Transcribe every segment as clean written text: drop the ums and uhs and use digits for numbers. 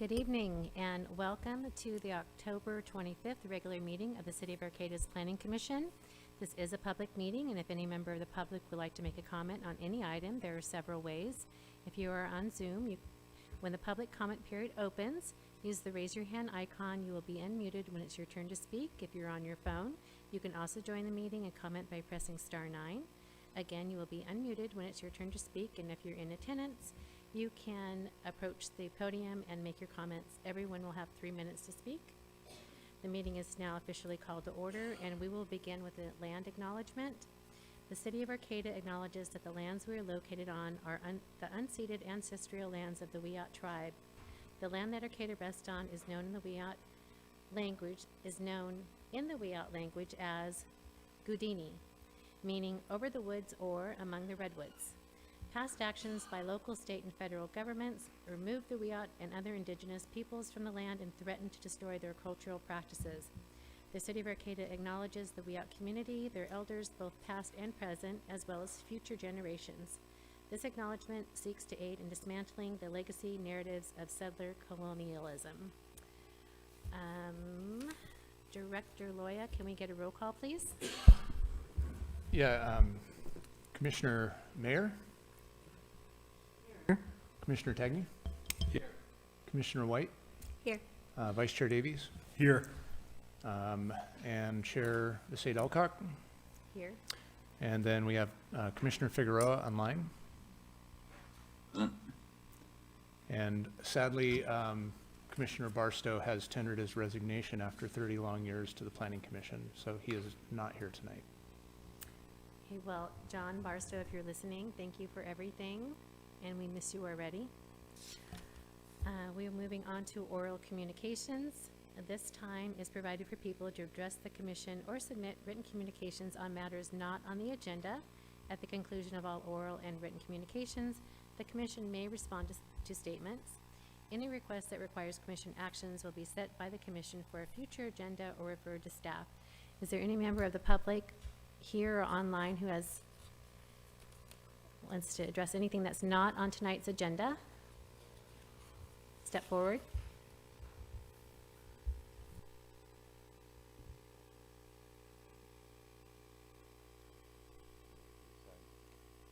Good evening and welcome to the October 25th regular meeting of the City of Arcata's Planning Commission. This is a public meeting, and if any member of the public would like to make a comment on any item, there are several ways. If you are on Zoom, when the public comment period opens, use the raise your hand icon. You will be unmuted when it's your turn to speak. If you're on your phone, you can also join the meeting and comment by pressing *9. Again, you will be unmuted when it's your turn to speak, and if you're in attendance, you can approach the podium and make your comments. Everyone will have 3 minutes to speak. The meeting is now officially called to order, and we will begin with a land acknowledgement. The City of Arcata acknowledges that the lands we are located on are the unceded ancestral lands of the Wiyot tribe. The land that Arcata rests on is known in the Wiyot language as Gudini, meaning over the woods or among the redwoods. Past actions by local, state, and federal governments remove the Wiyot and other indigenous peoples from the land and threaten to destroy their cultural practices. The City of Arcata acknowledges the Wiyot community, their elders, both past and present, as well as future generations. This acknowledgement seeks to aid in dismantling the legacy narratives of settler colonialism. Director Loya, can we get a roll call, please? Yeah, Commissioner Mayer? Commissioner Tagney? Here. Commissioner White? Here. Vice Chair Davies? Here. And Chair Sade Alcock? Here. And then we have Commissioner Figueroa online. And sadly, Commissioner Barstow has tendered his resignation after 30 long years to the Planning Commission, so he is not here tonight. Okay, well, John Barstow, if you're listening, thank you for everything, and we miss you already. We are moving on to oral communications. This time is provided for people to address the commission or submit written communications on matters not on the agenda. At the conclusion of all oral and written communications, the commission may respond to statements. Any request that requires commission actions will be set by the commission for a future agenda or referred to staff. Is there any member of the public here or online who wants to address anything that's not on tonight's agenda? Step forward.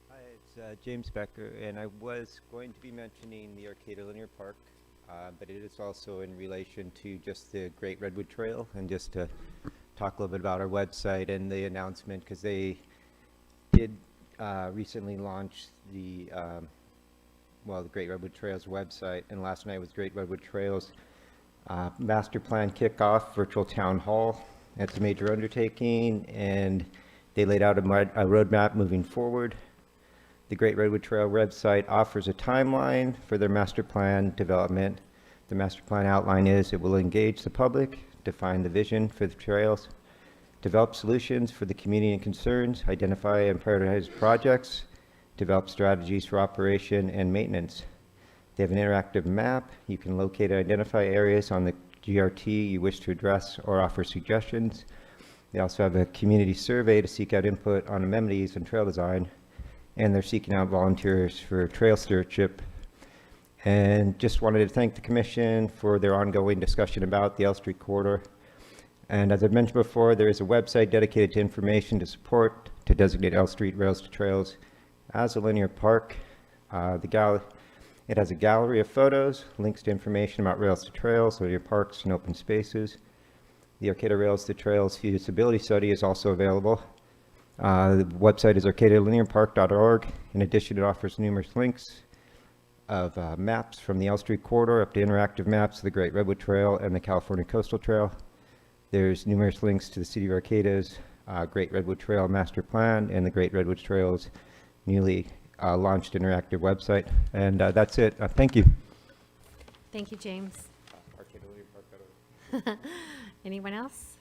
Hi, it's James Becker, and I was going to be mentioning the Arcata Linear Park, but it is also in relation to just the Great Redwood Trail, and just to talk a little bit about our website and the announcement, because they did recently launch the Great Redwood Trails website, and last night was Great Redwood Trails Master Plan Kickoff Virtual Town Hall. It's a major undertaking, and they laid out a roadmap moving forward. The Great Redwood Trail website offers a timeline for their master plan development. The master plan outline is it will engage the public, define the vision for the trails, develop solutions for the community and concerns, identify and prioritize projects, develop strategies for operation and maintenance. They have an interactive map. You can locate and identify areas on the GRT you wish to address or offer suggestions. They also have a community survey to seek out input on amenities and trail design, and they're seeking out volunteers for trail stewardship. And just wanted to thank the Commission for their ongoing discussion about the L Street corridor. And as I've mentioned before, there is a website dedicated to information to support to designate L Street Rails to Trails as a linear park. It has a gallery of photos, links to information about Rails to Trails, linear parks, and open spaces. The Arcata Rails to Trails feasibility study is also available. The website is arcatalinearpark.org. In addition, it offers numerous links of maps from the L Street corridor up to interactive maps of the Great Redwood Trail and the California Coastal Trail. There's numerous links to the City of Arcata's Great Redwood Trail Master Plan and the Great Redwood Trail's newly launched interactive website. And that's it. Thank you. Thank you, James. Anyone else?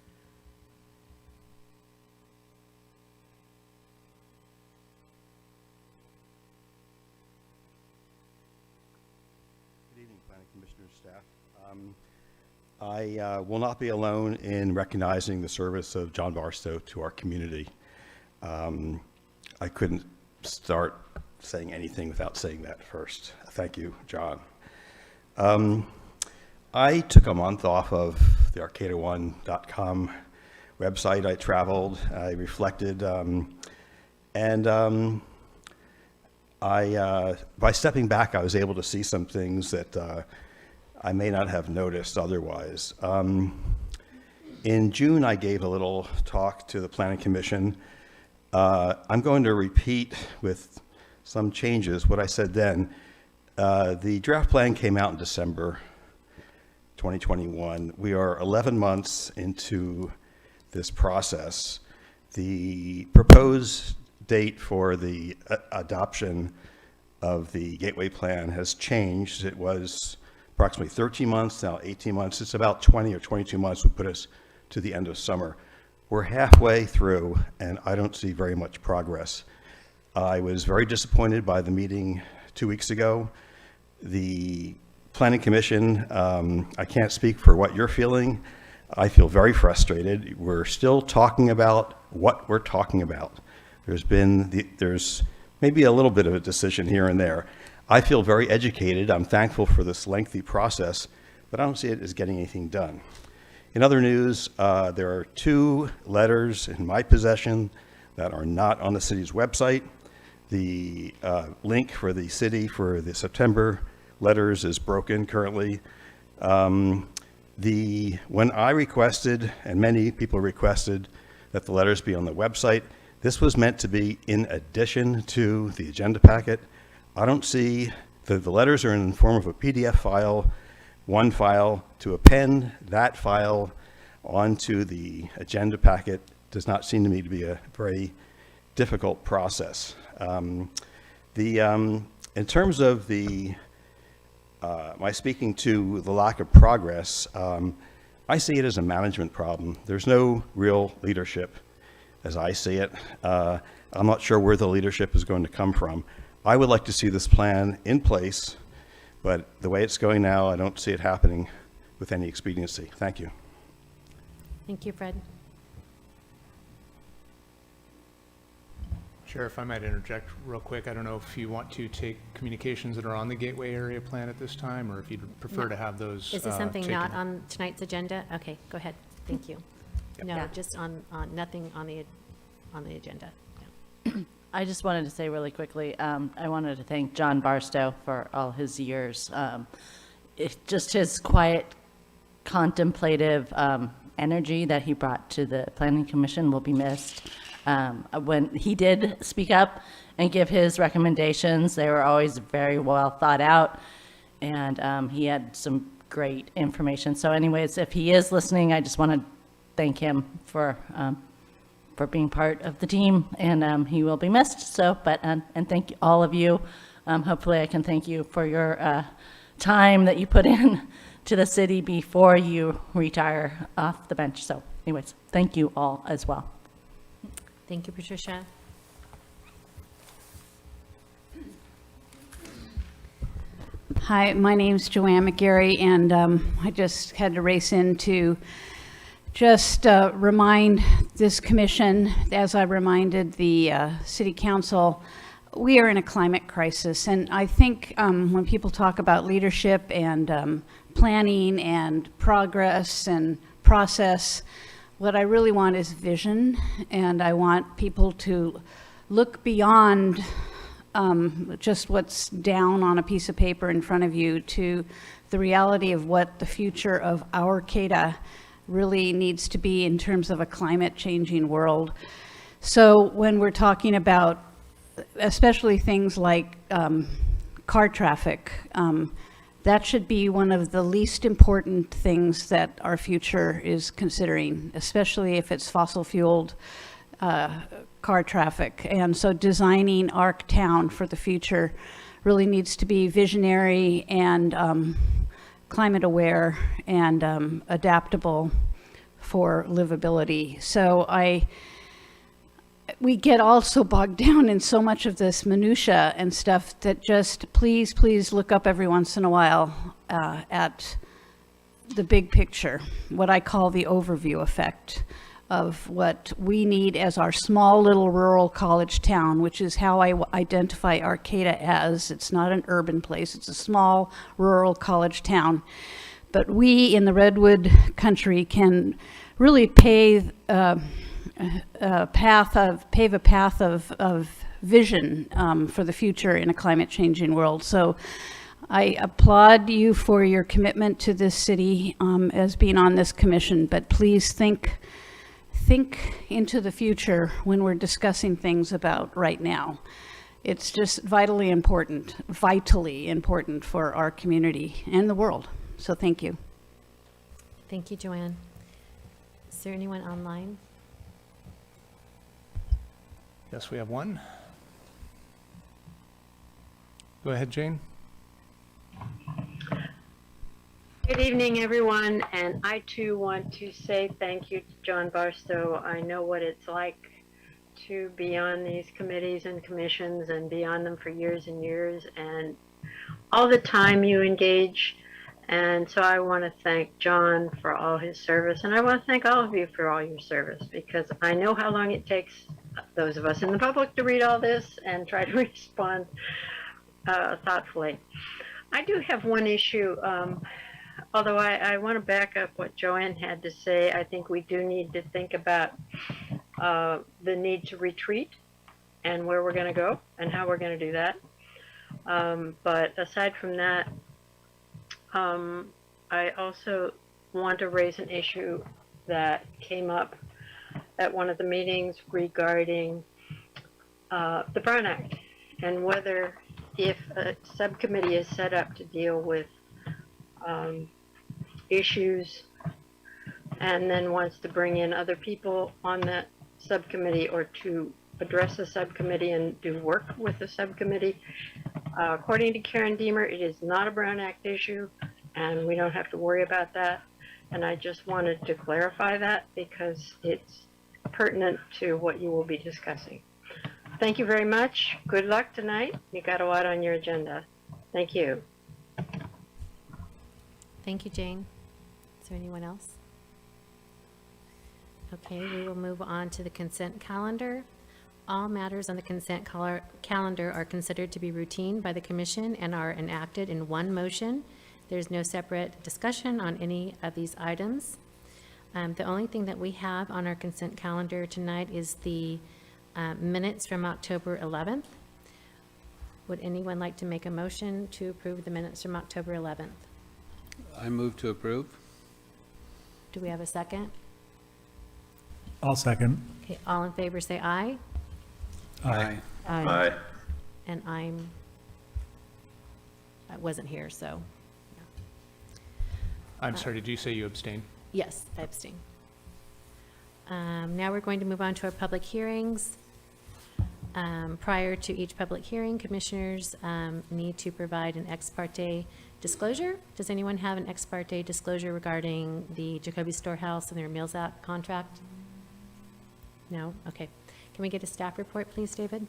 Good evening, Planning Commissioner staff. I will not be alone in recognizing the service of John Barstow to our community. I couldn't start saying anything without saying that first. Thank you, John. I took a month off of the arcata1.com website. I traveled, I reflected, by stepping back, I was able to see some things that I may not have noticed otherwise. In June, I gave a little talk to the Planning Commission. I'm going to repeat with some changes what I said then. The draft plan came out in December 2021. We are 11 months into this process. The proposed date for the adoption of the Gateway Plan has changed. It was approximately 13 months, now 18 months. It's about 20 or 22 months would put us to the end of summer. We're halfway through, and I don't see very much progress. I was very disappointed by the meeting 2 weeks ago. The Planning Commission, I can't speak for what you're feeling. I feel very frustrated. We're still talking about what we're talking about. There's maybe a little bit of a decision here and there. I feel very educated. I'm thankful for this lengthy process, but I don't see it as getting anything done. In other news, there are 2 letters in my possession that are not on the city's website. The link for the city for the September letters is broken currently. When I requested, and many people requested, that the letters be on the website, this was meant to be in addition to the agenda packet. I don't see the letters are in the form of a PDF file, one file. To append that file onto the agenda packet does not seem to me to be a very difficult process. In terms of my speaking to the lack of progress, I see it as a management problem. There's no real leadership as I see it. I'm not sure where the leadership is going to come from. I would like to see this plan in place, but the way it's going now, I don't see it happening with any expediency. Thank you. Thank you, Fred. Chair, if I might interject real quick, I don't know if you want to take communications that are on the Gateway Area Plan at this time, or if you'd prefer No. to have those Is this something taken. not on tonight's agenda? Okay, go ahead. Thank you. No, Yeah. just on nothing on the agenda. I just wanted to say really quickly, I wanted to thank John Barstow for all his years. Just his quiet, contemplative energy that he brought to the Planning Commission will be missed. When he did speak up and give his recommendations, they were always very well thought out, and he had some great information. So anyways, if he is listening, I just want to thank him for being part of the team, and he will be missed. So, and thank all of you. Hopefully I can thank you for your time that you put in to the city before you retire off the bench. So anyways, thank you all as well. Thank you, Patricia. Hi, my name's Joanne McGarry, and I just had to race in to just remind this commission, as I reminded the city council, we are in a climate crisis. And I think when people talk about leadership and planning and progress and process, what I really want is vision, and I want people to look beyond just what's down on a piece of paper in front of you to the reality of what the future of our Arcata really needs to be in terms of a climate changing world. So when we're talking about especially things like car traffic, that should be one of the least important things that our future is considering, especially if it's fossil fueled car traffic. And so designing Arctown for the future really needs to be visionary and climate aware and adaptable for livability. So we get also bogged down in so much of this minutia and stuff that just please look up every once in a while at the big picture, what I call the overview effect of what we need as our small little rural college town, which is how I identify Arcata as. It's not an urban place, it's a small rural college town. But we in the Redwood country can really pave a path of vision for the future in a climate changing world. So I applaud you for your commitment to this city as being on this commission, but please think into the future when we're discussing things about right now. It's just vitally important for our community and the world. So thank you. Thank you, Joanne. Is there anyone online? Yes, we have one. Go ahead, Jane. Good evening, everyone, and I too want to say thank you to John Barstow. I know what it's like to be on these committees and commissions and be on them for years and years, and all the time you engage. And so I want to thank John for all his service, and I want to thank all of you for all your service, because I know how long it takes those of us in the public to read all this and try to respond thoughtfully. I do have one issue. Although I want to back up what Joanne had to say, I think we do need to think about the need to retreat and where we're going to go and how we're going to do that. But aside from that, I also want to raise an issue that came up at one of the meetings regarding the Brown Act, and whether, if a subcommittee is set up to deal with issues and then wants to bring in other people on that subcommittee, or to address the subcommittee and do work with the subcommittee. According to Karen Deemer, it is not a Brown Act issue, and we don't have to worry about that. And I just wanted to clarify that because it's pertinent to what you will be discussing. Thank you very much. Good luck tonight. You got a lot on your agenda. Thank you. Thank you, Jane. Is there anyone else? Okay, we will move on to the consent calendar. All matters on the consent calendar are considered to be routine by the commission and are enacted in one motion. There's no separate discussion on any of these items. The only thing that we have on our consent calendar tonight is the minutes from October 11th. Would anyone like to make a motion to approve the minutes from October 11th? I move to approve. Do we have a second? I'll second. Okay, all in favor say aye. Aye. Aye. And I wasn't here, so, I'm sorry, did you say you abstain? yes, I abstain. Now we're going to move on to our public hearings. Prior to each public hearing, commissioners need to provide an ex parte disclosure. Does anyone have an ex parte disclosure regarding the Jacoby Storehouse and their Meals Act contract? No? Okay. Can we get a staff report, please, David?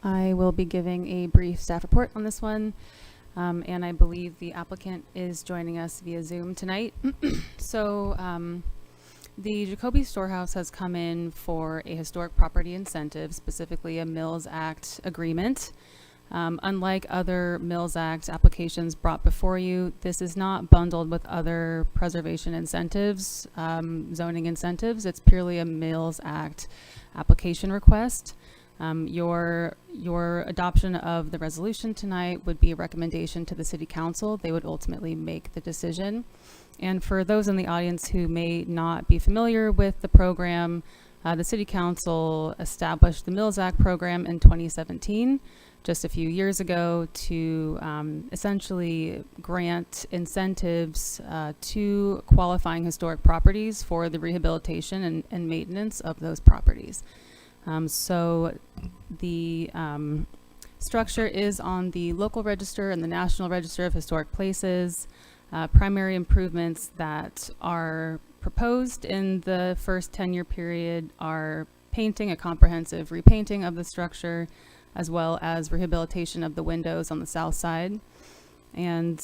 I will be giving a brief staff report on this one, and I believe the applicant is joining us via Zoom tonight. So the Jacoby Storehouse has come in for a historic property incentive, specifically a Mills Act agreement. Unlike other Mills Act applications brought before you, this is not bundled with other preservation incentives, zoning incentives. It's purely a Mills Act application request. Your adoption of the resolution tonight would be a recommendation to the City Council. They would ultimately make the decision. And for those in the audience who may not be familiar with the program, the City Council established the Mills Act program in 2017, just a few years ago, to essentially grant incentives to qualifying historic properties for the rehabilitation and maintenance of those properties. So the structure is on the local register and the National Register of Historic Places. Primary improvements that are proposed in the first 10-year period are painting, a comprehensive repainting of the structure, as well as rehabilitation of the windows on the south side. And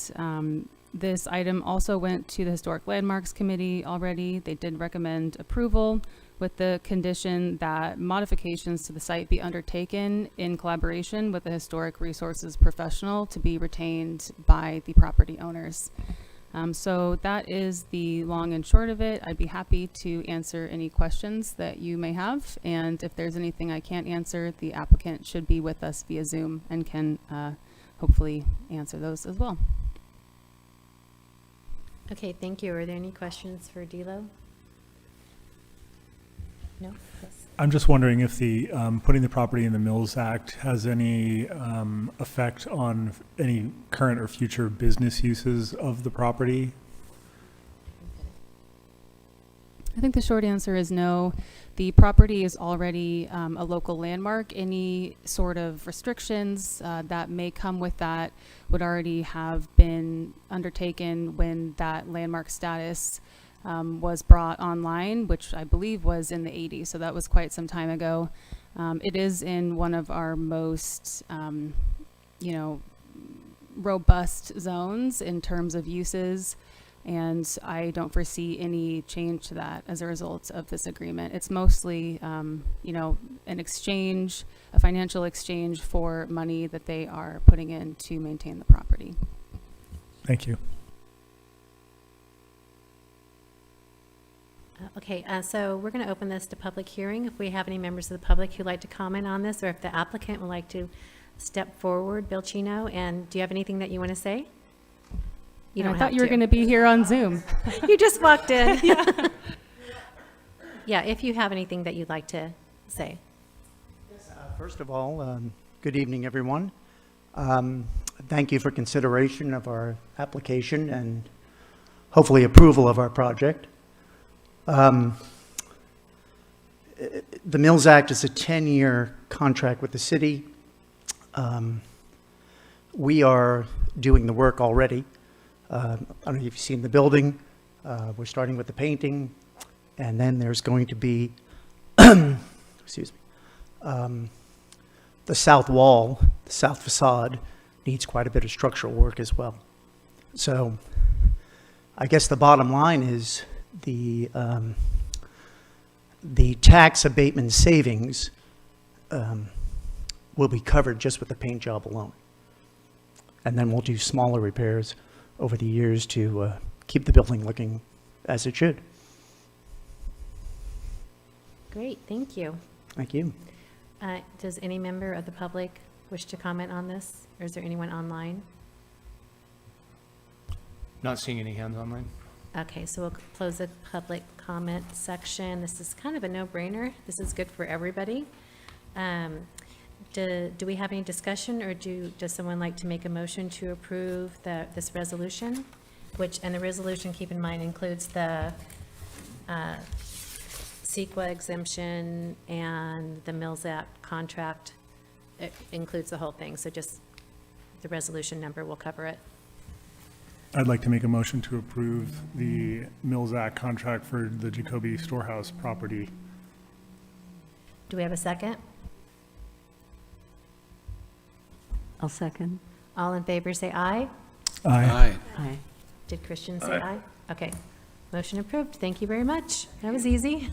this item also went to the Historic Landmarks Committee already. They did recommend approval with the condition that modifications to the site be undertaken in collaboration with the historic resources professional to be retained by the property owners. So that is the long and short of it. I'd be happy to answer any questions that you may have. And if there's anything I can't answer, the applicant should be with us via Zoom and can hopefully answer those as well. Okay, thank you. Are there any questions for Dilo? No? Yes. I'm just wondering if the putting the property in the Mills Act has any effect on any current or future business uses of the property? I think the short answer is no. The property is already a local landmark. Any sort of restrictions that may come with that would already have been undertaken when that landmark status was brought online, which I believe was in the 80s, so that was quite some time ago. It is in one of our most, robust zones in terms of uses, and I don't foresee any change to that as a result of this agreement. It's mostly, an exchange, a financial exchange for money that they are putting in to maintain the property. Thank you. Okay, so we're going to open this to public hearing. If we have any members of the public who'd like to comment on this, or if the applicant would like to step forward, Bill Chino, and do you have anything that you want to say? You don't I thought have you were to. going to be here on Zoom. You just walked in. Yeah, if you have anything that you'd like to say. First of all, good evening, everyone. Thank you for consideration of our application and hopefully approval of our project. The Mills Act is a 10-year contract with the city. We are doing the work already. I don't know if you've seen the building. We're starting with the painting, and then there's going to be, excuse me, the south wall, the south facade needs quite a bit of structural work as well. So I guess the bottom line is the tax abatement savings will be covered just with the paint job alone. And then we'll do smaller repairs over the years to keep the building looking as it should. Great, thank you. Thank you. Does any member of the public wish to comment on this, or is there anyone online? Not seeing any hands online. Okay, so we'll close the public comment section. This is kind of a no-brainer. This is good for everybody. Do we have any discussion, or does someone like to make a motion to approve this resolution? And the resolution, keep in mind, includes the CEQA exemption and the Mills Act contract. It includes the whole thing, so just the resolution number will cover it. I'd like to make a motion to approve the Mills Act contract for the Jacoby Storehouse property. Do we have a second? I'll second. All in favor, say aye. Aye. Aye. Did Christian say aye? Okay. Motion approved. Thank you very much. That was easy.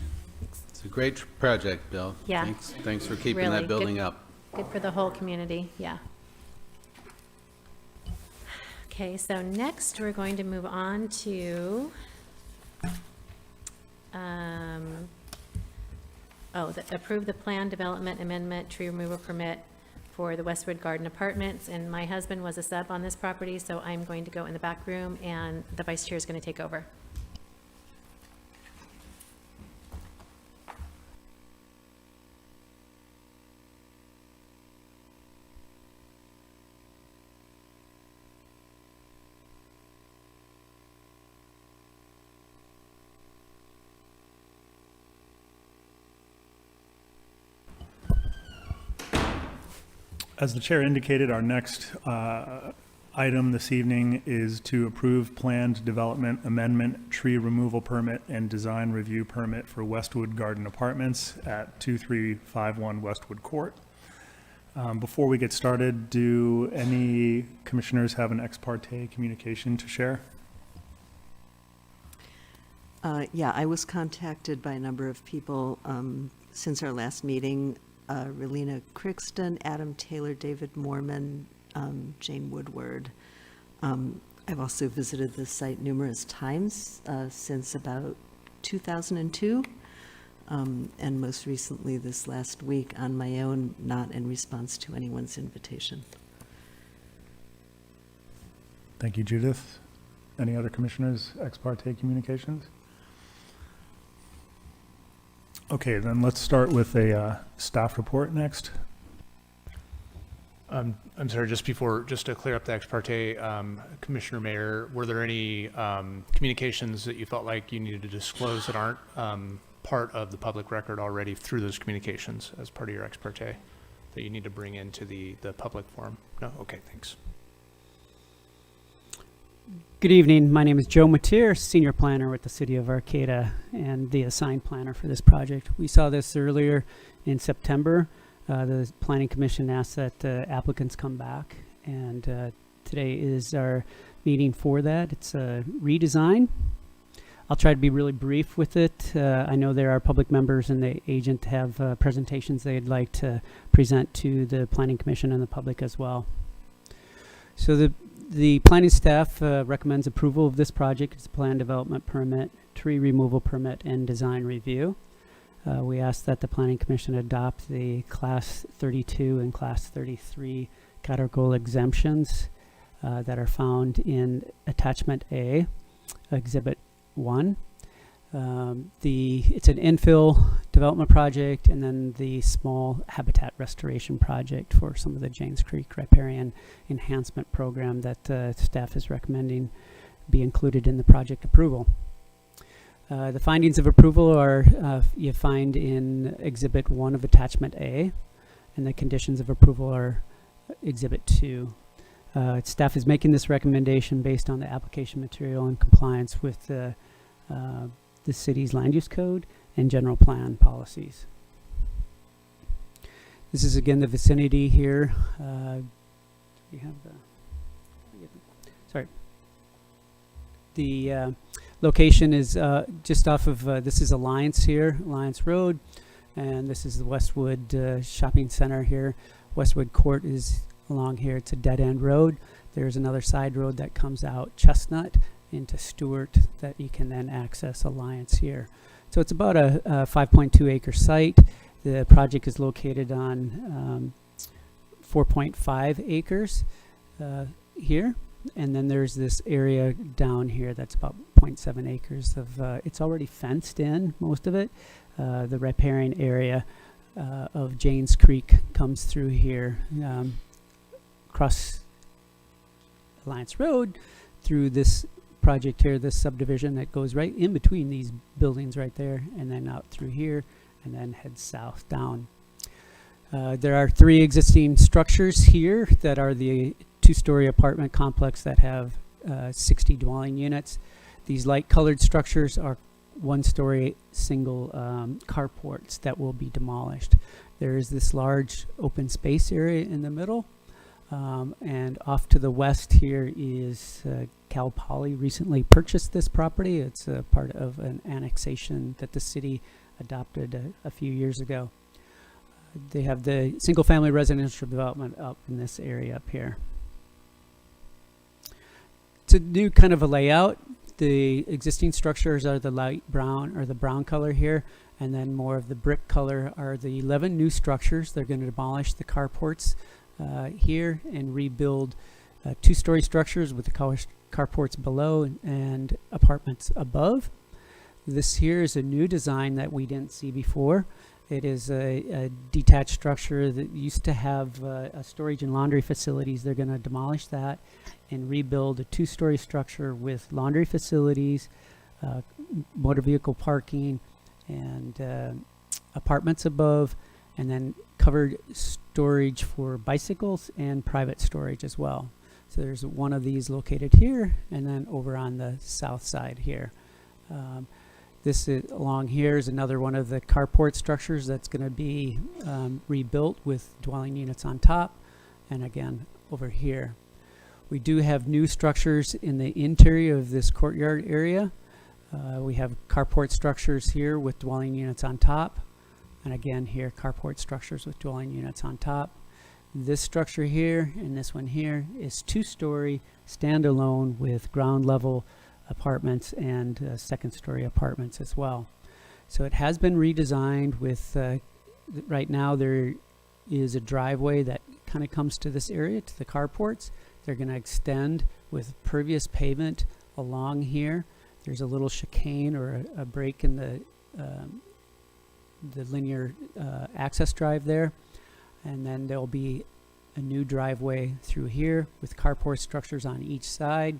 It's a great project, Bill. Yeah. Thanks for keeping Really, that good. building up. Good for the whole community, yeah. Okay, so next we're going to move on to, approve the plan development amendment tree removal permit for the Westwood Garden Apartments. And my husband was a sub on this property, so I'm going to go in the back room and the vice chair is going to take over. As the chair indicated, our next item this evening is to approve planned development amendment, tree removal permit, and design review permit for Westwood Garden Apartments at 2351 Westwood Court. Before we get started, do any commissioners have an ex parte communication to share? Yeah, I was contacted by a number of people since our last meeting. Relina Crixton, Adam Taylor, David Mormon, Jane Woodward. I've also visited the site numerous times since about 2002, and most recently this last week on my own, not in response to anyone's invitation. Thank you, Judith. Any other commissioners, ex parte communications? Okay, then let's start with a staff report next. I'm sorry, just to clear up the ex parte, Commissioner Mayor, were there any communications that you felt like you needed to disclose that aren't part of the public record already through those communications as part of your ex parte that you need to bring into the public forum? No? Okay, thanks. Good evening. My name is Joe Mateer, Senior Planner with the City of Arcata and the assigned planner for this project. We saw this earlier in September. The Planning Commission asked that applicants come back, and today is our meeting for that. It's a redesign. I'll try to be really brief with it. I know there are public members and the agent have presentations they'd like to present to the Planning Commission and the public as well. So the planning staff recommends approval of this project. It's a plan development permit, tree removal permit, and design review. We ask that the Planning Commission adopt the Class 32 and Class 33 categorical exemptions that are found in Attachment A, Exhibit 1. It's an infill development project, and then the small habitat restoration project for some of the James Creek riparian enhancement program that staff is recommending be included in the project approval. The findings of approval are you find in Exhibit 1 of Attachment A, and the conditions of approval are Exhibit 2. Staff is making this recommendation based on the application material in compliance with the city's land use code and general plan policies. This is again the vicinity here. We have the location is just off of this is Alliance here, Alliance Road, and this is the Westwood Shopping Center here. Westwood Court is along here. It's a dead-end road. There's another side road that comes out Chestnut into Stewart that you can then access Alliance here. So it's about a 5.2 acre site. The project is located on 4.5 acres here. And then there's this area down here that's about 0.7 acres of, it's already fenced in, most of it. The riparian area of Janes Creek comes through here, across Alliance Road, through this project here, this subdivision that goes right in between these buildings right there, and then out through here, and then heads south down. There are 3 existing structures here that are the 2-story apartment complex that have 60 dwelling units. These light colored structures are 1-story single carports that will be demolished. There is this large open space area in the middle, and off to the west here is Cal Poly recently purchased this property. It's a part of an annexation that the city adopted a few years ago. They have the single family residential development up in this area up here. To do kind of a layout, the existing structures are the light brown or the brown color here, and then more of the brick color are the 11 new structures. They're going to demolish the carports here and rebuild 2-story structures with the carports below and apartments above. This here is a new design that we didn't see before. It is a detached structure that used to have a storage and laundry facilities. They're going to demolish that and rebuild a 2-story structure with laundry facilities, motor vehicle parking, and apartments above, and then covered storage for bicycles and private storage as well. So there's one of these located here, and then over on the south side here. This is along here is another one of the carport structures that's going to be rebuilt with dwelling units on top, and again over here. We do have new structures in the interior of this courtyard area. We have carport structures here with dwelling units on top. And again here, carport structures with dwelling units on top. This structure here and this one here is 2-story standalone with ground level apartments and second story apartments as well. So it has been redesigned with, right now there is a driveway that kind of comes to this area, to the carports. They're going to extend with pervious pavement along here. There's a little chicane or a break in the linear access drive there. And then there'll be a new driveway through here with carport structures on each side.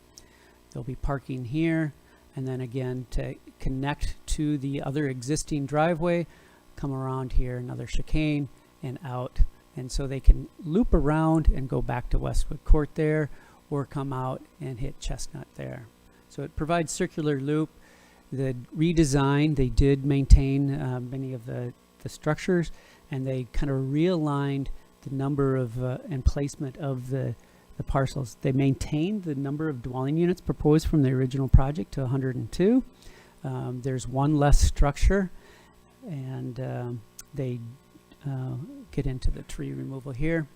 There'll be parking here. And then again, to connect to the other existing driveway, come around here, another chicane and out. And so they can loop around and go back to Westwood Court there, or come out and hit Chestnut there. So it provides circular loop. The redesign, they did maintain many of the structures, and they kind of realigned the number of and placement of the parcels. They maintained the number of dwelling units proposed from the original project to 102. There's one less structure, and they get into the tree removal here.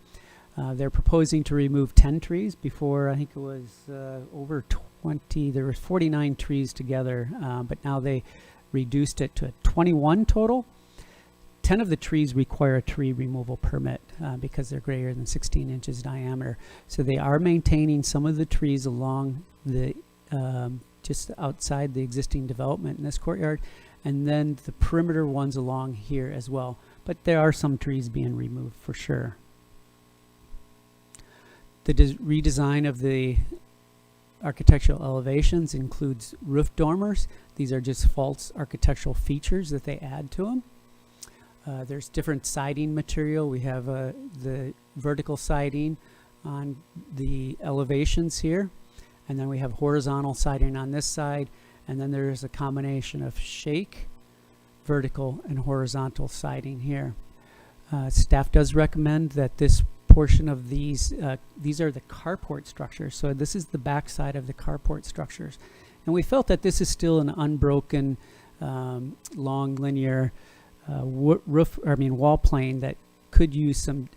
They're proposing to remove 10 trees. Before, I think it was over 20, there were 49 trees together, but now they reduced it to 21 total. 10 of the trees require a tree removal permit because they're greater than 16 inches diameter. So they are maintaining some of the trees along the just outside the existing development in this courtyard, and then the perimeter ones along here as well. But there are some trees being removed for sure. The redesign of the architectural elevations includes roof dormers. These are just false architectural features that they add to them. There's different siding material. We have the vertical siding on the elevations here, and then we have horizontal siding on this side, and then there's a combination of shake, vertical, and horizontal siding here. Staff does recommend that this portion of these are the carport structures. So this is the back side of the carport structures. And we felt that this is still an unbroken, long linear wall plane that could use some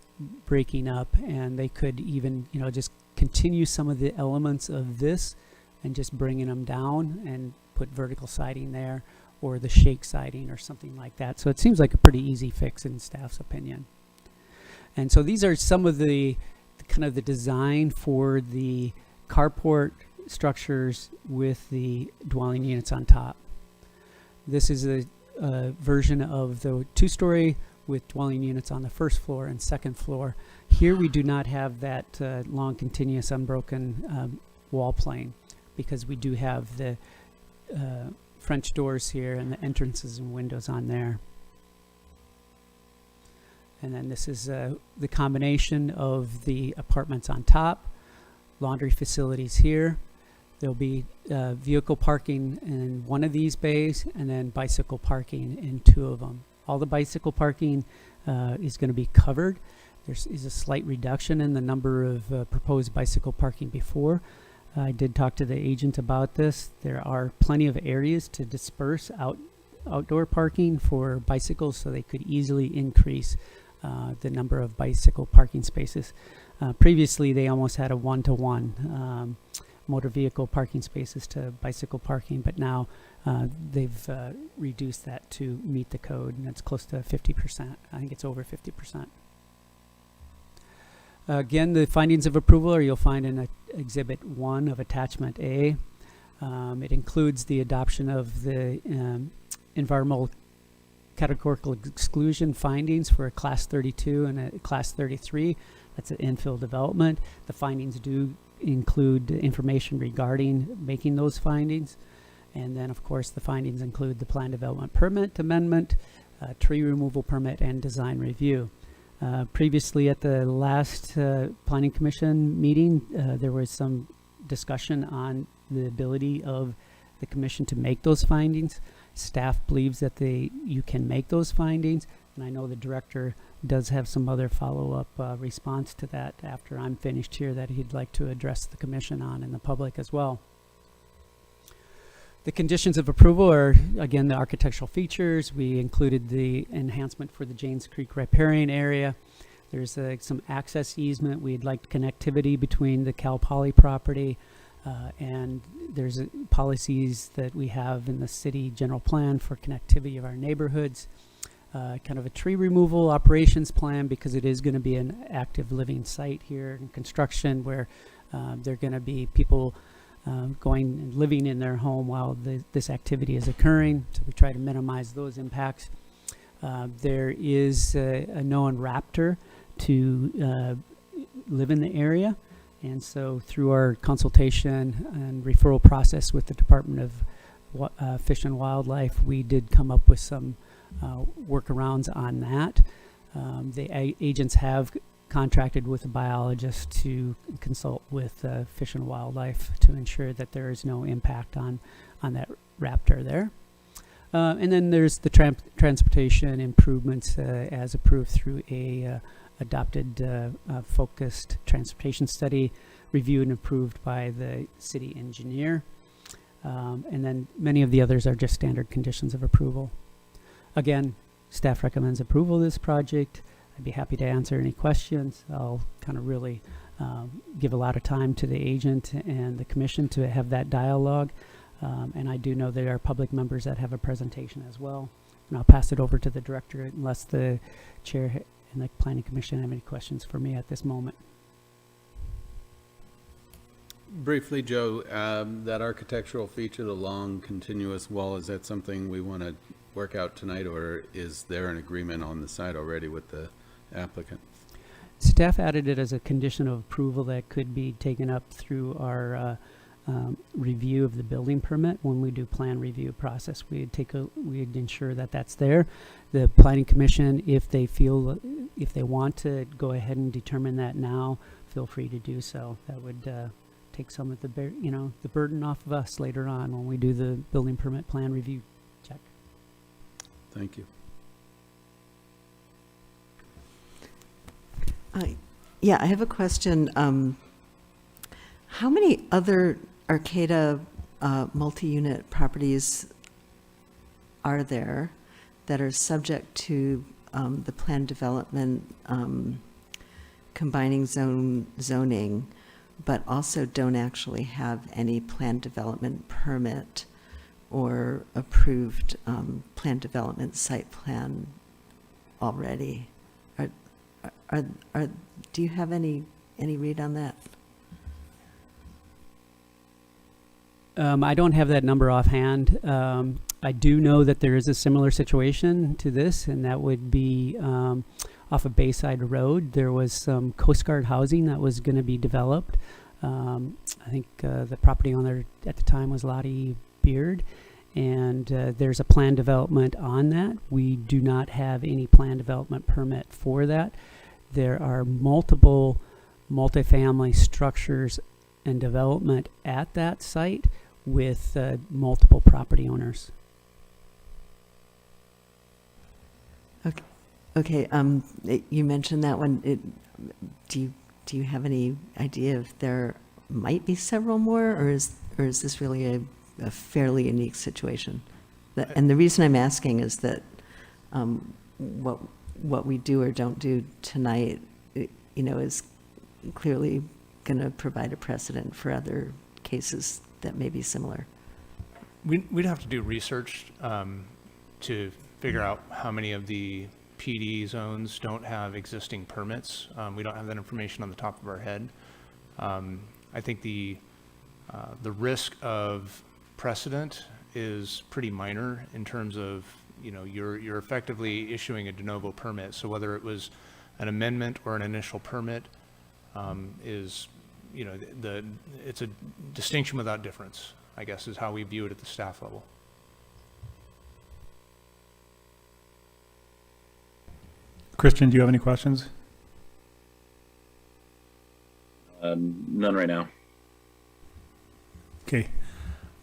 breaking up, and they could even, just continue some of the elements of this and just bringing them down and put vertical siding there, or the shake siding or something like that. So it seems like a pretty easy fix in staff's opinion. And so these are some of the kind of the design for the carport structures with the dwelling units on top. This is a version of the 2-story with dwelling units on the first floor and second floor. Here we do not have that long continuous unbroken wall plane, because we do have the French doors here and the entrances and windows on there. And then this is the combination of the apartments on top, laundry facilities here. There'll be vehicle parking in one of these bays, and then bicycle parking in 2 of them. All the bicycle parking is going to be covered. There is a slight reduction in the number of proposed bicycle parking before. I did talk to the agent about this. There are plenty of areas to disperse outdoor parking for bicycles, so they could easily increase the number of bicycle parking spaces. Previously, they almost had a 1-to-1 motor vehicle parking spaces to bicycle parking, but now they've reduced that to meet the code, and it's close to 50%. I think it's over 50%. Again, the findings of approval are you'll find in Exhibit 1 of Attachment A. It includes the adoption of the environmental categorical exclusion findings for a Class 32 and a Class 33. That's an infill development. The findings do include information regarding making those findings. And then, of course, the findings include the plan development permit amendment, tree removal permit, and design review. Previously, at the last Planning Commission meeting, there was some discussion on the ability of the Commission to make those findings. Staff believes that you can make those findings, and I know the Director does have some other follow-up response to that after I'm finished here that he'd like to address the Commission on and the public as well. The conditions of approval are, again, the architectural features. We included the enhancement for the Janes Creek riparian area. There's some access easement. We'd like connectivity between the Cal Poly property and there's policies that we have in the city general plan for connectivity of our neighborhoods. Kind of a tree removal operations plan because it is going to be an active living site here in construction where there are going to be people going and living in their home while this activity is occurring. So we try to minimize those impacts. There is a known raptor to live in the area. And so through our consultation and referral process with the Department of Fish and Wildlife, we did come up with some workarounds on that. The agents have contracted with a biologist to consult with Fish and Wildlife to ensure that there is no impact on that raptor there. And then there's the transportation improvements as approved through a adopted focused transportation study reviewed and approved by the city engineer. And then many of the others are just standard conditions of approval. Again, staff recommends approval of this project. I'd be happy to answer any questions. I'll kind of really give a lot of time to the agent and the commission to have that dialogue. And I do know there are public members that have a presentation as well. And I'll pass it over to the director unless the chair and the planning commission have any questions for me at this moment. Briefly, Joe, that architectural feature, the long continuous wall, is that something we want to work out tonight, or is there an agreement on the side already with the applicant? Staff added it as a condition of approval that could be taken up through our review of the building permit. When we do plan review process, we'd ensure that that's there. The planning commission, if they want to go ahead and determine that now, feel free to do so. That would take some of the burden off of us later on when we do the building permit plan review check. Thank you. Yeah, I have a question. How many other Arcata multi-unit properties are there that are subject to the planned development combining zoning, but also don't actually have any planned development permit or approved planned development site plan already? Do you have any read on that? I don't have that number offhand. I do know that there is a similar situation to this, and that would be off of Bayside Road. There was some Coast Guard housing that was going to be developed. I think the property owner at the time was Lottie Beard, and there's a planned development on that. We do not have any planned development permit for that. There are multiple multifamily structures and development at that site with multiple property owners. Okay. You mentioned that one. Do you have any idea if there might be several more, or is this really a fairly unique situation? And the reason I'm asking is that what we do or don't do tonight, is clearly going to provide a precedent for other cases that may be similar. We'd have to do research to figure out how many of the PD zones don't have existing permits. We don't have that information on the top of our head. I think the risk of precedent is pretty minor in terms of, you're effectively issuing a de novo permit. So whether it was an amendment or an initial permit is, it's a distinction without difference, I guess, is how we view it at the staff level. Christian, do you have any questions? None right now. Okay,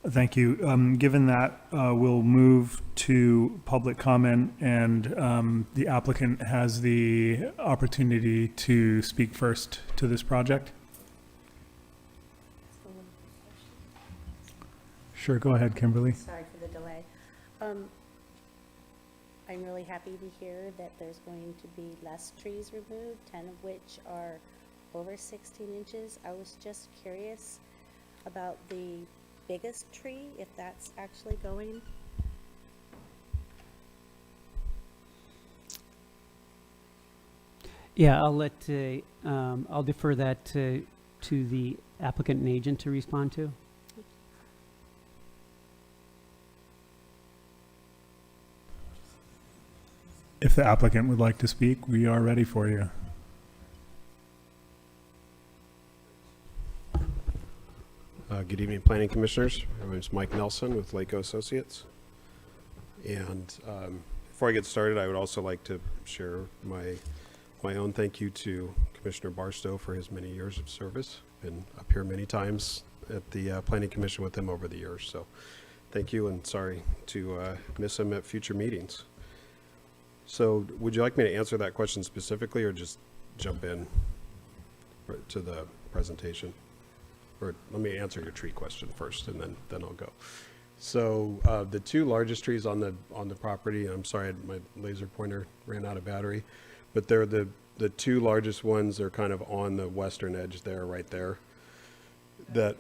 thank you. Given that, we'll move to public comment, and the applicant has the opportunity to speak first to this project. Sure, go ahead, Kimberly. Sorry for the delay. I'm really happy to hear that there's going to be less trees removed, 10 of which are over 16 inches. I was just curious about the biggest tree, if that's actually going. Yeah, I'll defer that to the applicant and agent to respond to. If the applicant would like to speak, we are ready for you. Good evening, Planning Commissioners. My name is Mike Nelson with Lako Associates. And before I get started, I would also like to share my own thank you to Commissioner Barstow for his many years of service. Been up here many times at the Planning Commission with him over the years. So thank you, and sorry to miss him at future meetings. So would you like me to answer that question specifically, or just jump in to the presentation? Or let me answer your tree question first, and then I'll go. So the two largest trees on the property, I'm sorry, my laser pointer ran out of battery, but they're the two largest ones are kind of on the western edge there, right there. That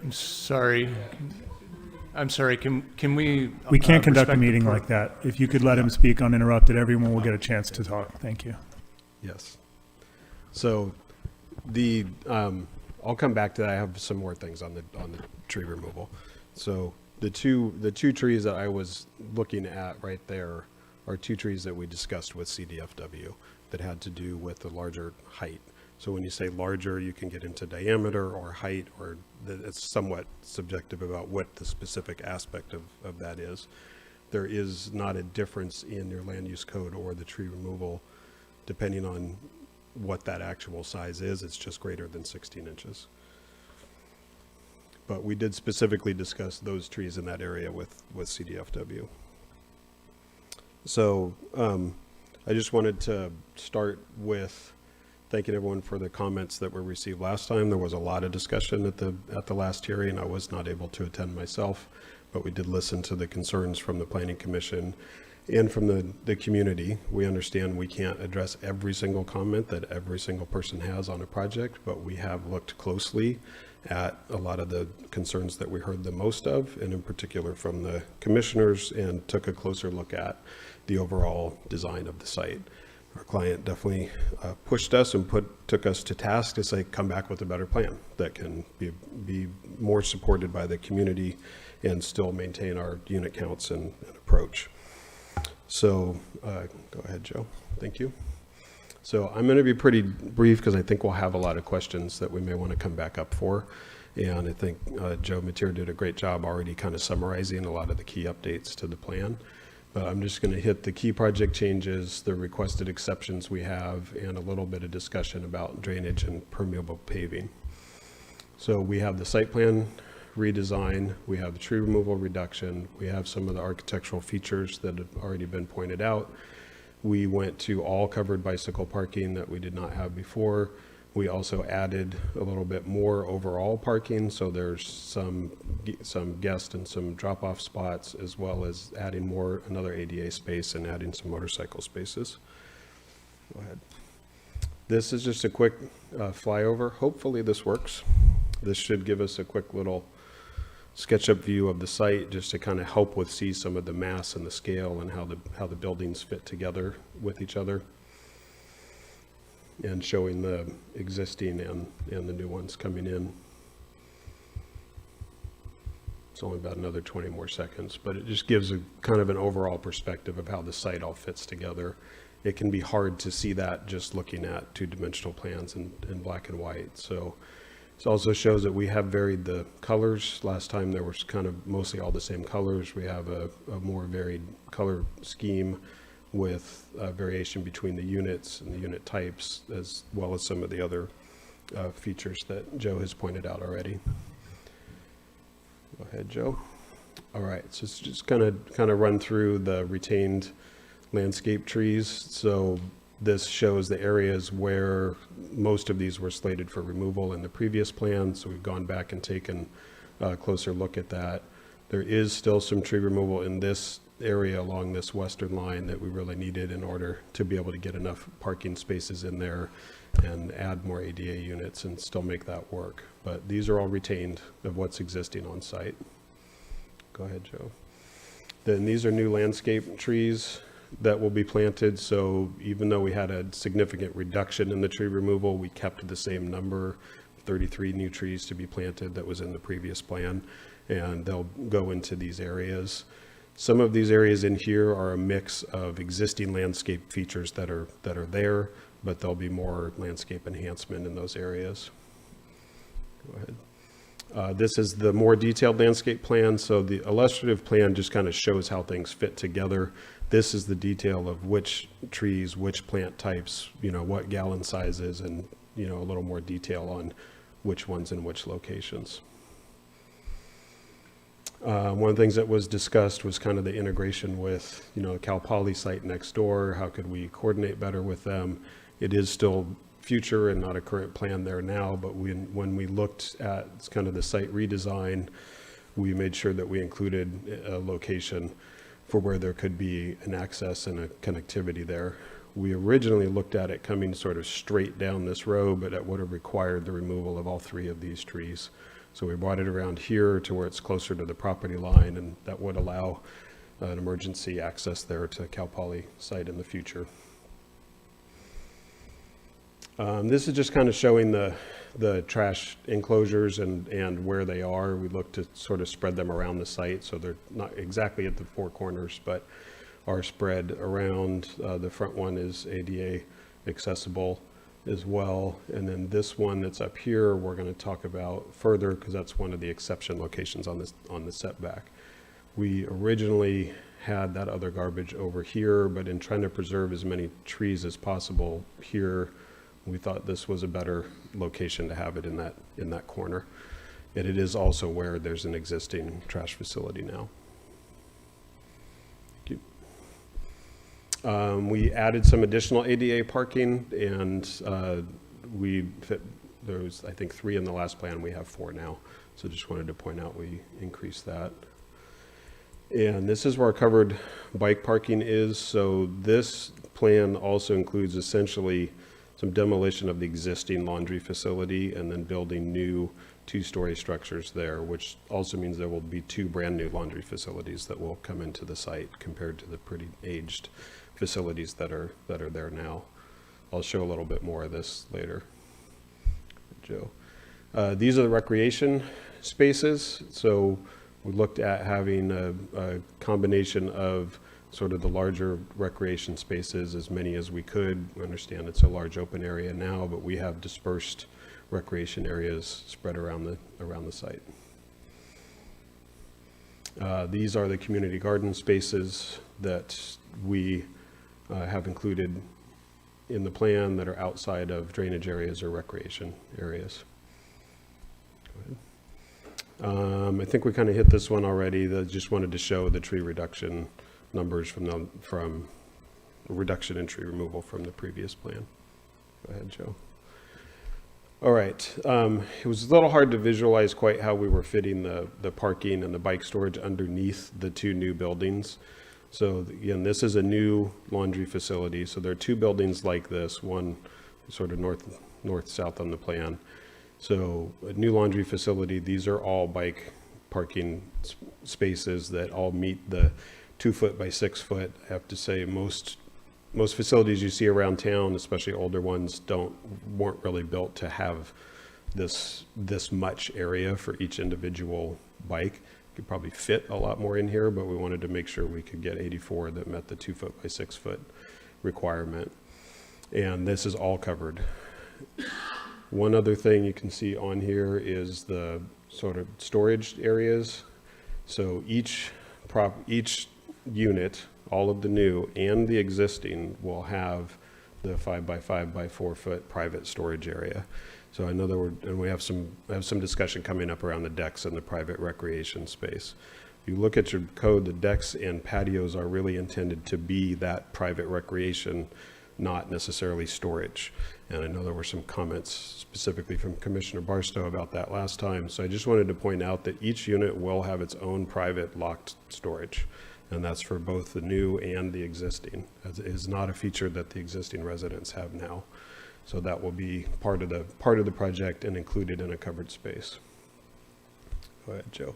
I'm sorry. Can we? We can't conduct a respect the meeting like that. If you could let him speak uninterrupted, everyone will get a chance to talk. Thank you. Yes. So I'll come back to that. I have some more things on the tree removal. So the two trees that I was looking at right there are two trees that we discussed with CDFW that had to do with the larger height. So when you say larger, you can get into diameter or height, or it's somewhat subjective about what the specific aspect of that is. There is not a difference in your land use code or the tree removal depending on what that actual size is. It's just greater than 16 inches. But we did specifically discuss those trees in that area with CDFW. So I just wanted to start with thanking everyone for the comments that were received last time. There was a lot of discussion at the last hearing. I was not able to attend myself, but we did listen to the concerns from the Planning Commission and from the community. We understand we can't address every single comment that every single person has on a project, but we have looked closely at a lot of the concerns that we heard the most of, and in particular from the commissioners, and took a closer look at the overall design of the site. Our client definitely pushed us and took us to task to say, come back with a better plan that can be more supported by the community and still maintain our unit counts and approach. So go ahead, Joe. Thank you. So I'm going to be pretty brief because I think we'll have a lot of questions that we may want to come back up for. And I think Joe Mateer did a great job already kind of summarizing a lot of the key updates to the plan. But I'm just going to hit the key project changes, the requested exceptions we have, and a little bit of discussion about drainage and permeable paving. So we have the site plan redesign, we have the tree removal reduction, we have some of the architectural features that have already been pointed out. We went to all covered bicycle parking that we did not have before. We also added a little bit more overall parking, so there's some guest and some drop-off spots, as well as adding another ADA space and adding some motorcycle spaces. Go ahead. This is just a quick flyover. Hopefully this works. This should give us a quick little SketchUp view of the site, just to kind of help with see some of the mass and the scale and how the buildings fit together with each other, and showing the existing and the new ones coming in. It's only about another 20 more seconds, but it just gives a kind of an overall perspective of how the site all fits together. It can be hard to see that just looking at two-dimensional plans in black and white. So it also shows that we have varied the colors. Last time there was kind of mostly all the same colors. We have a more varied color scheme with variation between the units and the unit types, as well as some of the other features that Joe has pointed out already. Go ahead, Joe. All right, so it's just kind of run through the retained landscape trees. So This shows the areas where most of these were slated for removal in the previous plan, so we've gone back and taken a closer look at that. There is still some tree removal in this area along this western line that we really needed in order to be able to get enough parking spaces in there and add more ADA units and still make that work. But these are all retained of what's existing on site. Go ahead, Joe. Then these are new landscape trees that will be planted. So even though we had a significant reduction in the tree removal, we kept the same number, 33 new trees to be planted that was in the previous plan, and they'll go into these areas. Some of these areas in here are a mix of existing landscape features that are there, but there'll be more landscape enhancement in those areas. Go ahead. This is the more detailed landscape plan. So the illustrative plan just kind of shows how things fit together. This is the detail of which trees, which plant types, what gallon sizes, and, a little more detail on which ones in which locations. One of the things that was discussed was kind of the integration with, the Cal Poly site next door. How could we coordinate better with them? It is still future and not a current plan there now, but when we looked at kind of the site redesign, we made sure that we included a location for where there could be an access and a connectivity there. We originally looked at it coming sort of straight down this road, but it would have required the removal of all 3 of these trees. So we brought it around here to where it's closer to the property line, and that would allow an emergency access there to Cal Poly site in the future. This is just kind of showing the trash enclosures and where they are. We look to sort of spread them around the site, so they're not exactly at the 4 corners, but are spread around. The front one is ADA accessible as well. And then this one that's up here, we're going to talk about further because that's one of the exception locations on the setback. We originally had that other garbage over here, but in trying to preserve as many trees as possible here, we thought this was a better location to have it in that corner. And it is also where there's an existing trash facility now. Thank you. We added some additional ADA parking, and there was, I think, 3 in the last plan. We have 4 now. So just wanted to point out we increased that. And this is where our covered bike parking is. So this plan also includes essentially some demolition of the existing laundry facility and then building new 2-story structures there, which also means there will be 2 brand new laundry facilities that will come into the site compared to the pretty aged facilities that are there now. I'll show a little bit more of this later. Joe. These are the recreation spaces. So we looked at having a combination of sort of the larger recreation spaces, as many as we could. We understand it's a large open area now, but we have dispersed recreation areas spread around the site. These are the community garden spaces that we have included in the plan that are outside of drainage areas or recreation areas. Go ahead. I think we kind of hit this one already. I just wanted to show the tree reduction numbers from reduction in tree removal from the previous plan. Go ahead, Joe. All right. It was a little hard to visualize quite how we were fitting the parking and the bike storage underneath the 2 new buildings. So again, this is a new laundry facility. So there are 2 buildings like this, one sort of north-south on the plan. So a new laundry facility, these are all bike parking spaces that all meet the 2-foot by 6-foot. I have to say most facilities you see around town, especially older ones, weren't really built to have this much area for each individual bike. Could probably fit a lot more in here, but we wanted to make sure we could get 84 that met the 2-foot by 6-foot requirement. And this is all covered. One other thing you can see on here is the sort of storage areas. So each unit, all of the new and the existing, will have the 5 by 5 by 4 foot private storage area. So I know that we have some discussion coming up around the decks and the private recreation space. If you look at your code, the decks and patios are really intended to be that private recreation not necessarily storage. And I know there were some comments specifically from Commissioner Barstow about that last time. So I just wanted to point out that each unit will have its own private locked storage. And that's for both the new and the existing. It is not a feature that the existing residents have now. So that will be part of the project and included in a covered space. Go ahead, Joe.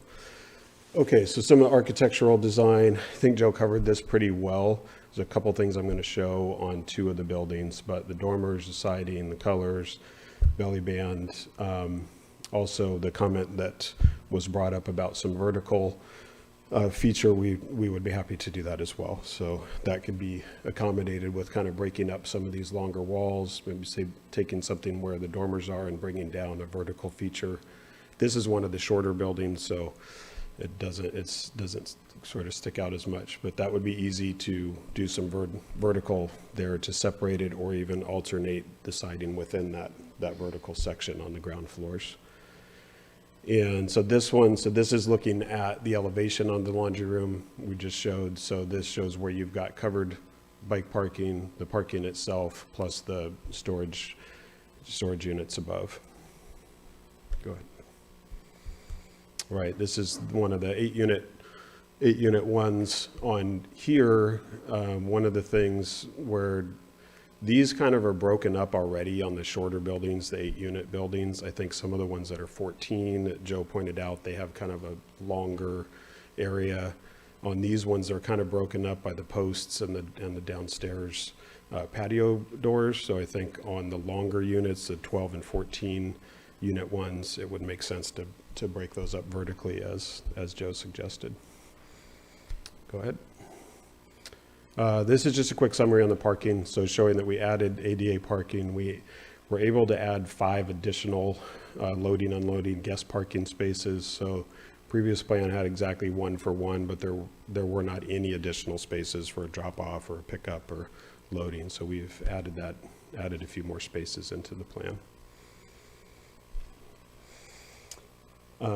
Okay, so some of the architectural design, I think Joe covered this pretty well. There's a couple things I'm going to show on 2 of the buildings, but the dormers, the siding, the colors, belly band, also the comment that was brought up about some vertical feature, we would be happy to do that as well. So that could be accommodated with kind of breaking up some of these longer walls, maybe say taking something where the dormers are and bringing down a vertical feature. This is one of the shorter buildings, so it doesn't sort of stick out as much, but that would be easy to do some vertical there to separate it, or even alternate the siding within that vertical section on the ground floors. And so this is looking at the elevation on the laundry room we just showed. So this shows where you've got covered bike parking, the parking itself, plus the storage units above. Go ahead. Right, this is one of the 8-unit ones on here. One of the things where these kind of are broken up already on the shorter buildings, the 8-unit buildings. I think some of the ones that are 14, that Joe pointed out, they have kind of a longer area. On these ones, they're kind of broken up by the posts and the downstairs patio doors. So I think on the longer units, the 12 and 14 unit ones, it would make sense to break those up vertically as Joe suggested. Go ahead. This is just a quick summary on the parking. So showing that we added ADA parking. We were able to add 5 additional loading, unloading guest parking spaces. So previous plan had exactly 1 for 1, but there were not any additional spaces for a drop off or a pickup or loading. So we've added a few more spaces into the plan.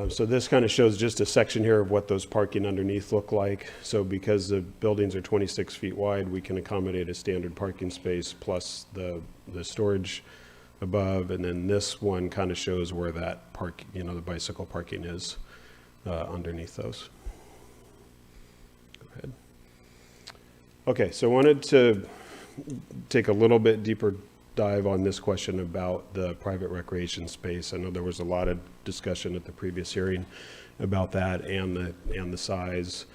So this kind of shows just a section here of what those parking underneath look like. So because the buildings are 26 feet wide, we can accommodate a standard parking space plus the storage above. And then this one kind of shows where that the bicycle parking is underneath those. Go ahead. Okay, so I wanted to take a little bit deeper dive on this question about the private recreation space. I know there was a lot of discussion at the previous hearing about that and the size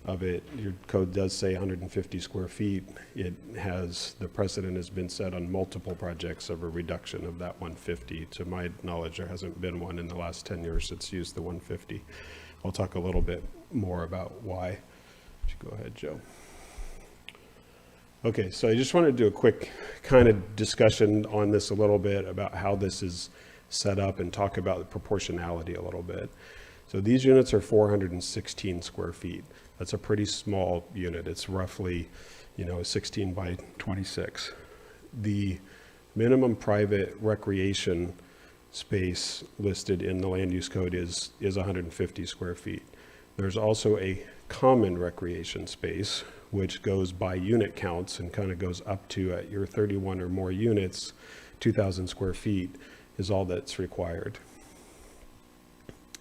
of it. Your code does say 150 square feet. The precedent has been set on multiple projects of a reduction of that 150. To my knowledge, there hasn't been one in the last 10 years that's used the 150. I'll talk a little bit more about why. Go ahead, Joe. Okay, so I just want to do a quick kind of discussion on this a little bit about how this is set up and talk about the proportionality a little bit. So these units are 416 square feet. That's a pretty small unit. It's roughly, 16 by 26. The minimum private recreation space listed in the land use code is 150 square feet. There's also a common recreation space, which goes by unit counts and kind of goes up to, at your 31 or more units, 2,000 square feet is all that's required.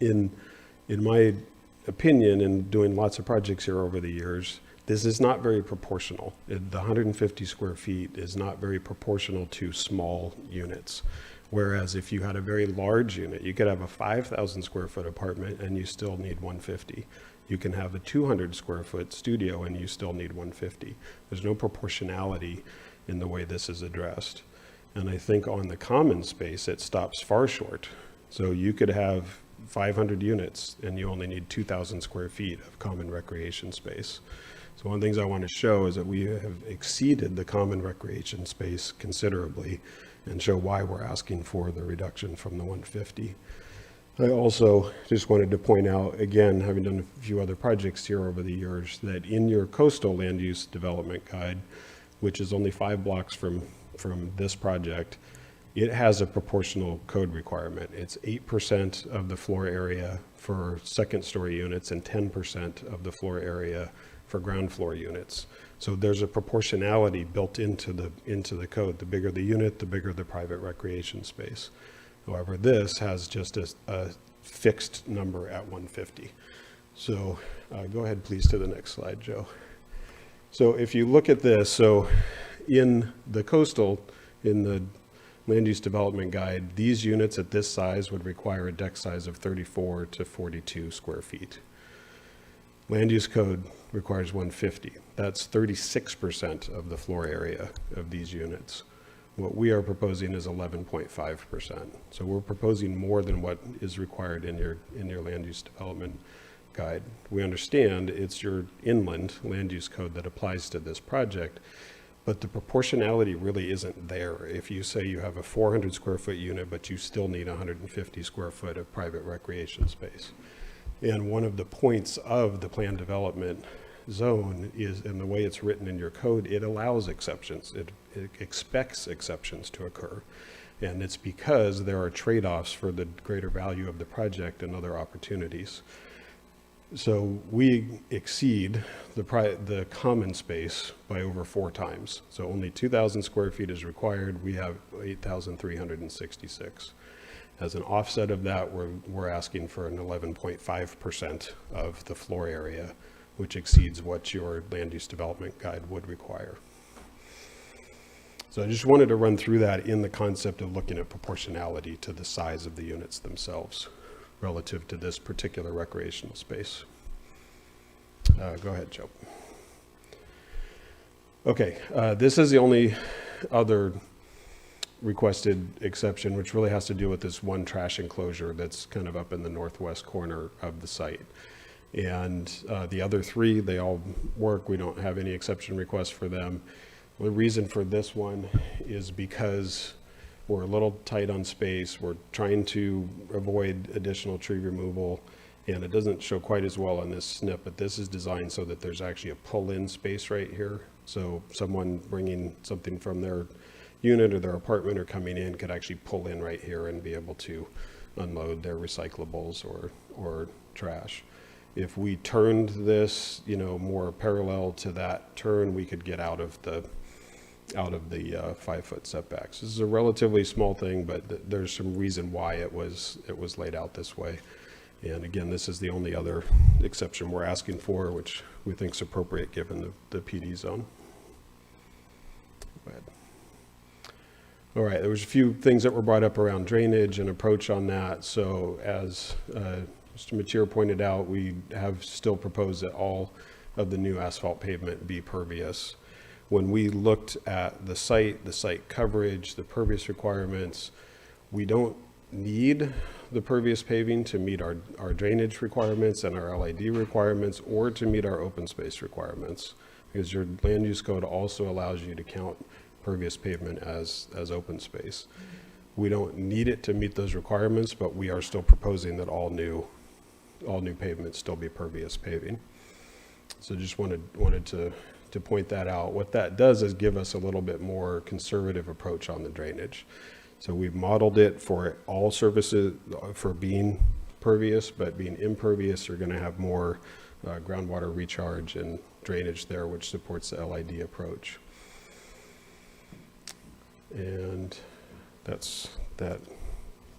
In my opinion, and doing lots of projects here over the years, this is not very proportional. The 150 square feet is not very proportional to small units. Whereas if you had a very large unit, you could have a 5,000 square foot apartment and you still need 150. You can have a 200 square foot studio and you still need 150. There's no proportionality in the way this is addressed. And I think on the common space, it stops far short. So you could have 500 units and you only need 2,000 square feet of common recreation space. So one of the things I want to show is that we have exceeded the common recreation space considerably and show why we're asking for the reduction from the 150. I also just wanted to point out, again, having done a few other projects here over the years, that in your coastal land use development guide, which is only 5 blocks from this project, it has a proportional code requirement. It's 8% of the floor area for second story units and 10% of the floor area for ground floor units. So there's a proportionality built into the code. The bigger the unit, the bigger the private recreation space. However, this has just a fixed number at 150. So go ahead, please, to the next slide, Joe. So if you look at this, so in the coastal, in the land use development guide, these units at this size would require a deck size of 34 to 42 square feet. Land use code requires 150. That's 36% of the floor area of these units. What we are proposing is 11.5%. So we're proposing more than what is required in your land use development guide. We understand it's your inland land use code that applies to this project, but the proportionality really isn't there. If you say you have a 400 square foot unit, but you still need 150 square foot of private recreation space. And one of the points of the planned development zone is, in the way it's written in your code, it allows exceptions. It expects exceptions to occur. And it's because there are trade-offs for the greater value of the project and other opportunities. So we exceed the common space by over 4 times. So only 2,000 square feet is required. We have 8,366. As an offset of that, we're asking for an 11.5% of the floor area, which exceeds what your land use development guide would require. So I just wanted to run through that in the concept of looking at proportionality to the size of the units themselves relative to this particular recreational space. Go ahead, Joe. Okay, this is the only other requested exception, which really has to do with this one trash enclosure that's kind of up in the northwest corner of the site. And the other 3, they all work. We don't have any exception requests for them. The reason for this one is because we're a little tight on space. We're trying to avoid additional tree removal, and it doesn't show quite as well on this snip, but this is designed so that there's actually a pull-in space right here. So someone bringing something from their unit or their apartment or coming in could actually pull in right here and be able to unload their recyclables or trash. If we turned this, more parallel to that turn, we could get out of the 5-foot setbacks. This is a relatively small thing, but there's some reason why it was laid out this way. And again, this is the only other exception we're asking for, which we think is appropriate given the PD zone. Go ahead. All right, there was a few things that were brought up around drainage and approach on that. So as Mr. Matier pointed out, we have still proposed that all of the new asphalt pavement be pervious. When we looked at the site coverage, the pervious requirements, we don't need the pervious paving to meet our drainage requirements and our LID requirements, or to meet our open space requirements, because your land use code also allows you to count pervious pavement as open space. We don't need it to meet those requirements, but we are still proposing that all new pavements still be pervious paving. So just wanted to point that out. What that does is give us a little bit more conservative approach on the drainage. So we've modeled it for all surfaces for being pervious, but being impervious, you're going to have more groundwater recharge and drainage there, which supports the LID approach. And that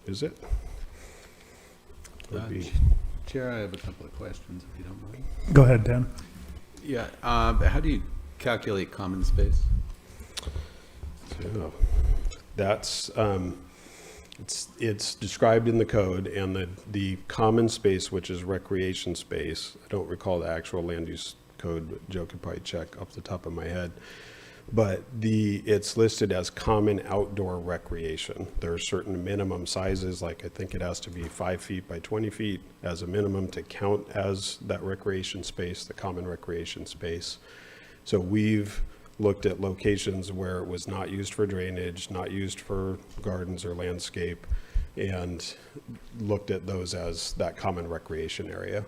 is it. Chair, I have a couple of questions, if you don't mind. Go ahead, Dan. Yeah, how do you calculate common space? So that's it's described in the code, and the common space, which is recreation space. I don't recall the actual land use code, but Joe could probably check off the top of my head. But it's listed as common outdoor recreation. There are certain minimum sizes, like I think it has to be 5 feet by 20 feet as a minimum to count as that recreation space, the common recreation space. So we've looked at locations where it was not used for drainage, not used for gardens or landscape, and looked at those as that common recreation area.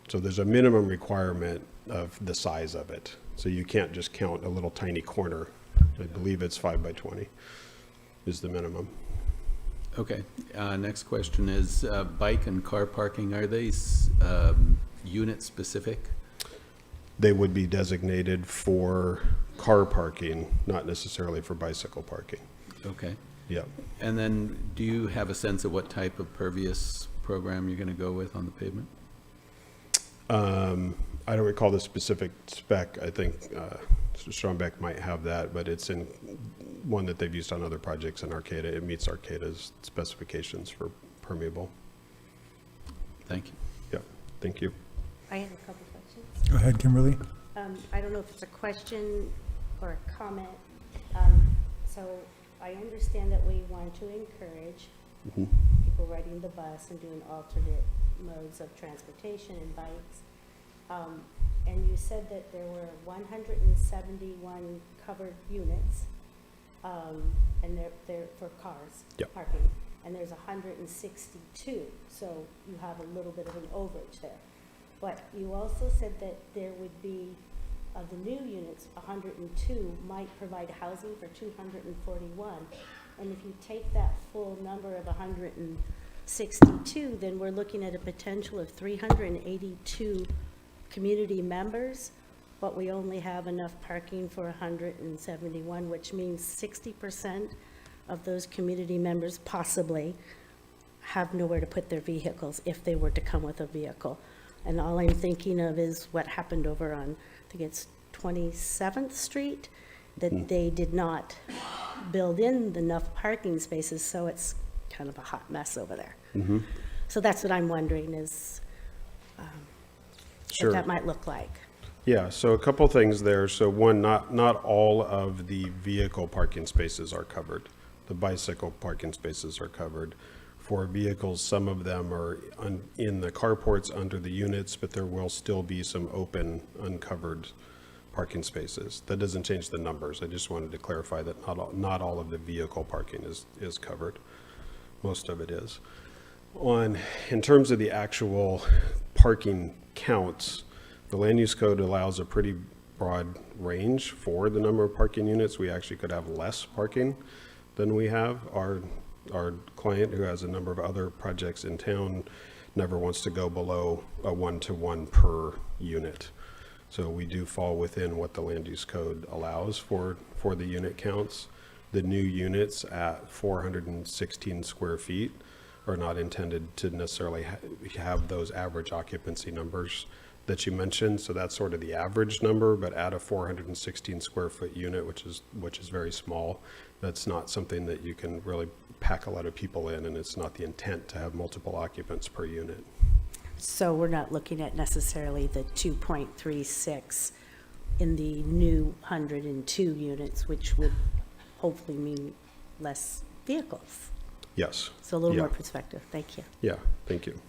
So there's a minimum requirement of the size of it. So you can't just count a little tiny corner. I believe it's 5 by 20 is the minimum. Okay, next question is bike and car parking, are they unit specific? they would be designated for car parking, not necessarily for bicycle parking. Okay. Yeah. And then, do you have a sense of what type of pervious program you're going to go with on the pavement? I don't recall the specific spec. I think Strombeck might have that, but it's in one that they've used on other projects in Arcata. It meets Arcata's specifications for permeable. Thank you. Yeah, thank you. I have a couple questions. Go ahead, Kimberly. I don't know if it's a question or a comment. So I understand that we want to encourage people riding the bus and doing alternate modes of transportation and bikes. And you said that there were 171 covered units, and they're for cars parking, and there's 162, so you have a little bit of an overage there. But you also said that there would be, of the new units, 102 might provide housing for 241. And if you take that full number of 162, then we're looking at a potential of 382 community members, but we only have enough parking for 171, which means 60% of those community members possibly have nowhere to put their vehicles if they were to come with a vehicle. And all I'm thinking of is what happened over on, I think it's 27th Street, that they did not build in enough parking spaces, so it's kind of a hot mess over there. So that's what I'm wondering is what that might look like. Yeah, so a couple things there. So one, not all of the vehicle parking spaces are covered. The bicycle parking spaces are covered. For vehicles, some of them are in the carports under the units, but there will still be some open, uncovered parking spaces. That doesn't change the numbers. I just wanted to clarify that not all of the vehicle parking is covered. Most of it is. In terms of the actual parking counts, the land use code allows a pretty broad range for the number of parking units. We actually could have less parking than we have. Our client, who has a number of other projects in town, never wants to go below a 1-to-1 per unit. So we do fall within what the land use code allows for the unit counts. The new units at 416 square feet are not intended to necessarily have those average occupancy numbers that you mentioned. So that's sort of the average number, but at a 416 square foot unit, which is very small, that's not something that you can really pack a lot of people in, and it's not the intent to have multiple occupants per unit. So we're not looking at necessarily the 2.36 in the new 102 units, which would hopefully mean less vehicles. Yes. So a little more perspective. Thank you. Yeah, thank you.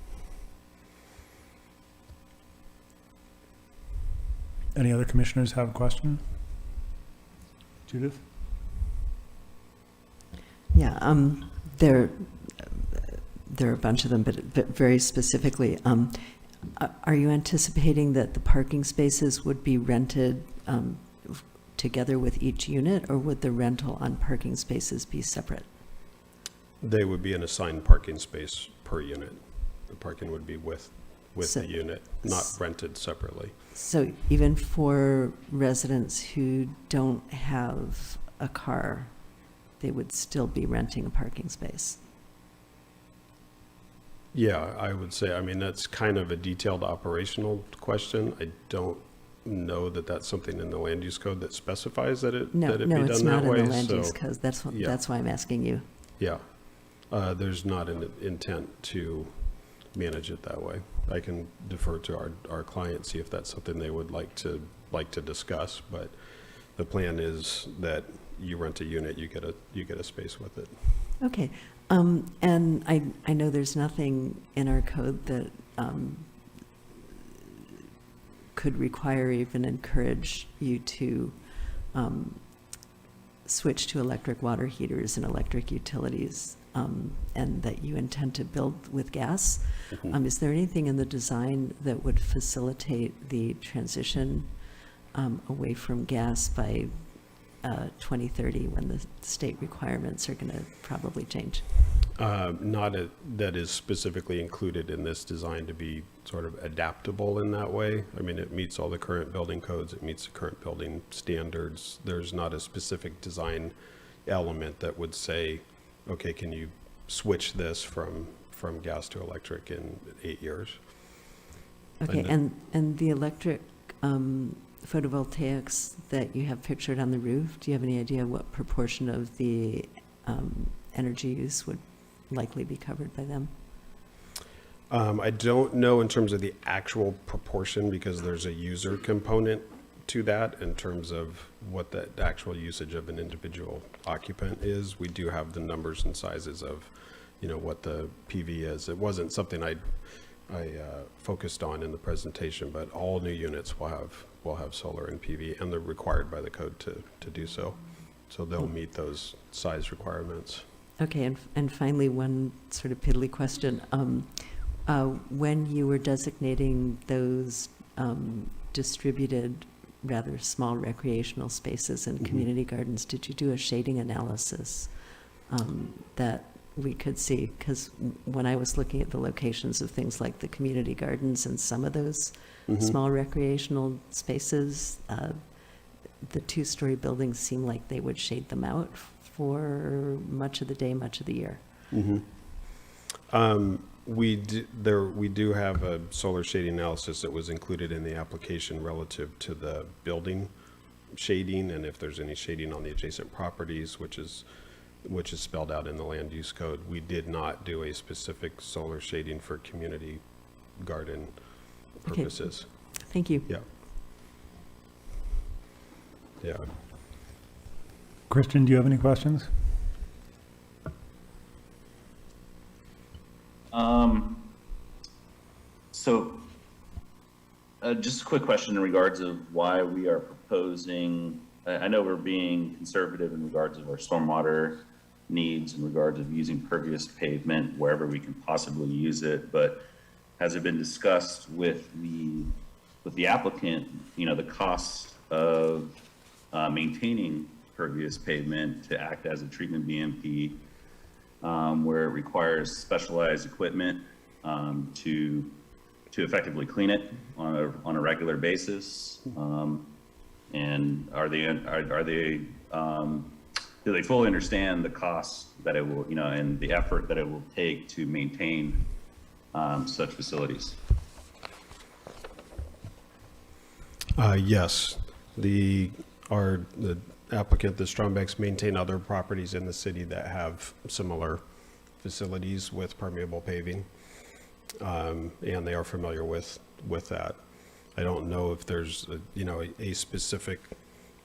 Any other commissioners have a question? Judith? Yeah, there are a bunch of them, but very specifically, are you anticipating that the parking spaces would be rented together with each unit, or would the rental on parking spaces be separate? They would be an assigned parking space per unit. The parking would be with the unit, not rented separately. So even for residents who don't have a car, they would still be renting a parking space? Yeah, I would say, I mean, that's kind of a detailed operational question. I don't know that that's something in the land use code that specifies that it be done that way. No, it's not in the land use code. That's why I'm asking you. Yeah, there's not an intent to manage it that way. I can defer to our client, see if that's something they would like to discuss, but the plan is that you rent a unit, you get a space with it. Okay, and I know there's nothing in our code that could require or even encourage you to switch to electric water heaters and electric utilities, and that you intend to build with gas. Is there anything in the design that would facilitate the transition away from gas by 2030 when the state requirements are going to probably change? That is specifically included in this design to be sort of adaptable in that way. I mean, it meets all the current building codes, it meets the current building standards. There's not a specific design element that would say, okay, can you switch this from gas to electric in 8 years? Okay, and the electric photovoltaics that you have pictured on the roof, do you have any idea what proportion of the energy use would likely be covered by them? I don't know in terms of the actual proportion because there's a user component to that in terms of what the actual usage of an individual occupant is. We do have the numbers and sizes of, what the PV is. It wasn't something I focused on in the presentation, but all new units will have solar and PV, and they're required by the code to do so. So they'll meet those size requirements. Okay, and finally, one sort of piddly question. When you were designating those distributed, rather small recreational spaces and community gardens, did you do a shading analysis that we could see? Because when I was looking at the locations of things like the community gardens and some of those small recreational spaces, the two-story buildings seem like they would shade them out for much of the day, much of the year. We do have a solar shading analysis that was included in the application relative to the building shading, and if there's any shading on the adjacent properties, which is spelled out in the land use code. We did not do a specific solar shading for community garden purposes. Okay. Thank you. Yeah. Christian, do you have any questions? Just a quick question in regards of why we are proposing, I know we're being conservative in regards of our stormwater needs, in regards of using pervious pavement wherever we can possibly use it, but has it been discussed with the applicant, the cost of maintaining pervious pavement to act as a treatment BMP, where it requires specialized equipment to effectively clean it on a regular basis, and do they fully understand the cost that it will, and the effort that it will take to maintain such facilities? Yes, the applicant, the Strombeck's, maintain other properties in the city that have similar facilities with permeable paving, and they are familiar with that. I don't know if there's a specific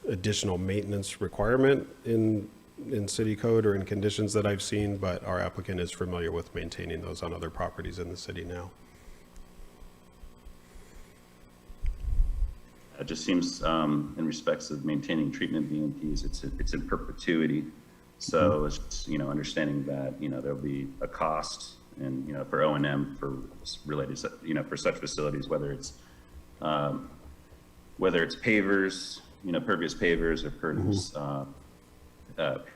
additional maintenance requirement in city code or in conditions that I've seen, but our applicant is familiar with maintaining those on other properties in the city now. It just seems, in respects of maintaining treatment BMPs, it's in perpetuity. So it's just, understanding that, there'll be a cost and, for O&M for related, for such facilities, whether it's pavers, pervious pavers or pervious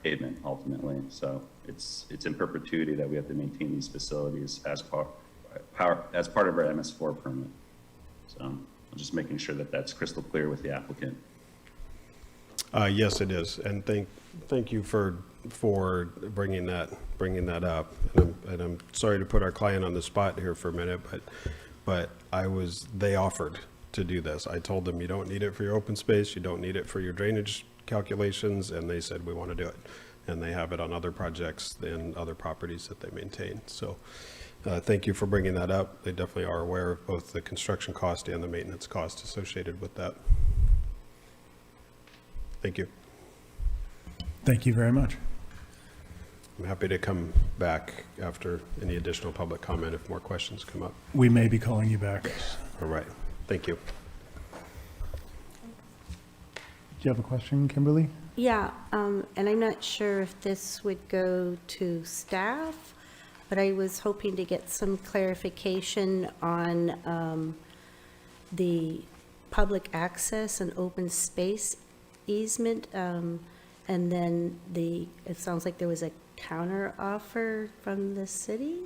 pavement ultimately. So it's in perpetuity that we have to maintain these facilities as part of our MS4 permit. So I'm just making sure that that's crystal clear with the applicant. Yes, it is, and thank you for bringing that up. And I'm sorry to put our client on the spot here for a minute, but they offered to do this. I told them you don't need it for your open space, you don't need it for your drainage calculations, and they said we want to do it. And they have it on other projects and other properties that they maintain. So thank you for bringing that up. They definitely are aware of both the construction cost and the maintenance cost associated with that. Thank you. Thank you very much. I'm happy to come back after any additional public comment if more questions come up. We may be calling you back. All right. Thank you. Do you have a question, Kimberly? Yeah, and I'm not sure if this would go to staff, but I was hoping to get some clarification on the public access and open space easement, and then it sounds like there was a counter offer from the city?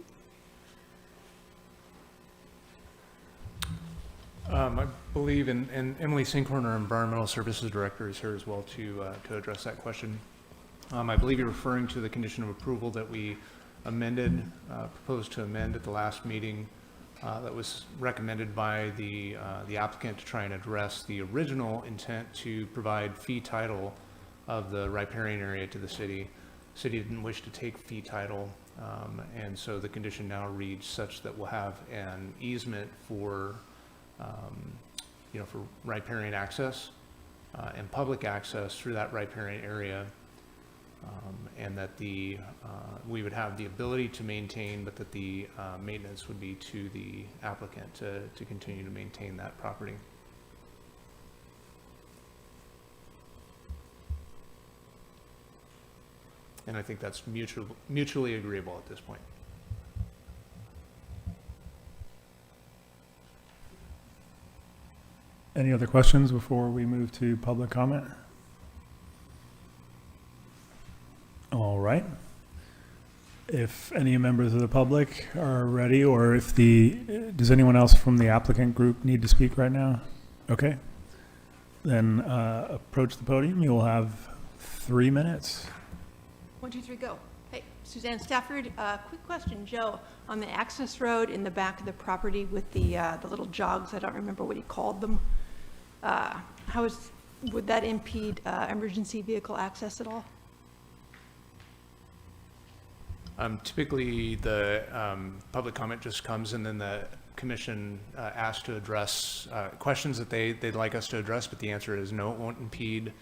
I believe, and Emily Sinkhorn, our Environmental Services Director, is here as well to address that question. I believe you're referring to the condition of approval that we proposed to amend at the last meeting, that was recommended by the applicant to try and address the original intent to provide fee title of the riparian area to the city. The city didn't wish to take fee title, and so the condition now reads such that we'll have an easement for for riparian access and public access through that riparian area, and that we would have the ability to maintain, but that the maintenance would be to the applicant to continue to maintain that property. And I think that's mutually agreeable at this point. Any other questions before we move to public comment? All right. If any members of the public are ready, or does anyone else from the applicant group need to speak right now? Okay. Then approach the podium. You will have 3 minutes. 1, 2, 3, go. Hey, Suzanne Stafford. Quick question, Joe. On the access road in the back of the property with the little jogs, I don't remember what he called them. Would that impede emergency vehicle access at all? Typically, the public comment just comes, and then the commission asks to address questions that they'd like us to address, but the answer is no, it won't impede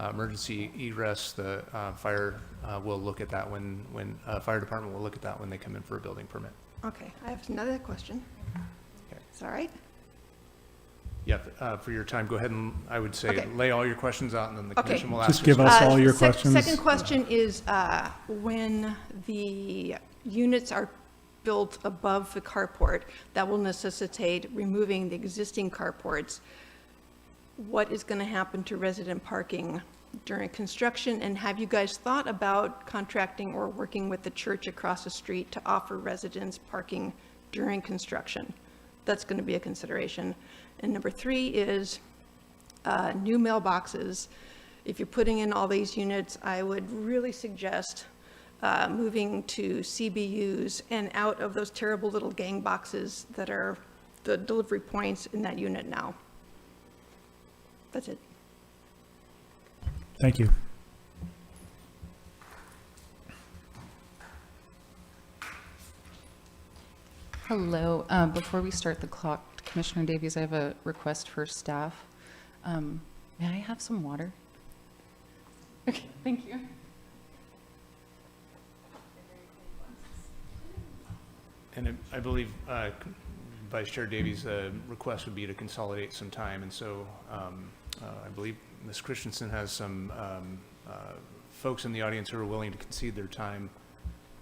emergency egress. The fire will look at that when fire department will look at that when they come in for a building permit. Okay, I have another question. Okay. Is that right? Yeah, for your time, go ahead and, I would say, Okay. lay all your questions out, and then the Okay. commission will ask. Just give us all your questions. Second question is, when the units are built above the carport, that will necessitate removing the existing carports. What is going to happen to resident parking during construction? And have you guys thought about contracting or working with the church across the street to offer residents parking during construction? That's going to be a consideration. And number 3 is new mailboxes. If you're putting in all these units, I would really suggest moving to CBUs and out of those terrible little gang boxes that are the delivery points in that unit now. That's it. Thank you. Hello. Before we start the clock, Commissioner Davies, I have a request for staff. May I have some water? Okay, thank you. And I believe Vice Chair Davies' request would be to consolidate some time, and so I believe Ms. Christensen has some folks in the audience who are willing to concede their time,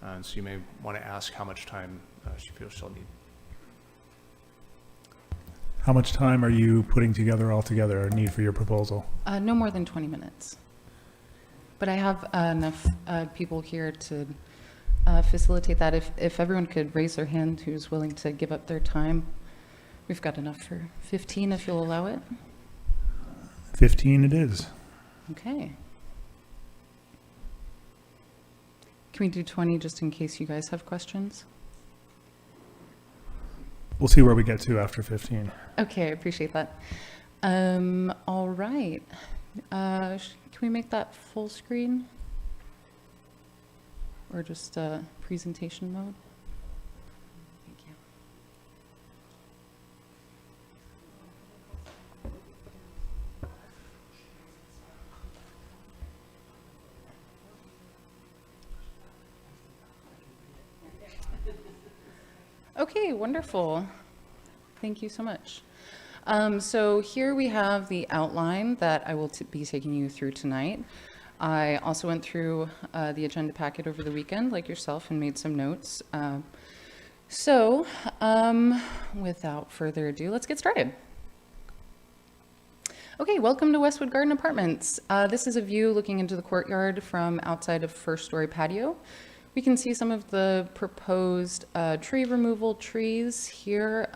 and so you may want to ask how much time she feels she'll need. How much time are you putting together altogether, or need for your proposal? No more than 20 minutes. But I have enough people here to facilitate that. If everyone could raise their hand who's willing to give up their time, we've got enough for 15 if you'll allow it. 15 it is. Okay. Can we do 20 just in case you guys have questions? We'll see where we get to after 15. Okay, I appreciate that. All right. Can we make that full screen? Or just presentation mode? Thank you. Okay, wonderful. Thank you so much. So here we have the outline that I will be taking you through tonight. I also went through the agenda packet over the weekend, like yourself, and made some notes. Without further ado, let's get started. Okay, welcome to Westwood Garden Apartments. This is a view looking into the courtyard from outside of first-story patio. We can see some of the proposed tree removal trees here.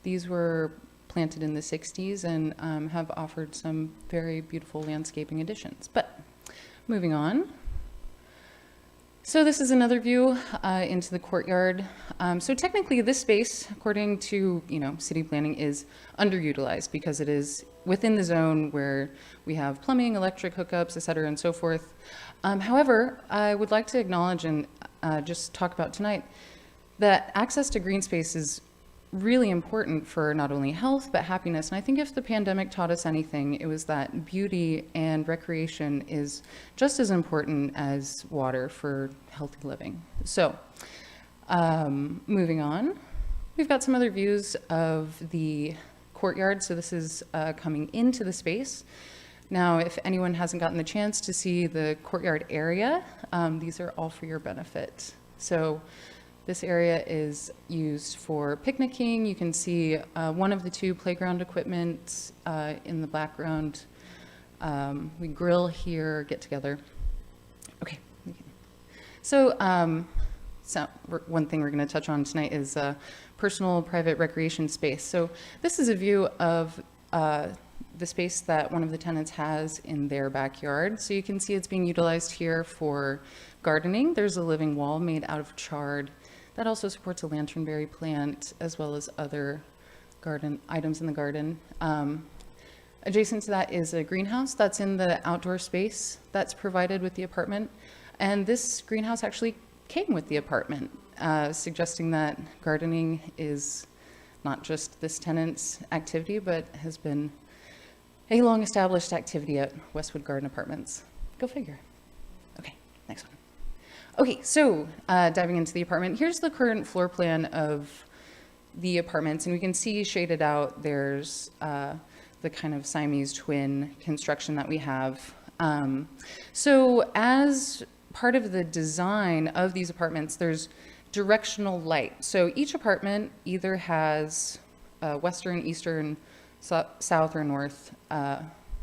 These were planted in the 60s and have offered some very beautiful landscaping additions. But moving on. So this is another view into the courtyard. So technically this space, according to city planning, is underutilized because it is within the zone where we have plumbing, electric hookups, et cetera, and so forth. However, I would like to acknowledge and just talk about tonight that access to green space is really important for not only health, but happiness. And I think if the pandemic taught us anything, it was that beauty and recreation is just as important as water for healthy living. So moving on, we've got some other views of the courtyard. So this is coming into the space. Now, if anyone hasn't gotten the chance to see the courtyard area, these are all for your benefit. So this area is used for picnicking. You can see one of the two playground equipment in the background. We grill here, get together. Okay. So one thing we're going to touch on tonight is personal private recreation space. So this is a view of the space that one of the tenants has in their backyard. So you can see it's being utilized here for gardening. There's a living wall made out of chard that also supports a lanternberry plant as well as other garden items in the garden. Adjacent to that is a greenhouse that's in the outdoor space that's provided with the apartment. And this greenhouse actually came with the apartment, suggesting that gardening is not just this tenant's activity, but has been a long-established activity at Westwood Garden Apartments. Go figure. Okay, next one. Okay, so diving into the apartment, here's the current floor plan of the apartments, and we can see shaded out there's the kind of Siamese twin construction that we have. So as part of the design of these apartments, there's directional light. So each apartment either has a western, eastern, south, or north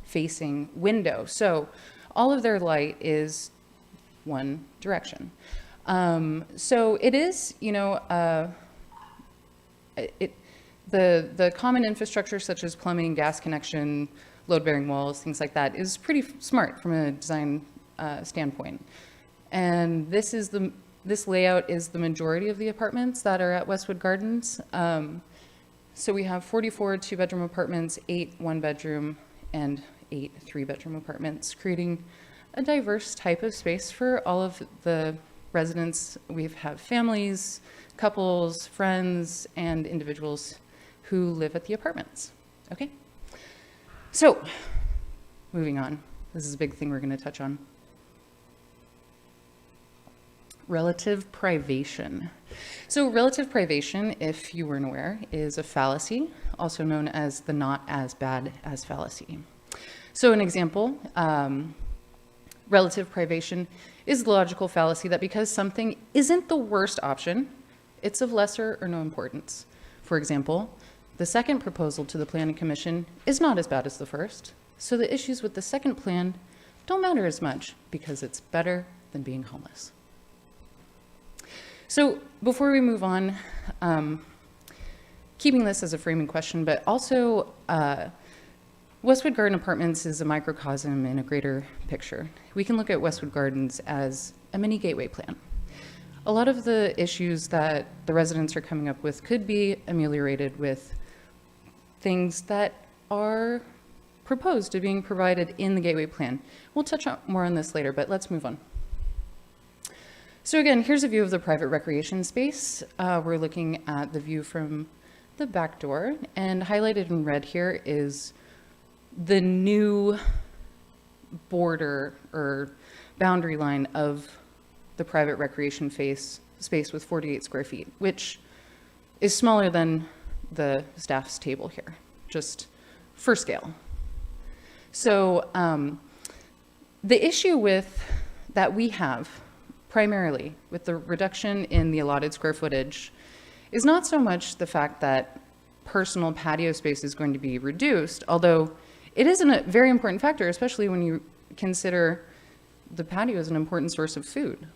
facing window. So all of their light is one direction. So it is, the common infrastructure such as plumbing, gas connection, load-bearing walls, things like that is pretty smart from a design standpoint. And this layout is the majority of the apartments that are at Westwood Gardens. So we have 44 two-bedroom apartments, 8 one-bedroom, and 8 three-bedroom apartments, creating a diverse type of space for all of the residents. We have families, couples, friends, and individuals who live at the apartments. Okay? So, moving on. This is a big thing we're going to touch on. Relative privation. So relative privation, if you weren't aware, is a fallacy, also known as the not as bad as fallacy. So an example, relative privation is the logical fallacy that because something isn't the worst option, it's of lesser or no importance. For example, the second proposal to the Planning Commission is not as bad as the first, so the issues with the second plan don't matter as much because it's better than being homeless. So before we move on, keeping this as a framing question, but also Westwood Garden Apartments is a microcosm in a greater picture. We can look at Westwood Gardens as a mini gateway plan. A lot of the issues that the residents are coming up with could be ameliorated with things that are proposed to being provided in the gateway plan. We'll touch on more on this later, but let's move on. So again, here's a view of the private recreation space. We're looking at the view from the back door, and highlighted in red here is the new border or boundary line of the private recreation space with 48 square feet, which is smaller than the staff's table here, just for scale. So the issue that we have primarily with the reduction in the allotted square footage is not so much the fact that personal patio space is going to be reduced, although it is a very important factor, especially when you consider the patio is an important source of food.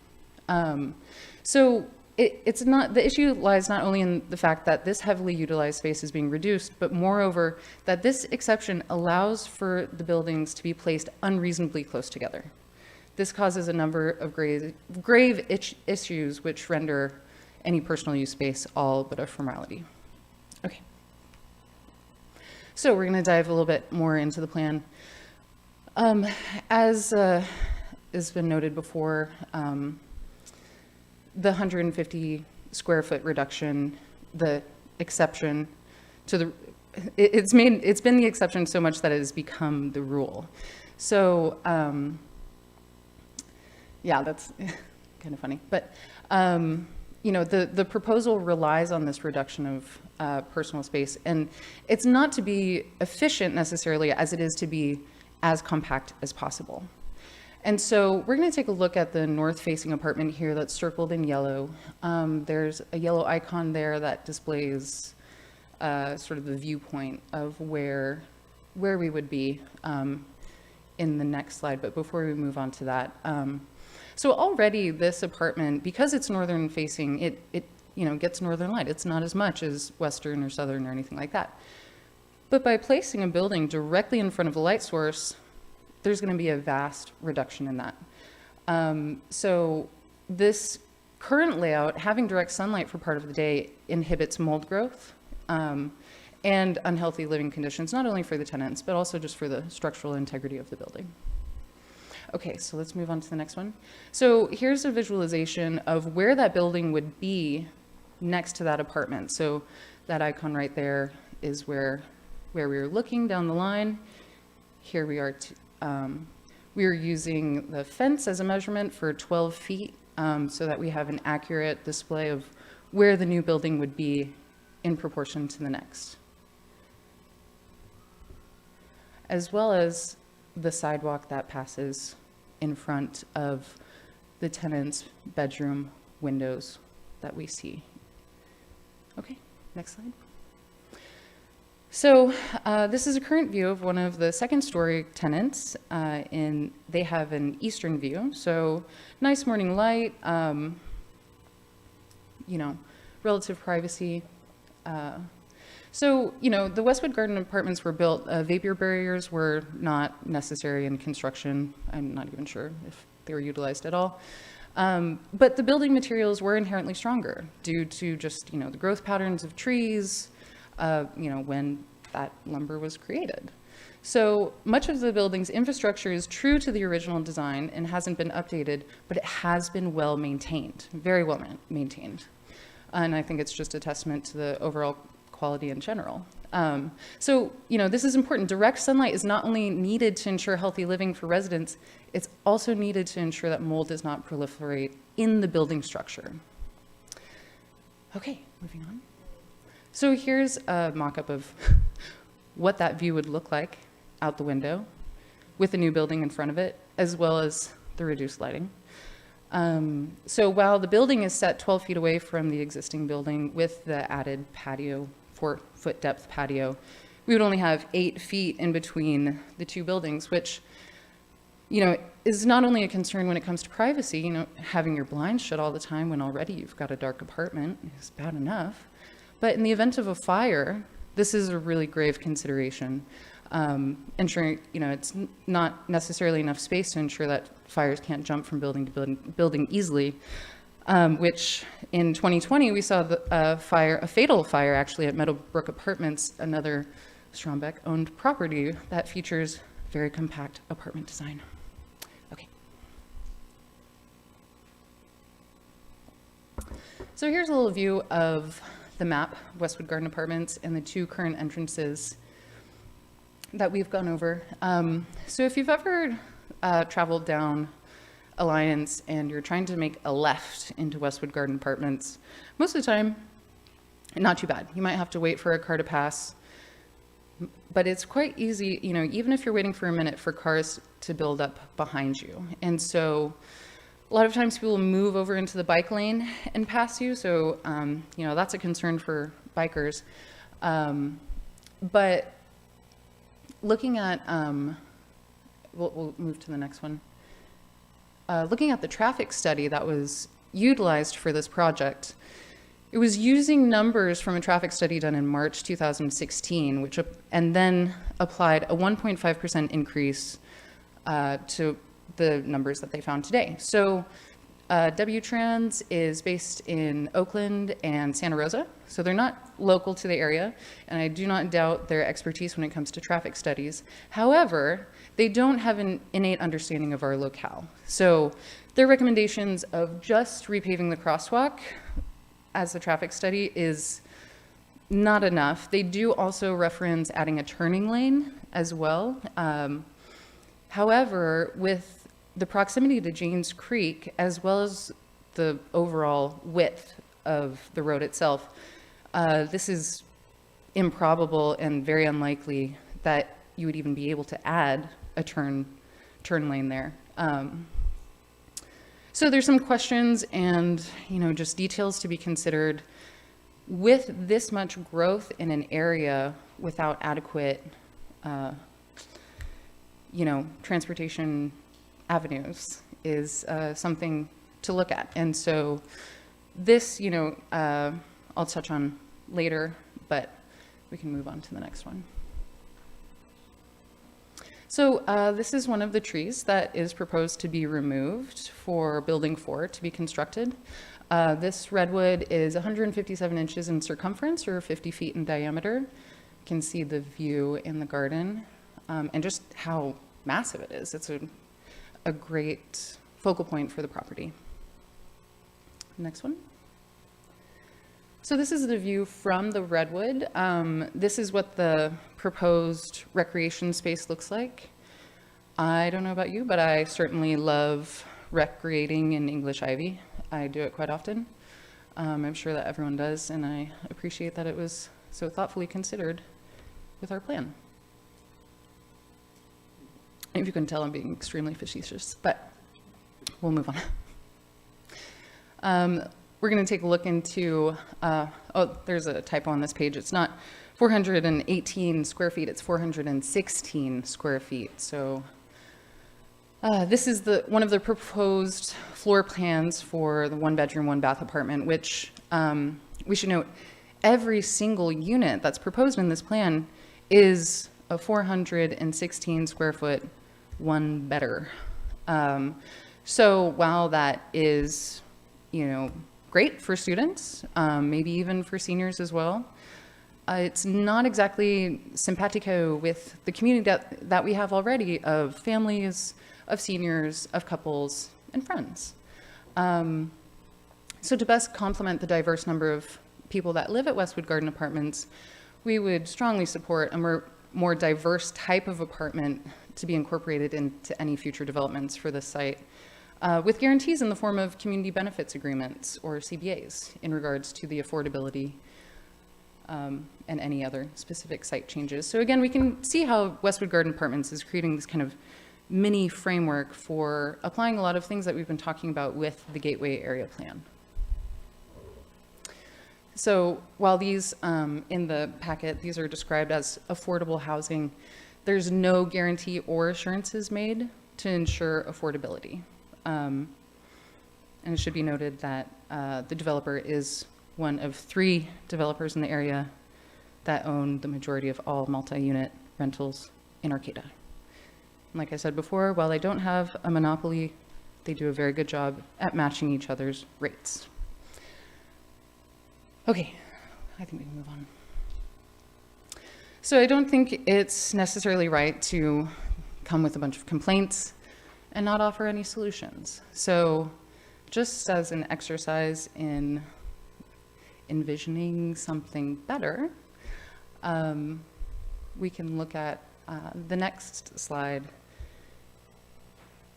So it's not, the issue lies not only in the fact that this heavily utilized space is being reduced, but moreover, that this exception allows for the buildings to be placed unreasonably close together. This causes a number of grave issues which render any personal use space all but a formality. Okay. So we're going to dive a little bit more into the plan. As has been noted before, the 150 square foot reduction, the exception to the, it's been the exception so much that it has become the rule. So, yeah, that's kind of funny. But, you know, the proposal relies on this reduction of personal space. And it's not to be efficient necessarily as it is to be as compact as possible. And so we're going to take a look at the north-facing apartment here that's circled in yellow. There's a yellow icon there that displays sort of the viewpoint of where we would be in the next slide. But before we move on to that, so already this apartment, because it's northern-facing, it you know, gets northern light. It's not as much as western or southern or anything like that. But by placing a building directly in front of the light source, there's going to be a vast reduction in that. So this current layout, having direct sunlight for part of the day, inhibits mold growth and unhealthy living conditions, not only for the tenants, but also just for the structural integrity of the building. Okay, so let's move on to the next one. So here's a visualization of where that building would be next to that apartment. So that icon right there is where we were looking down the line. Here we are. We are using the fence as a measurement for 12 feet so that we have an accurate display of where the new building would be in proportion to the next, as well as the sidewalk that passes in front of the tenant's bedroom windows that we see. Okay, next slide. So this is a current view of one of the second-story tenants. They have an eastern view, so nice morning light, you know, relative privacy. So, you know, the Westwood Garden apartments were built, vapor barriers were not necessary in construction. I'm not even sure if they were utilized at all. But the building materials were inherently stronger due to just, you know, the growth patterns of trees, you know, when that lumber was created. So much of the building's infrastructure is true to the original design and hasn't been updated, but it has been well maintained, very well maintained. And I think it's just a testament to the overall quality in general. So, you know, this is important. Direct sunlight is not only needed to ensure healthy living for residents, it's also needed to ensure that mold does not proliferate in the building structure. Okay, moving on. So here's a mock-up of what that view would look like out the window with the new building in front of it, as well as the reduced lighting. So while the building is set 12 feet away from the existing building with the added patio, 4-foot depth patio, we would only have 8 feet in between the two buildings, which, you know, is not only a concern when it comes to privacy. You know, having your blinds shut all the time when already you've got a dark apartment is bad enough. But in the event of a fire, this is a really grave consideration. Ensuring, you know, it's not necessarily enough space to ensure that fires can't jump from building to building easily, which in 2020 we saw a fatal fire actually at Meadowbrook Apartments, another Strombeck-owned property that features very compact apartment design. Okay. So here's a little view of the map, Westwood Garden Apartments, and the two current entrances that we've gone over. So if you've ever traveled down Alliance and you're trying to make a left into Westwood Garden Apartments, most of the time, not too bad. You might have to wait for a car to pass, but it's quite easy, you know, even if you're waiting for a minute, for cars to build up behind you. And so a lot of times people move over into the bike lane and pass you. So, you know, that's a concern for bikers. But looking at, we'll move to the next one. Looking at the traffic study that was utilized for this project, it was using numbers from a traffic study done in March 2016, and then applied a 1.5% increase to the numbers that they found today. So W-Trans is based in Oakland and Santa Rosa, so they're not local to the area, and I do not doubt their expertise when it comes to traffic studies. However, they don't have an innate understanding of our locale. So their recommendations of just repaving the crosswalk as the traffic study is not enough. They do also reference adding a turning lane as well. However, with the proximity to James Creek, as well as the overall width of the road itself, this is improbable and very unlikely that you would even be able to add a turn lane there. So there's some questions and, just details to be considered. With this much growth in an area without adequate, transportation avenues is something to look at. And so this, I'll touch on later, but we can move on to the next one. So this is one of the trees that is proposed to be removed for Building 4 to be constructed. This redwood is 157 inches in circumference, or 50 feet in diameter. You can see the view in the garden and just how massive it is. It's a great focal point for the property. Next one. So this is the view from the redwood. This is what the proposed recreation space looks like. I don't know about you, but I certainly love recreating in English ivy. I do it quite often. I'm sure that everyone does, and I appreciate that it was so thoughtfully considered with our plan. If you can tell, I'm being extremely facetious, but we'll move on. We're going to take a look into, there's a typo on this page. It's not 418 square feet, it's 416 square feet. So this is one of the proposed floor plans for the 1-bedroom, 1-bath apartment, which we should note, every single unit that's proposed in this plan is a 416 square foot, 1-bedder. So while that is, great for students, maybe even for seniors as well, it's not exactly simpatico with the community that we have already of families, of seniors, of couples, and friends. So to best complement the diverse number of people that live at Westwood Garden Apartments, we would strongly support a more diverse type of apartment to be incorporated into any future developments for this site, with guarantees in the form of community benefits agreements or CBAs in regards to the affordability and any other specific site changes. So again, we can see how Westwood Garden Apartments is creating this kind of mini framework for applying a lot of things that we've been talking about with the Gateway Area Plan. So while these, in the packet, these are described as affordable housing, there's no guarantee or assurances made to ensure affordability. And it should be noted that the developer is one of 3 developers in the area that own the majority of all multi-unit rentals in Arcata. And like I said before, while they don't have a monopoly, they do a very good job at matching each other's rates. Okay, I think we can move on. So I don't think it's necessarily right to come with a bunch of complaints and not offer any solutions. So just as an exercise in envisioning something better, we can look at the next slide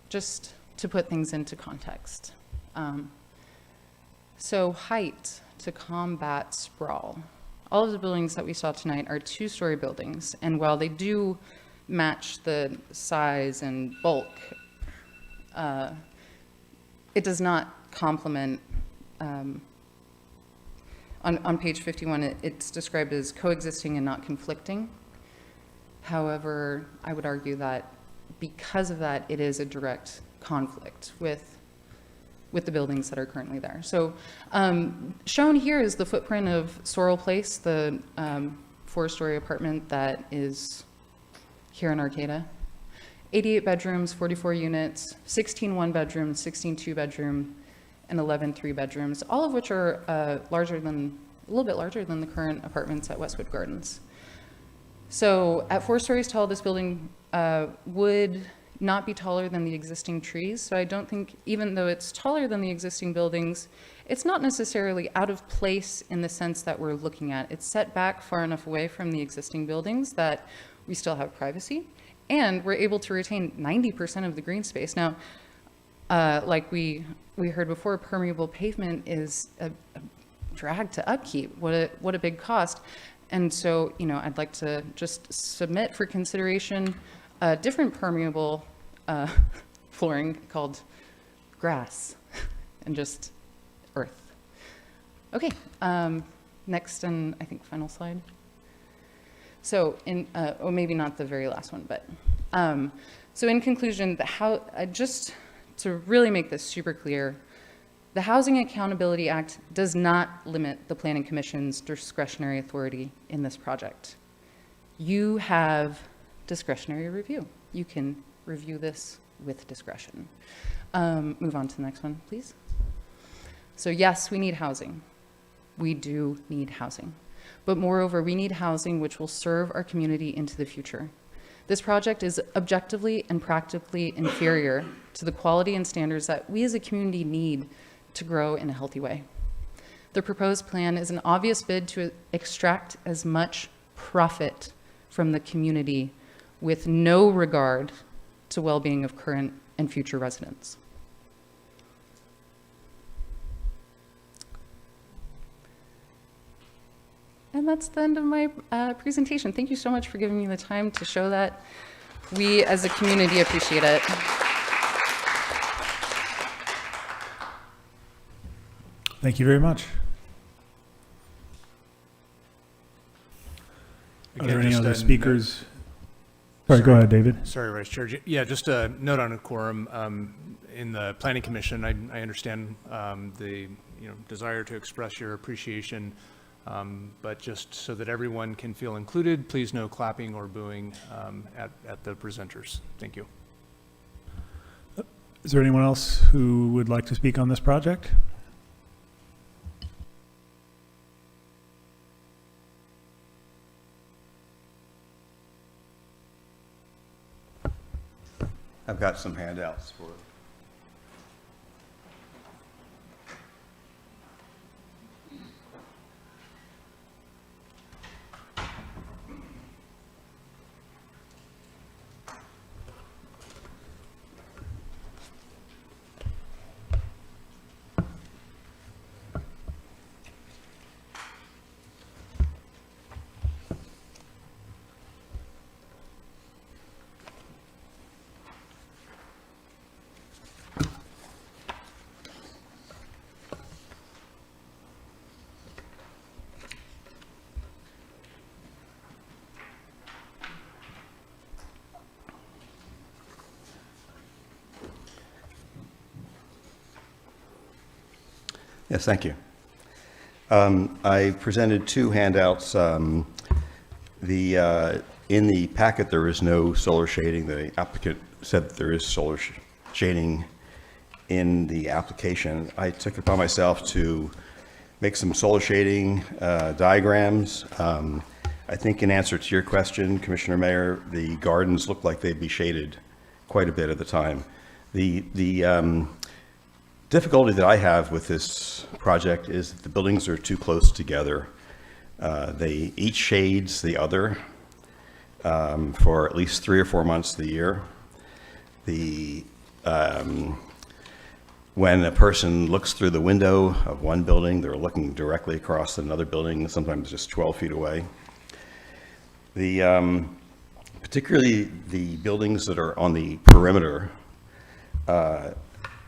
just to put things into context. So height to combat sprawl. All of the buildings that we saw tonight are 2-story buildings, and while they do match the size and bulk, it does not complement. On page 51, it's described as coexisting and not conflicting. However, I would argue that because of that, it is a direct conflict with the buildings that are currently there. So shown here is the footprint of Sorrel Place, the 4-story apartment that is here in Arcata. 88 bedrooms, 44 units, 16 one-bedroom, 16 two-bedroom, and 11 three-bedrooms, all of which are a little bit larger than the current apartments at Westwood Gardens. So at 4 stories tall, this building would not be taller than the existing trees. So I don't think, even though it's taller than the existing buildings, it's not necessarily out of place in the sense that we're looking at. It's set back far enough away from the existing buildings that we still have privacy, and we're able to retain 90% of the green space. Now, like we heard before, permeable pavement is a drag to upkeep. What a big cost. And so, I'd like to just submit for consideration a different permeable flooring called grass and just earth. Okay, next and I think final slide. So or maybe not the very last one, but so in conclusion, just to really make this super clear, the Housing Accountability Act does not limit the Planning Commission's discretionary authority in this project. You have discretionary review. You can review this with discretion. Move on to the next one, please. So yes, we need housing. We do need housing. But moreover, we need housing which will serve our community into the future. This project is objectively and practically inferior to the quality and standards that we as a community need to grow in a healthy way. The proposed plan is an obvious bid to extract as much profit from the community with no regard to well-being of current and future residents. And that's the end of my presentation. Thank you so much for giving me the time to show that. We as a community appreciate it. Thank you very much. Are there any other speakers? Sorry, go ahead, David. Sorry, Vice Chair. Yeah, just a note on a quorum. In the Planning Commission, I understand the desire to express your appreciation, but just so that everyone can feel included, please no clapping or booing at the presenters. Thank you. Is there anyone else who would like to speak on this project? I've got some handouts for Yes, thank you. I presented two handouts. In the packet, there is no solar shading. The applicant said that there is solar shading in the application. I took it upon myself to make some solar shading diagrams. I think in answer to your question, Commissioner Mayor, the gardens look like they'd be shaded quite a bit at the time. The difficulty that I have with this project is that the buildings are too close together. They each shades the other for at least 3 or 4 months of the year. When a person looks through the window of one building, they're looking directly across another building, sometimes just 12 feet away. Particularly the buildings that are on the perimeter,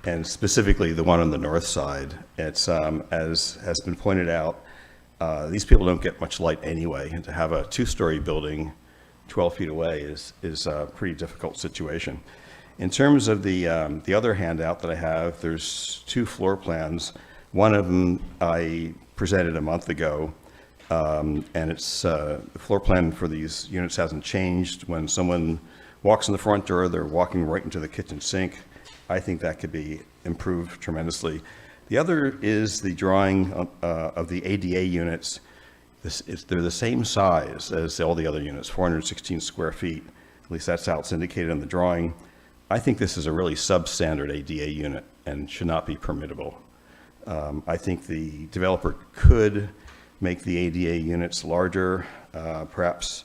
and specifically the one on the north side, it's, as has been pointed out, these people don't get much light anyway, and to have a 2-story building 12 feet away is a pretty difficult situation. In terms of the other handout that I have, there's 2 floor plans. One of them I presented a month ago, and it's the floor plan for these units hasn't changed. When someone walks in the front door, they're walking right into the kitchen sink. I think that could be improved tremendously. The other is the drawing of the ADA units. They're the same size as all the other units, 416 square feet. At least that's how it's indicated in the drawing. I think this is a really substandard ADA unit and should not be permittable. I think the developer could make the ADA units larger, perhaps